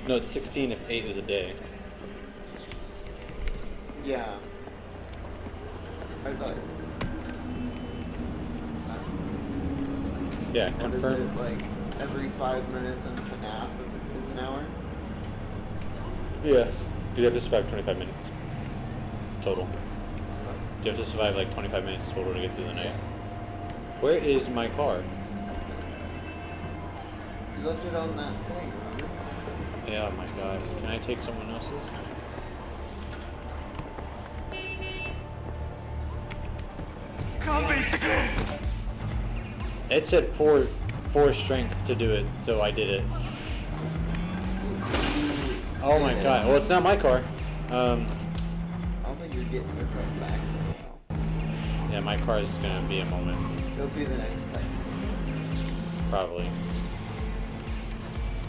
No, it's 16 if 8 is a day. Yeah. I thought. Yeah, What confirm. is it, like every 5 minutes and FNAF is an hour? Yeah. You have to survive 25 minutes. Total. You have to survive like 25 minutes total to get through the night. Where is my car? You left it on that thing, remember? Yeah, oh my god. Can I take someone else's? on, basically. It said four strength to do it, so I did it. Oh my god. Well, it's not my car. I don't think you're getting your friend back now. Yeah, my car is gonna be a moment. It'll be the next Texan. Probably.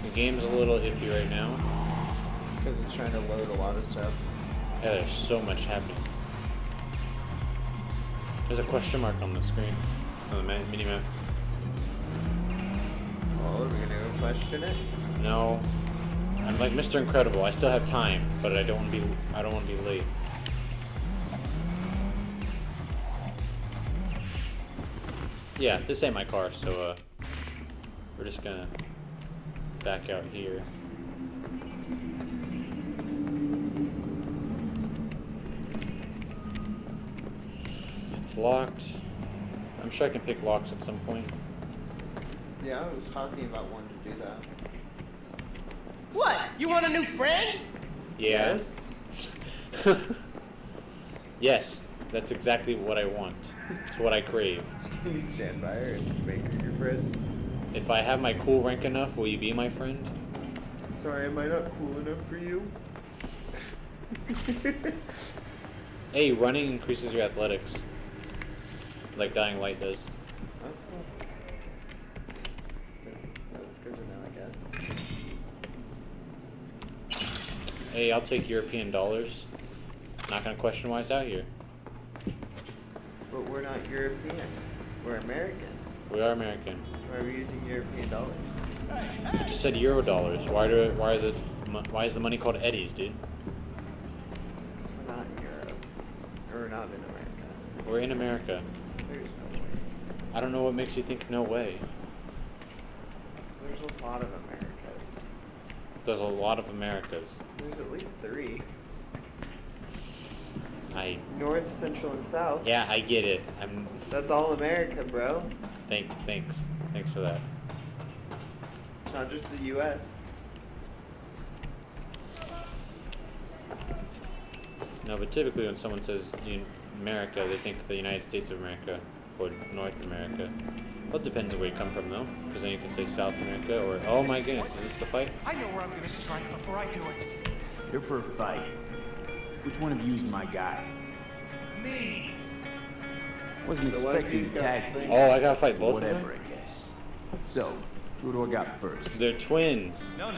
The game's a little iffy right now. Because it's trying to load a lot of stuff. Yeah, there's so much happening. There's a question mark on the screen. On the mini-map. Oh, are we gonna go question it? No. I'm like Mr. Incredible. I still have time, but I don't want to be late. Yeah, this ain't my car, so we're just gonna back out here. It's locked. I'm sure I can pick locks at some point. Yeah, I was talking about wanting to do that. What? You want a new friend? Yeah. Yes. Yes, that's exactly what I want. It's what I crave. Can you stand by her and make her your friend? If I have my cool rank enough, will you be my friend? Sorry, am I not cool enough for you? Hey, running increases your athletics. Like Dying Light does. Oh, cool. That's good to know, I guess. Hey, I'll take European dollars. Not gonna question why it's out here. But we're not European. We're American. We are American. Why are we using European dollars? You just said Euro dollars. Why is the money called eddies, dude? Because we're not in Europe. Or we're not in America. We're in America. There's no way. I don't know what makes you think no way. There's a lot of Americas. There's a lot of Americas. There's at least 3. North, Central, and South. Yeah, I get it. That's all America, bro. Thanks for that. It's not just the U.S. No, but typically when someone says America, they think the United States of America or North America. Well, it depends on where you come from, though, because then you can say South America or oh my goodness, is this the fight? I know where I'm gonna strike before I do it. You're for a fight. Which one of you's my guy? Me. Wasn't expecting a tag team. Oh, I gotta fight both of them? Whatever, I guess. So, who do I got first? They're twins. No,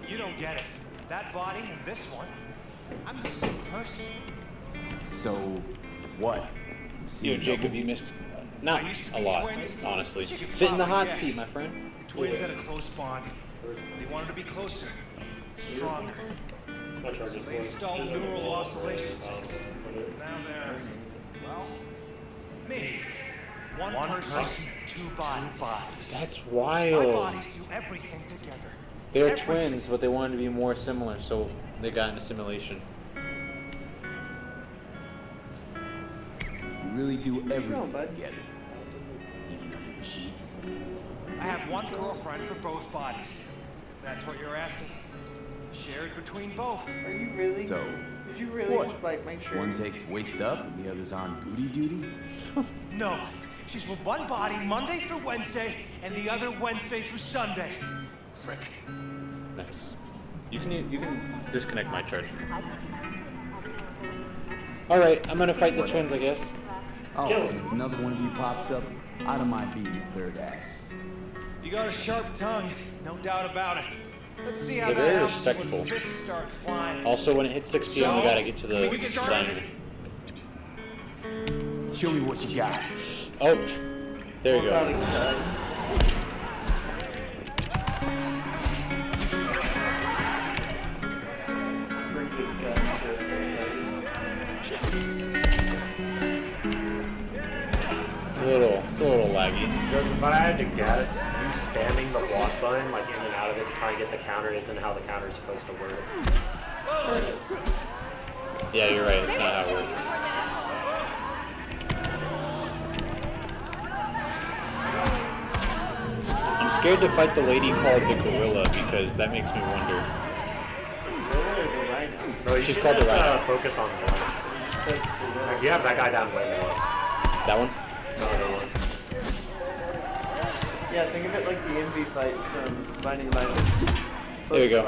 you don't get it. That body and this one, I'm the same person. So, what? Jacob, you missed not a lot, honestly. Sit in the hot seat, my friend. Twins had a close bond. They wanted to be closer, stronger. They installed neural oscillation cells. Now they're, well, me. One person, 2 bodies. That's My wild. bodies do everything together. They're twins, but they wanted to be more similar, so they got into simulation. You really do everything together. Even under the sheets. I have one girlfriend for both bodies. That's what you're asking. Shared between both. Are you really? So, did you really what? like make sure? One takes waist up and the other's on booty duty? No, she's with one body Monday through Wednesday, and the other Wednesday through Sunday. Frick. Nice. You can disconnect my charger. All right, I'm gonna fight the twins, I guess. Oh, and if another one of you pops up, I don't mind being your third ass. You got a sharp tongue, no doubt about it. Let's see how They're that very happens respectful. when fists start flying. Also, when it hits 6 p.m., we gotta get to the we can start. dining. Show me what you got. Oh, there you go. It's a little laggy. Joseph, if I had to guess, you spamming the block button, like in and out of it to try and get the counter isn't how the counter is supposed to work. Sure it is. Yeah, you're right. It's not how it works. I'm scared to fight the lady called the gorilla because that makes me wonder. No, you She's should called the just, rhino. focus on one. Like, you have that guy down way more. That one? Another one. Yeah, think of it like the envy fight from Finding My. There we go.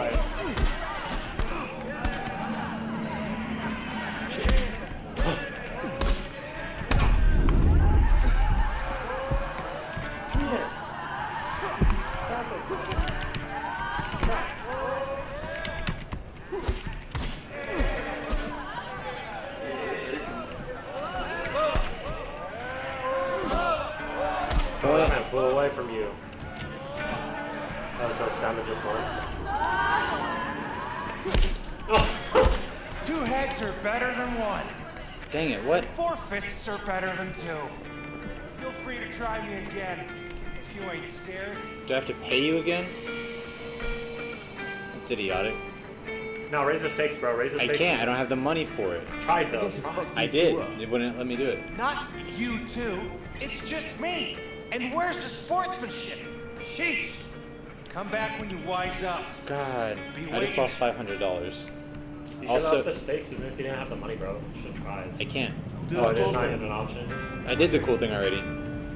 Oh, I flew away from you. Oh, so it's down to just one. Two heads are better than one. Dang it, what? Four fists are better than two. Feel free to try me again if you ain't scared. Do I have to pay you again? That's idiotic. No, raise the stakes, bro. Raise the I stakes. can't. I don't have the money for it. Tried though. I did. It wouldn't let me do it. Not you two. It's just me. And where's the sportsmanship? Sheesh. Come back when you wise up. God, Be I just lost $500. You should Also, up the stakes even if you didn't have the money, bro. You should try it. I can't. Oh, it is not even an option. I did the cool thing already.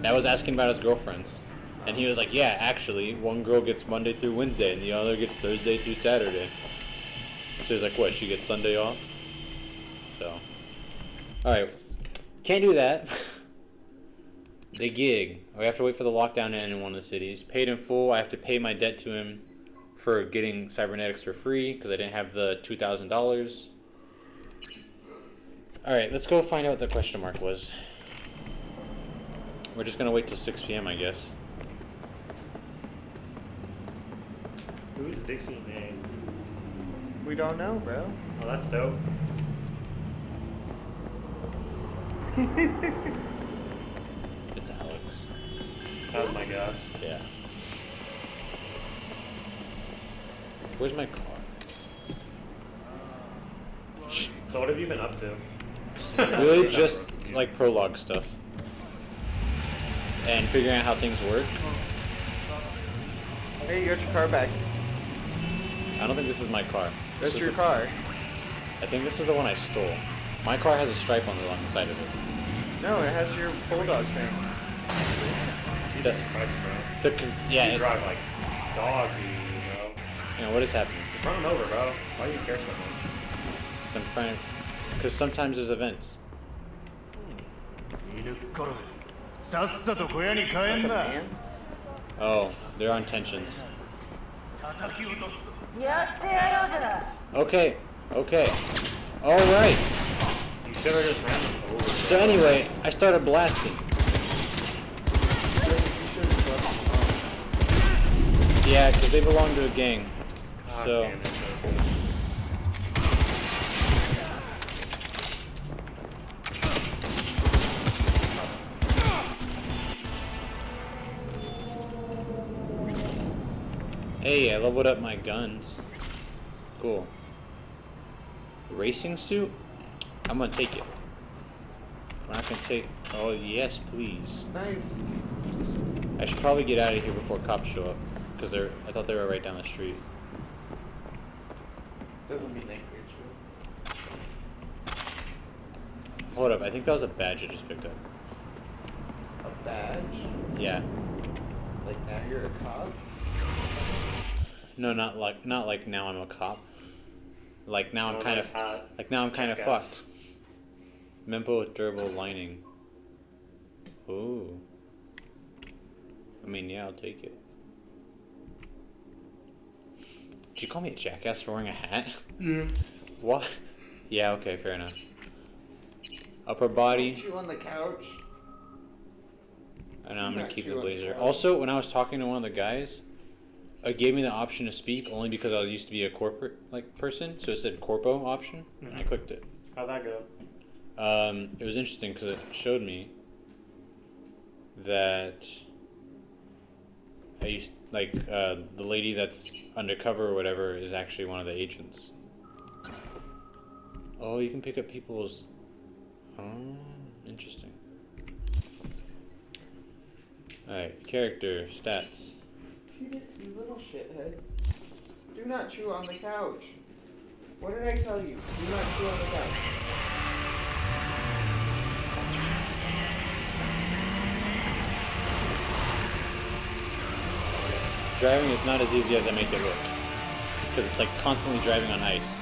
I was asking about his girlfriends. And he was like, yeah, actually, one girl gets Monday through Wednesday and the other gets Thursday through Saturday. So he's like, what, she gets Sunday off? So, alright. Can't do that. The gig. We have to wait for the lockdown to end in one of the cities. Paid in full. I have to pay my debt to him for getting cybernetics for free because I didn't have the $2,000. Alright, let's go find out what the question mark was. We're just gonna wait till 6 p.m. I guess. Who's Dixie name? We don't know, bro. Oh, that's dope. It's Alex. That was my guess. Yeah. Where's my car? So what have you been up to? Really just like prologue stuff. And figuring out how things work. Hey, you got your car back. I don't think this is my car. That's your car. I think this is the one I stole. My car has a stripe on the side of it. No, it has your bulldog thing. Jesus Christ, bro. Yeah. You drive like dog, bro. You know, what is happening? Just run him over, bro. Why do you care so much? I'm trying. Because sometimes there's events. Oh, they're on tensions. Okay, okay. Alright. You should have just ran them over. So anyway, I started blasting. Yeah, because they belong to a gang. God So. damn it, Hey, I leveled up my guns. Cool. Racing suit? I'm gonna take it. We're not gonna take. Oh, yes, please. Nice. I should probably get out of here before cops show up. Because I thought they were right down the street. Doesn't mean they heard you. Hold up, I think that was a badge I just picked up. A badge? Yeah. Like now you're a cop? No, not like now I'm a cop. Like now I'm kind of Jackass. fucked. Mempo with durable lining. Ooh. I mean, yeah, I'll take it. Did you call me a jackass for wearing a hat? Yeah. What? Yeah, okay, fair enough. Upper body. Don't chew on the couch. I know, I'm gonna Not keep chew the on the blazer. couch. Also, when I was talking to one of the guys, it gave me the option to speak only because I used to be a corporate person, so it said Corpo option, and I clicked it. How'd that go? It was interesting because it showed me that I used the lady that's undercover or whatever is actually one of the agents. Oh, you can pick up people's. Oh, interesting. Alright, character stats. You little shithead. Do not chew on the couch. What did I tell you? Do not chew on the couch. driving is not as easy as I make it look. Because it's like constantly driving on ice.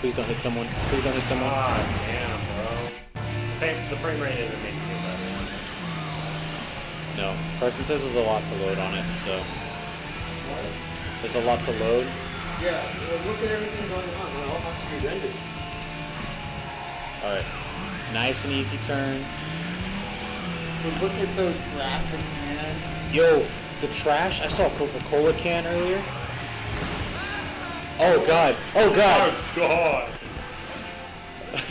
Please don't hit someone. Please don't hit someone. Ah, damn, bro. The frame rate isn't making it better. No. Carson says there's a lot to load on it, so. There's a lot to load. Yeah, well, look at everything going on. It all has to be rendered. Alright. Nice and easy turn. But look at those graphics, man. Yo, the trash. I saw a Coca-Cola can earlier. Oh god. Oh god. Oh god.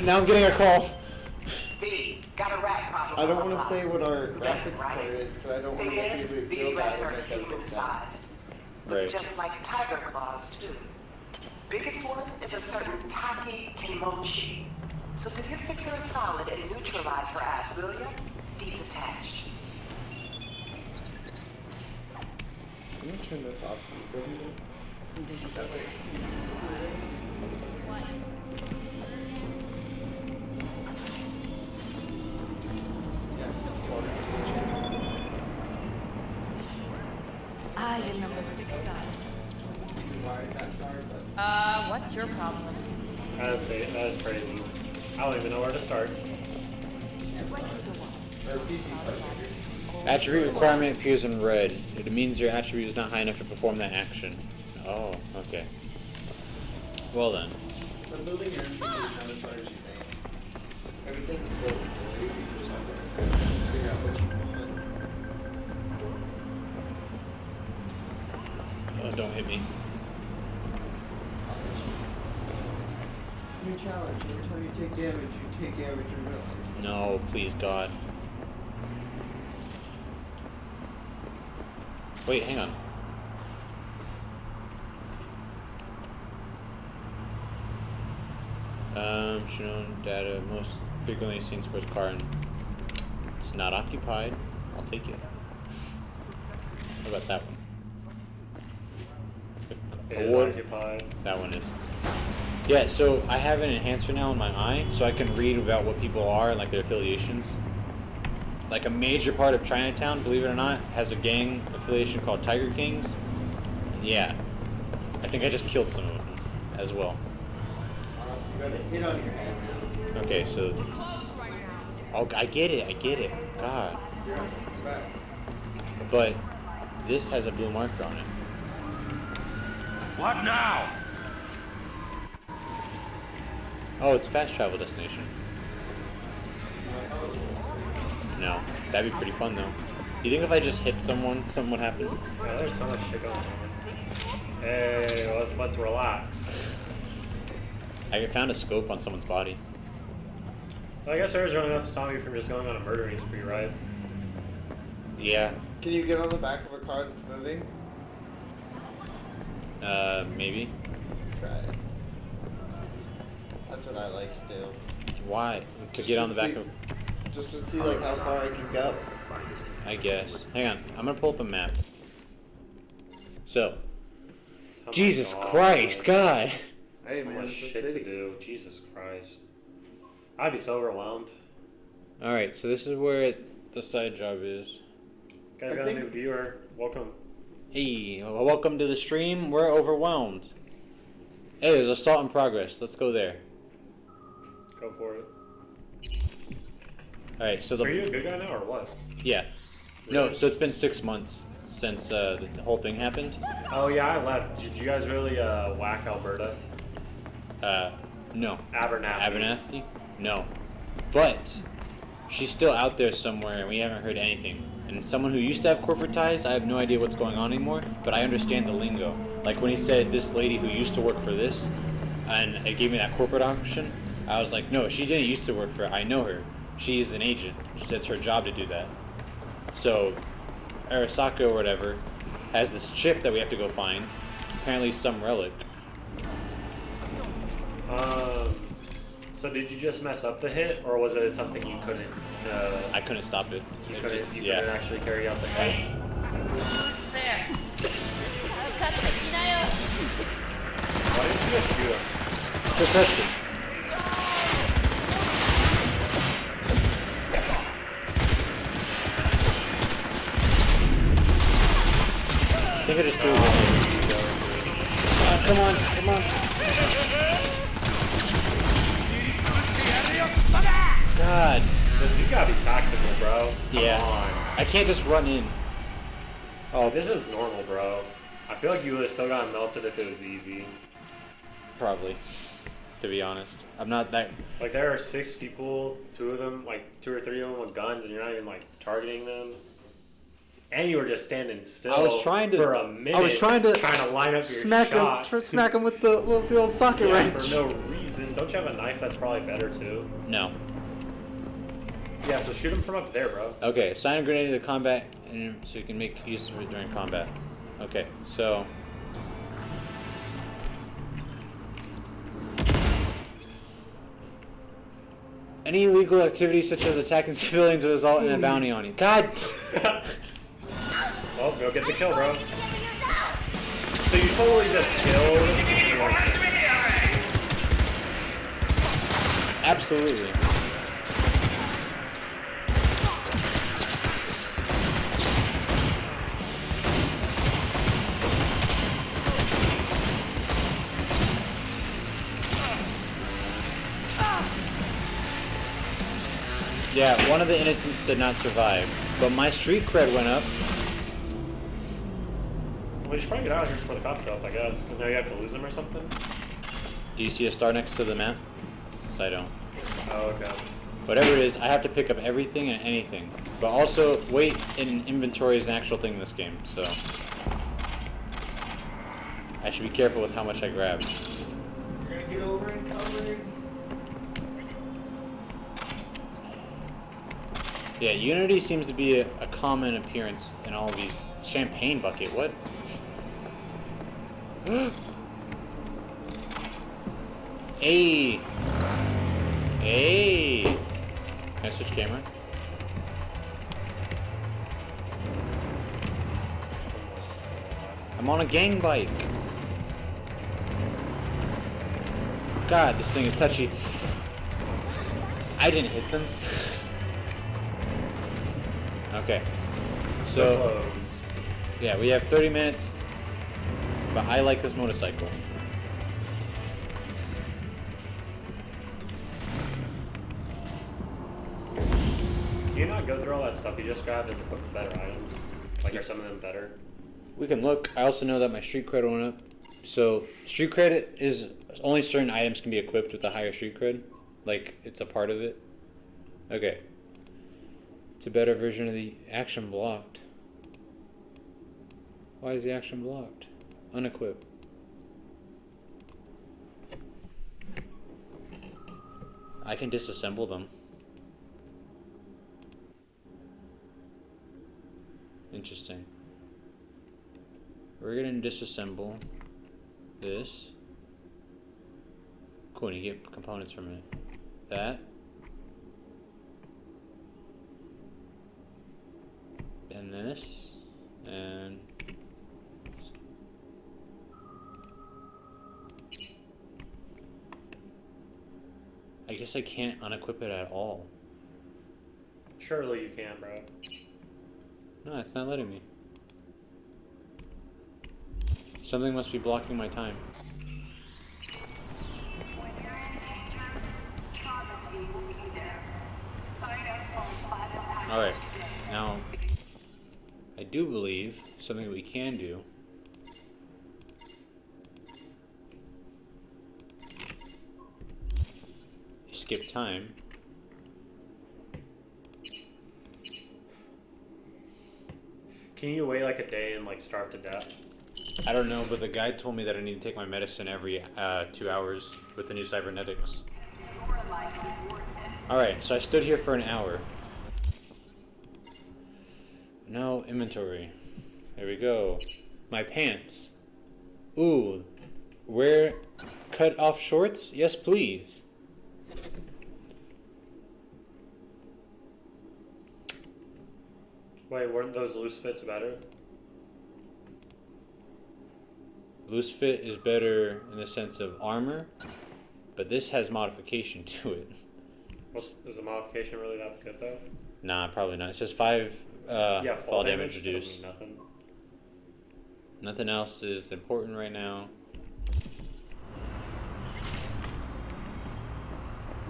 Now I'm getting a call. B, got a rat problem. I don't want to say what our graphics card is because I don't want to Thing make is, anybody these feel rats bad are and make us look bad. human-sized. Right. Just like tiger claws, too. Biggest one is a certain Taki Kimochi. So do your fixer a solid and neutralize her ass, will ya? Deeds attached. Let me turn this off. Go ahead. Do you That way. I am number 6 what's your problem? That is crazy. I don't even know where to start. Attribute requirement appears in red. It means your attribute is not high enough to perform that action. Oh, okay. Well then. I'm building your NPC not as hard as you think. Everything's built for you. You just have to figure out what you want. Oh, don't hit me. New challenge. Every time you take damage in real life. No, please God. Wait, hang on. Shown data most frequently seen sports car and it's not occupied. I'll take it. What about that one? Award. Occupied. That one is. Yeah, so I have an enhancer now in my eye, so I can read about what people are and like their affiliations. Like a major part of Chinatown, believe it or not, has a gang affiliation called Tiger Kings. Yeah, I think I just killed some of them as well. So you got a hit on your head now. Okay, so. Oh, I get it. God. You're back. But this has a blue marker on it. What now? Oh, it's fast travel destination. No, that'd be pretty fun though. You think if I just hit someone, something would happen? Yeah, there's so much shit going on. Hey, let's relax. I found a scope on someone's body. Well, I guess there was really enough to stop you from just going on a murdering spree, right? Yeah. Can you get on the back of a car that's moving? Maybe. Try it. That's what I like to do. Why? To get on the back of... Just to see like how far I can go. I guess. Hang on, I'm gonna pull up a map. So. Oh Jesus Christ, God! Hey so man, much it's a shit city. to do. Jesus Christ. I'd be so overwhelmed. Alright, so this is where the side job is. Guys, got a new viewer. Welcome. Hey, welcome to the stream. We're overwhelmed. Hey, there's assault in progress. Let's go there. Go for it. Alright, so So are you a good guy now or what? Yeah. No, so it's been 6 months since the whole thing happened. Oh yeah, I left. Did you guys really whack Alberta? No. Abernathy? No. But she's still out there somewhere and we haven't heard anything. And someone who used to have corporate ties, I have no idea what's going on anymore, but I understand the lingo. Like when he said this lady who used to work for this, and it gave me that corporate option, I was like, no, she didn't used to work for it. I know her. She's an agent. It's her job to do that. So, Arasaka or whatever has this chip that we have to go find. Apparently some relic. So did you just mess up the hit, or was it something you couldn't? I couldn't stop it. You It couldn't. just- You yeah. couldn't actually carry out the hit. Why didn't you just shoot him? Good question. think I just threw it. Come on, come on. God. You gotta be tactical, bro. Yeah. Come on. I can't just run in. Oh, this is normal, bro. I feel like you would have still gotten melted if it was easy. Probably. To be honest. I'm not that... Like, there are 6 people, 2 of them, like, 2 or 3 of them with guns, and you're not even, like, targeting them. And you were just standing still I was trying to, for a minute. I was trying to line up smack your shot. smack him with the old socket wrench. For no reason. Don't you have a knife that's probably better, too? No. Yeah, so shoot him from up there, bro. Okay, assign a grenade to the combat, and so you can make use of it during combat. Okay, so... Any illegal activity such as attacking civilians will result in a bounty on you. God! Well, go get the kill, bro. So you totally just killed... Absolutely. Yeah, one of the innocents did not survive, but my street cred went up. Well, you should probably get out of here before the cops show up, I guess, because now you have to lose them or something. Do you see a star next to the map? Because I don't. Oh, okay. Whatever it is, I have to pick up everything and anything. But also, weight in inventory is an actual thing in this game, so... I should be careful with how much I grab. You're gonna get over and cover. Yeah, Unity seems to be a common appearance in all of these. Champagne bucket, what? Hey! Hey! Can I switch camera? I'm on a gang bike! God, this thing is touchy. I didn't hit them. Okay. So, yeah, we have 30 minutes, but I like this motorcycle. Can you not go through all that stuff you just grabbed and look for better items? Like, are some of them better? We can look. I also know that my street cred went up. So, street cred is only certain items can be equipped with a higher street cred. Like, it's a part of it. Okay. It's a better version of the action blocked. Why is the action blocked? Unequip. I can disassemble them. Interesting. We're gonna disassemble this. Cool, and you get components from it. That. And this. And... I guess I can't unequip it at all. Surely you can, bro. No, it's not letting me. Something must be blocking my time. Alright, now I do believe something that we can do is skip time. Can you wait like a day and like starve to death? I don't know, but the guide told me that I need to take my medicine every 2 hours with the new cybernetics. Alright, so I stood here for an hour. No inventory. There we go. My pants. Ooh. Wear cut off shorts? Yes, please. Wait, weren't those loose fits better? Loose fit is better in the sense of armor, but this has modification to it. Is the modification really that good though? Nah, probably not. It says 5 fall damage reduced. Nothing. Nothing else is important right now.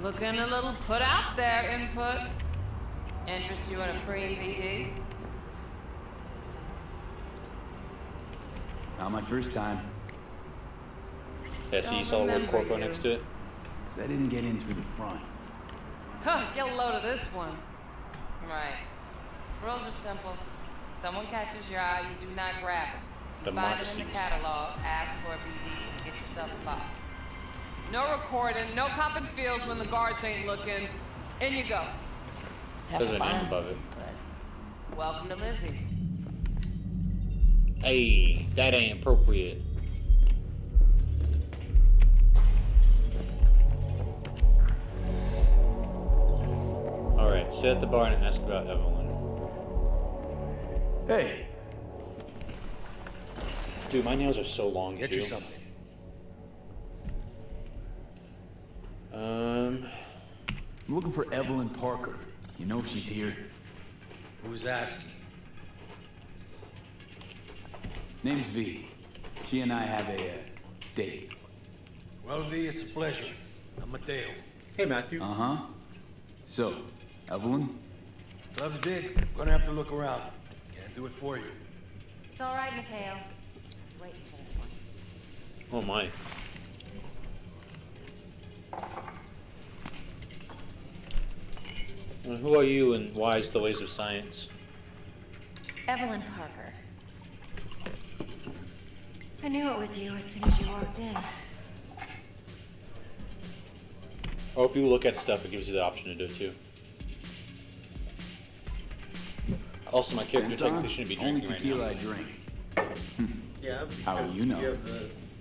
Looking a little put out there, input. Interest you in a pre-PD? Not my first time. Yeah, see, you saw the word Corpo next to it? 'Cause I didn't get in through the front. Huh, get a load of this one. Right. Rules are simple. Someone catches your eye, you do not grab it. You find it in the catalog, ask for a BD, and get yourself a box. No recording, no copping feels when the guards ain't looking. In you go. There's a name above it. Welcome to Lizzie's. Hey, that ain't appropriate. Alright, sit at the bar and ask about Evelyn. Hey. Dude, my nails are so long, Get too. you something. I'm looking for Evelyn Parker. You know if she's here? Who's asking? Name's V. She and I have a date. Well, V, it's a pleasure. I'm Mateo. Hey, Matthew. Uh-huh. So, Evelyn? Club's big. Gonna have to look around. Can't do it for you. It's all right, Mateo. I was waiting for this one. Oh my. Well, who are you and why is the ways of science? Evelyn Parker. I knew it was you as soon as you walked in. Or if you look at stuff, it gives you the option to do it too. Also, my character technically shouldn't be drinking right now. Only tequila I drink. Yeah, How do you know? You have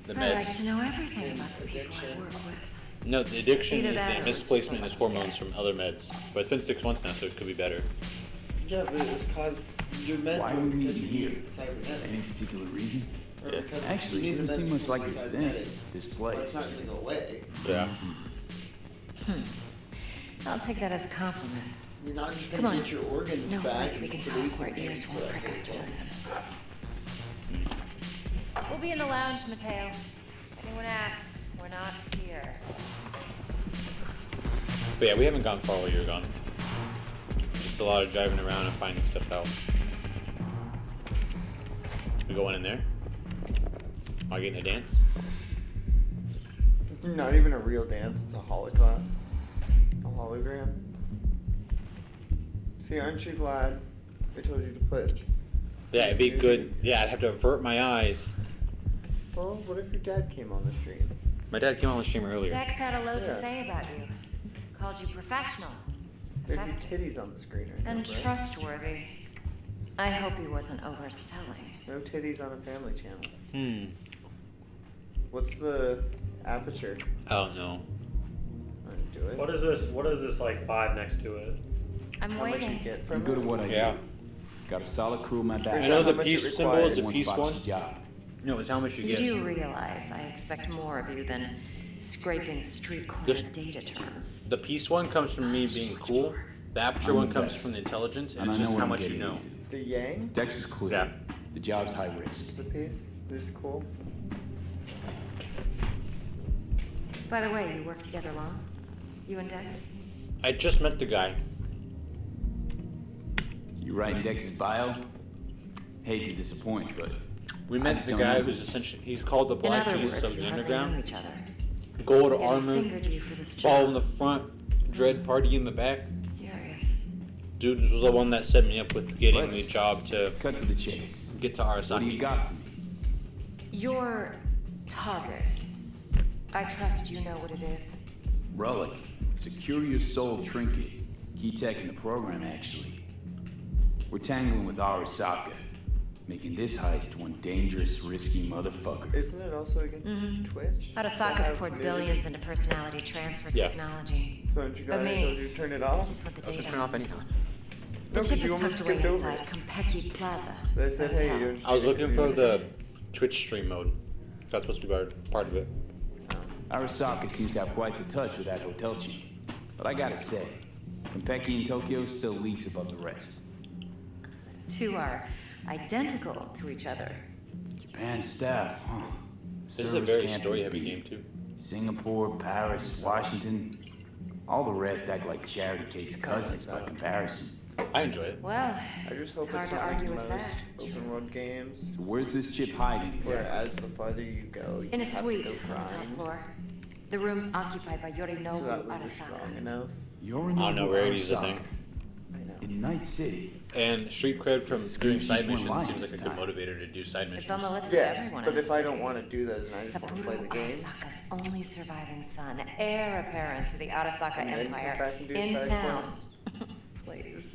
The I like meds. to know everything about the people I work with. No, the addiction Either is that the or it's misplacement just of hormones from other meds. But it's been 6 months now, so it could be better. Yeah, but it was caused. You're meant Why to are we because meeting you here? need cybernetics. Any particular reason? Or because Actually, you it need doesn't the seem much like your message thing, cybernetics. this But it's place. not going to go away. Yeah. I'll take that as a compliment. You're not just Come going on. to get your organs No back. place we can and talk produce where them ears so won't that prick up to they- listen. We'll be in the lounge, Mateo. If anyone asks, we're not here. But yeah, we haven't gone far while you were gone. Just a lot of driving around and finding stuff out. We going in there? Am I getting a dance? Not even a real dance, it's a hologram. A hologram. See, aren't you glad I told you to put... Yeah, it'd be good. Yeah, I'd have to avert my eyes. Well, what if your dad came on the stream? My dad came on the stream earlier. Dex had a load to Yeah. say about you. Called you professional, There'd be titties on the screen right and now, right? trustworthy. I hope he wasn't overselling. No titties on a family channel. What's the aperture? I don't know. Do it. What is this? What is this like 5 next to it? I'm How much you waiting. get I'm from good it? at what I Yeah. do. Got a solid crew in my back. I know How the much it peace symbol is the Everyone's peace botched one. the job. No, it's how much you You get. do realize I expect more of you than scraping street corner This- data terms. The peace one comes from me being cool. The aperture I'm one the comes best. from the intelligence, and And it's I know just what how I'm much you getting know. into. The yang? Dex was clear. Yeah. The job's high risk. The piece? This is cool. By the way, you work together long? You and Dex? I just met the guy. You writing Dex's bio? Hate to disappoint, but We I met just the don't guy know. who's essentially, he's called the In Black other Jesus words, of you the hardly know Underground. each other. Gold Yet he armor, fingered you for this ball job. in the front, dread party in the back. Curious. Dude was the one that set me up with getting Let's the job to cut to the chase. get to What do you Arasaki. got for me? Your target. I trust you know what it is. Relic. Secure your soul trinket. Key tech in the program, actually. We're tangling with Arasaka, making this heist one dangerous, risky motherfucker. Isn't it also against Twitch? Arasaka's poured billions into personality transfer Yeah. technology. So aren't you But glad I me, told you to turn it I off? just want the I was data. gonna turn off on this anytime. one. The No, chip 'cause is you almost tucked away skipped over inside it. Kompeki Plaza. But I said, hey, Hotel. you're I was looking for the Twitch stream mode. That's supposed to be part of it. Arasaka seems to have quite the touch with that hotel chain. But I gotta say, Kompeki in Tokyo still leagues above the rest. Two are identical to each other. Japan staff, huh? This is a very story-heavy game too. Singapore, Paris, Washington. All the rest act like charity case cousins by comparison. I enjoy it. Well, I just hope hard it's to not argue like with most that. open world games. So where's this chip hiding exactly? Whereas the farther you go, you In a have suite to go on the top grind. floor. The room's occupied by So that Yorinobu would be strong Arasaka. enough. Yorinobu I don't know, rarity's a Arasaka. thing. In Night City. And street cred from doing side one missions line seems like this a good time. motivator to do side missions. It's on the lips of Yes, everyone. but in if the I city. don't want to do those and I just want to play the Saburo game, Arasaka's only surviving son, heir apparent to the Arasaka and then come Empire, back and do in side town. quests. Please.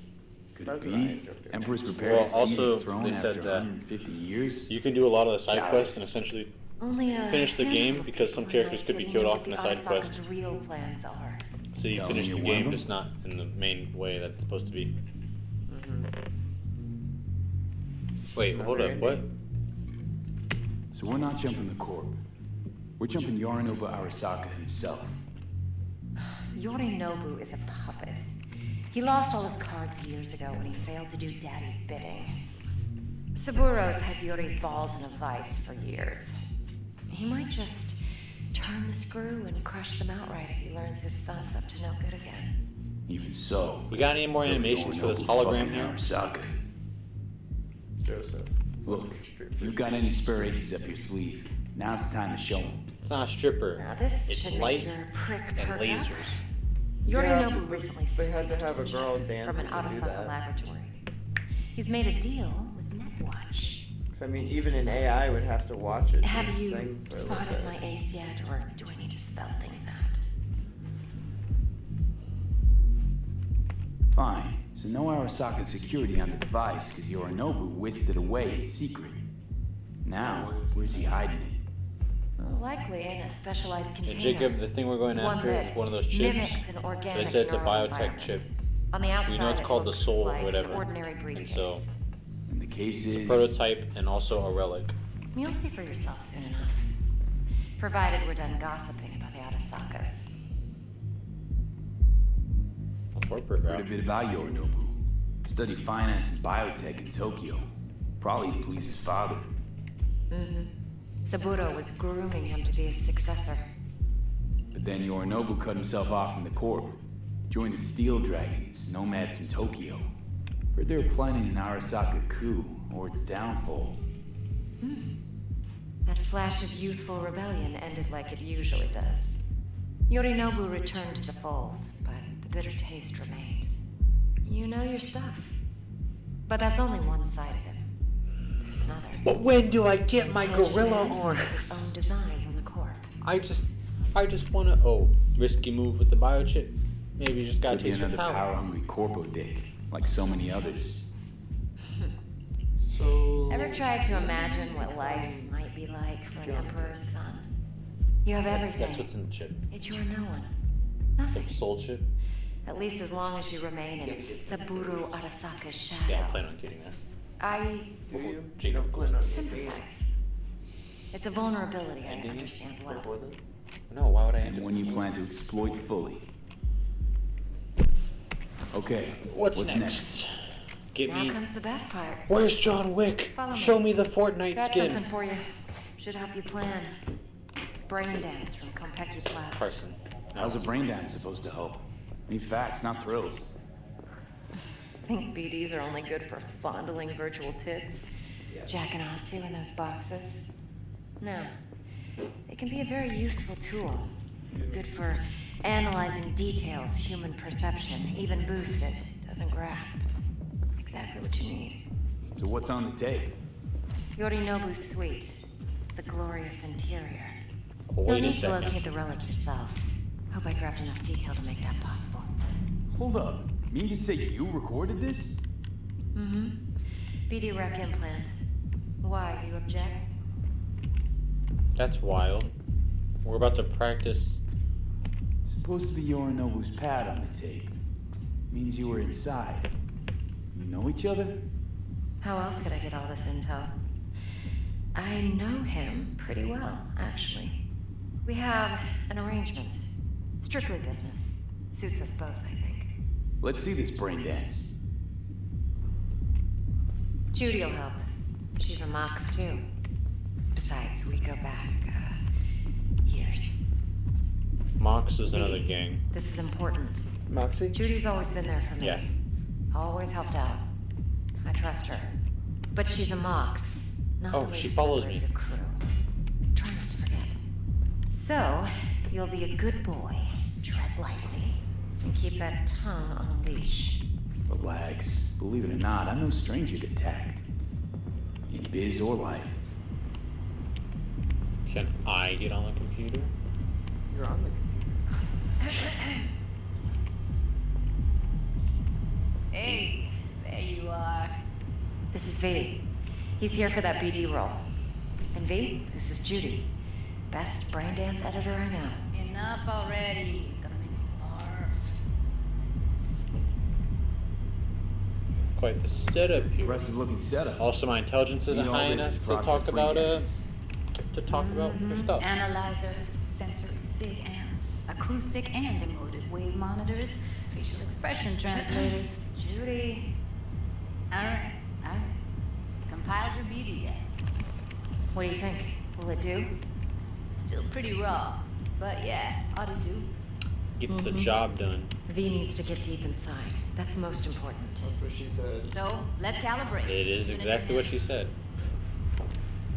Could That's it what I be? enjoyed doing. Emperor's prepared Well, to seize also, his throne they after said that 150 years? you can do a lot of the side Got it. quests and essentially Only a finish the handful game of because some people in characters Night could be City killed know off what in a the side quest. Arasaka's real plans are. So you Tell finish me the you're one of game, them? just not in the main way that's supposed to be. Wait, hold up, what? So we're not jumping the Corp. We're jumping Yorinobu Arasaka himself. Yorinobu is a puppet. He lost all his cards years ago when he failed to do Daddy's bidding. Saburo's had Yori's balls in a vice for years. He might just turn the screw and crush them outright if he learns his son's up to no good again. Even so, We got any more still animations for this Yorinobu hologram fucking here? Arasaka. Joseph. Look, if you've got any spare aces up your sleeve, now's the time to show them. It's not a stripper. Now this It's should light make your prick and perk lasers. up. Yorinobu Yeah, recently they had to switched have a the girl chip dancing from an to do Arasaka that. laboratory. He's made a deal with Netwatch. 'Cause I mean, even an AI would have to watch it. Have do the you thing for a little spotted bit. my ace yet, or do I need to spell things out? Fine. So no Arasaka security on the device because Yorinobu whisked it away in secret. Now, where's he hiding it? Well, likely in a specialized And container. Jacob, the thing we're going One after that is one of those chips. mimics an organic They said it's a neural biotech environment. chip. On the outside, We know it's it called the looks soul like or whatever. An ordinary And briefcase. so And the case it's is... a prototype and also a relic. You'll see for yourself soon enough. Provided we're done gossiping about the Arasakas. Corporate Heard a route. bit about Yorinobu. Studied finance and biotech in Tokyo. Probably to please his father. Mm-hmm. Saburo was grooming him to be his successor. But then Yorinobu cut himself off from the Corp. Joined the Steel Dragons, nomads from Tokyo. Heard they were planning an Arasaka coup, or its downfall. That flash of youthful rebellion ended like it usually does. Yorinobu returned to the fold, but the bitter taste remained. You know your stuff. But that's only one side of him. There's another. But when do I get my Intelligent gorilla man on? has his own designs on the Corp. I just wanna, risky move with the biochip. Maybe you just gotta Could be taste your another power. power-hungry Corpo dick, like so many others. So. Ever tried to imagine what life might be like for an emperor's son? You have everything. That's what's in the chip. Yet you are no one. Nothing. The soul chip? At least as long as you remain in Saburo Arasaka's shadow. Yeah, I plan on getting that. I Do you? Jacob. sympathize. It's a vulnerability I understand well. No, why would I end And it? one you plan to exploit fully. Okay, What's next? Get Now me. comes the best part. Where's John Wick? Follow Show me the Fortnite Got skin. something for you. Should help you plan. Brain dance from Konpeki Plaza. Carson. how's a brain dance supposed to help? Need facts, not thrills. Think BDs are only good for fondling virtual tits? Jacking off to in those boxes? No. They can be a very useful tool. Good for analyzing details human perception, even boosted, doesn't grasp. Exactly what you need. So what's on the tape? Yorinobu's suite. The glorious interior. Wait You'll a need to second. locate the relic yourself. Hope I grabbed enough detail to make that possible. Hold up. Mean to say you recorded this? Mm-hmm. BD rec implant. Why, you object? That's wild. We're about to practice. Supposed to be Yorinobu's pad on the tape. Means you were inside. You know each other? How else could I get all this intel? I know him pretty well, actually. We have an arrangement. Strictly business. Suits us both, I think. Let's see this brain dance. Judy'll help. She's a Mox, too. Besides, we go back, years. Mox is another gang. This is important. Moxie? Judy's always been there for me. Yeah. Always helped out. I trust her. But she's a Mox. Not Oh, the she latest follows member me. of your crew. Try not to forget. So, you'll be a good boy. Tread lightly. And keep that tongue on a leash. Relax. Believe it or not, I'm no stranger to tact. In biz or life. Can I get on the computer? You're on the computer. Hey, there you are. This is V. He's here for that BD role. And V, this is Judy. Best brain dance editor I know. Enough already. Gonna make me barf. Quite the setup here. Impressive looking setup. Also, my intelligence isn't Need all high this enough to to process talk brain about dances. her stuff. Analyzers, sensory sig amps, acoustic and emotive wave monitors, facial expression translators. Judy. Alright. Compiled your BD yet? What do you think? Will it do? Still pretty raw, but yeah, ought to do. Gets the job done. V needs to get deep inside. That's most important. That's what she said. So, let's calibrate. It is exactly what she said.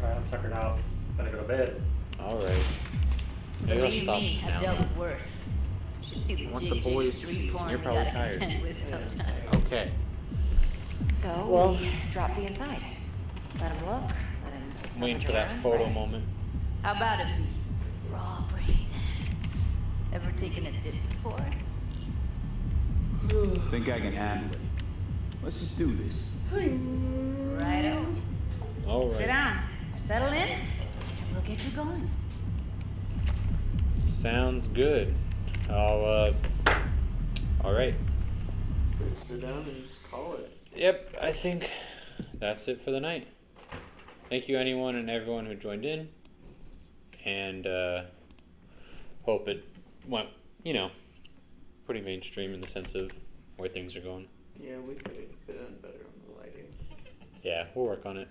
Alright, I'm tuckered out. Better go to bed. Alright. Maybe I'll Believe stop me, I've now. dealt with worse. Should see the Want the JJ boys to street see. porn You're we probably gotta tired. contend with sometimes. Okay. So, Well- we drop V inside. Let him look. Let him. I'm waiting for that around. photo moment. How about it, V? Raw brain dance. Ever taken a dip before? Think I can handle it. Let's just do this. Righto. Alright. Sit down. Settle in, and we'll get you going. Sounds good. Alright. So sit down and call it. Yep, I think that's it for the night. Thank you anyone and everyone who joined in. And hope it went, pretty mainstream in the sense of where things are going. Yeah, we could have done better on the lighting. Yeah, we'll work on it.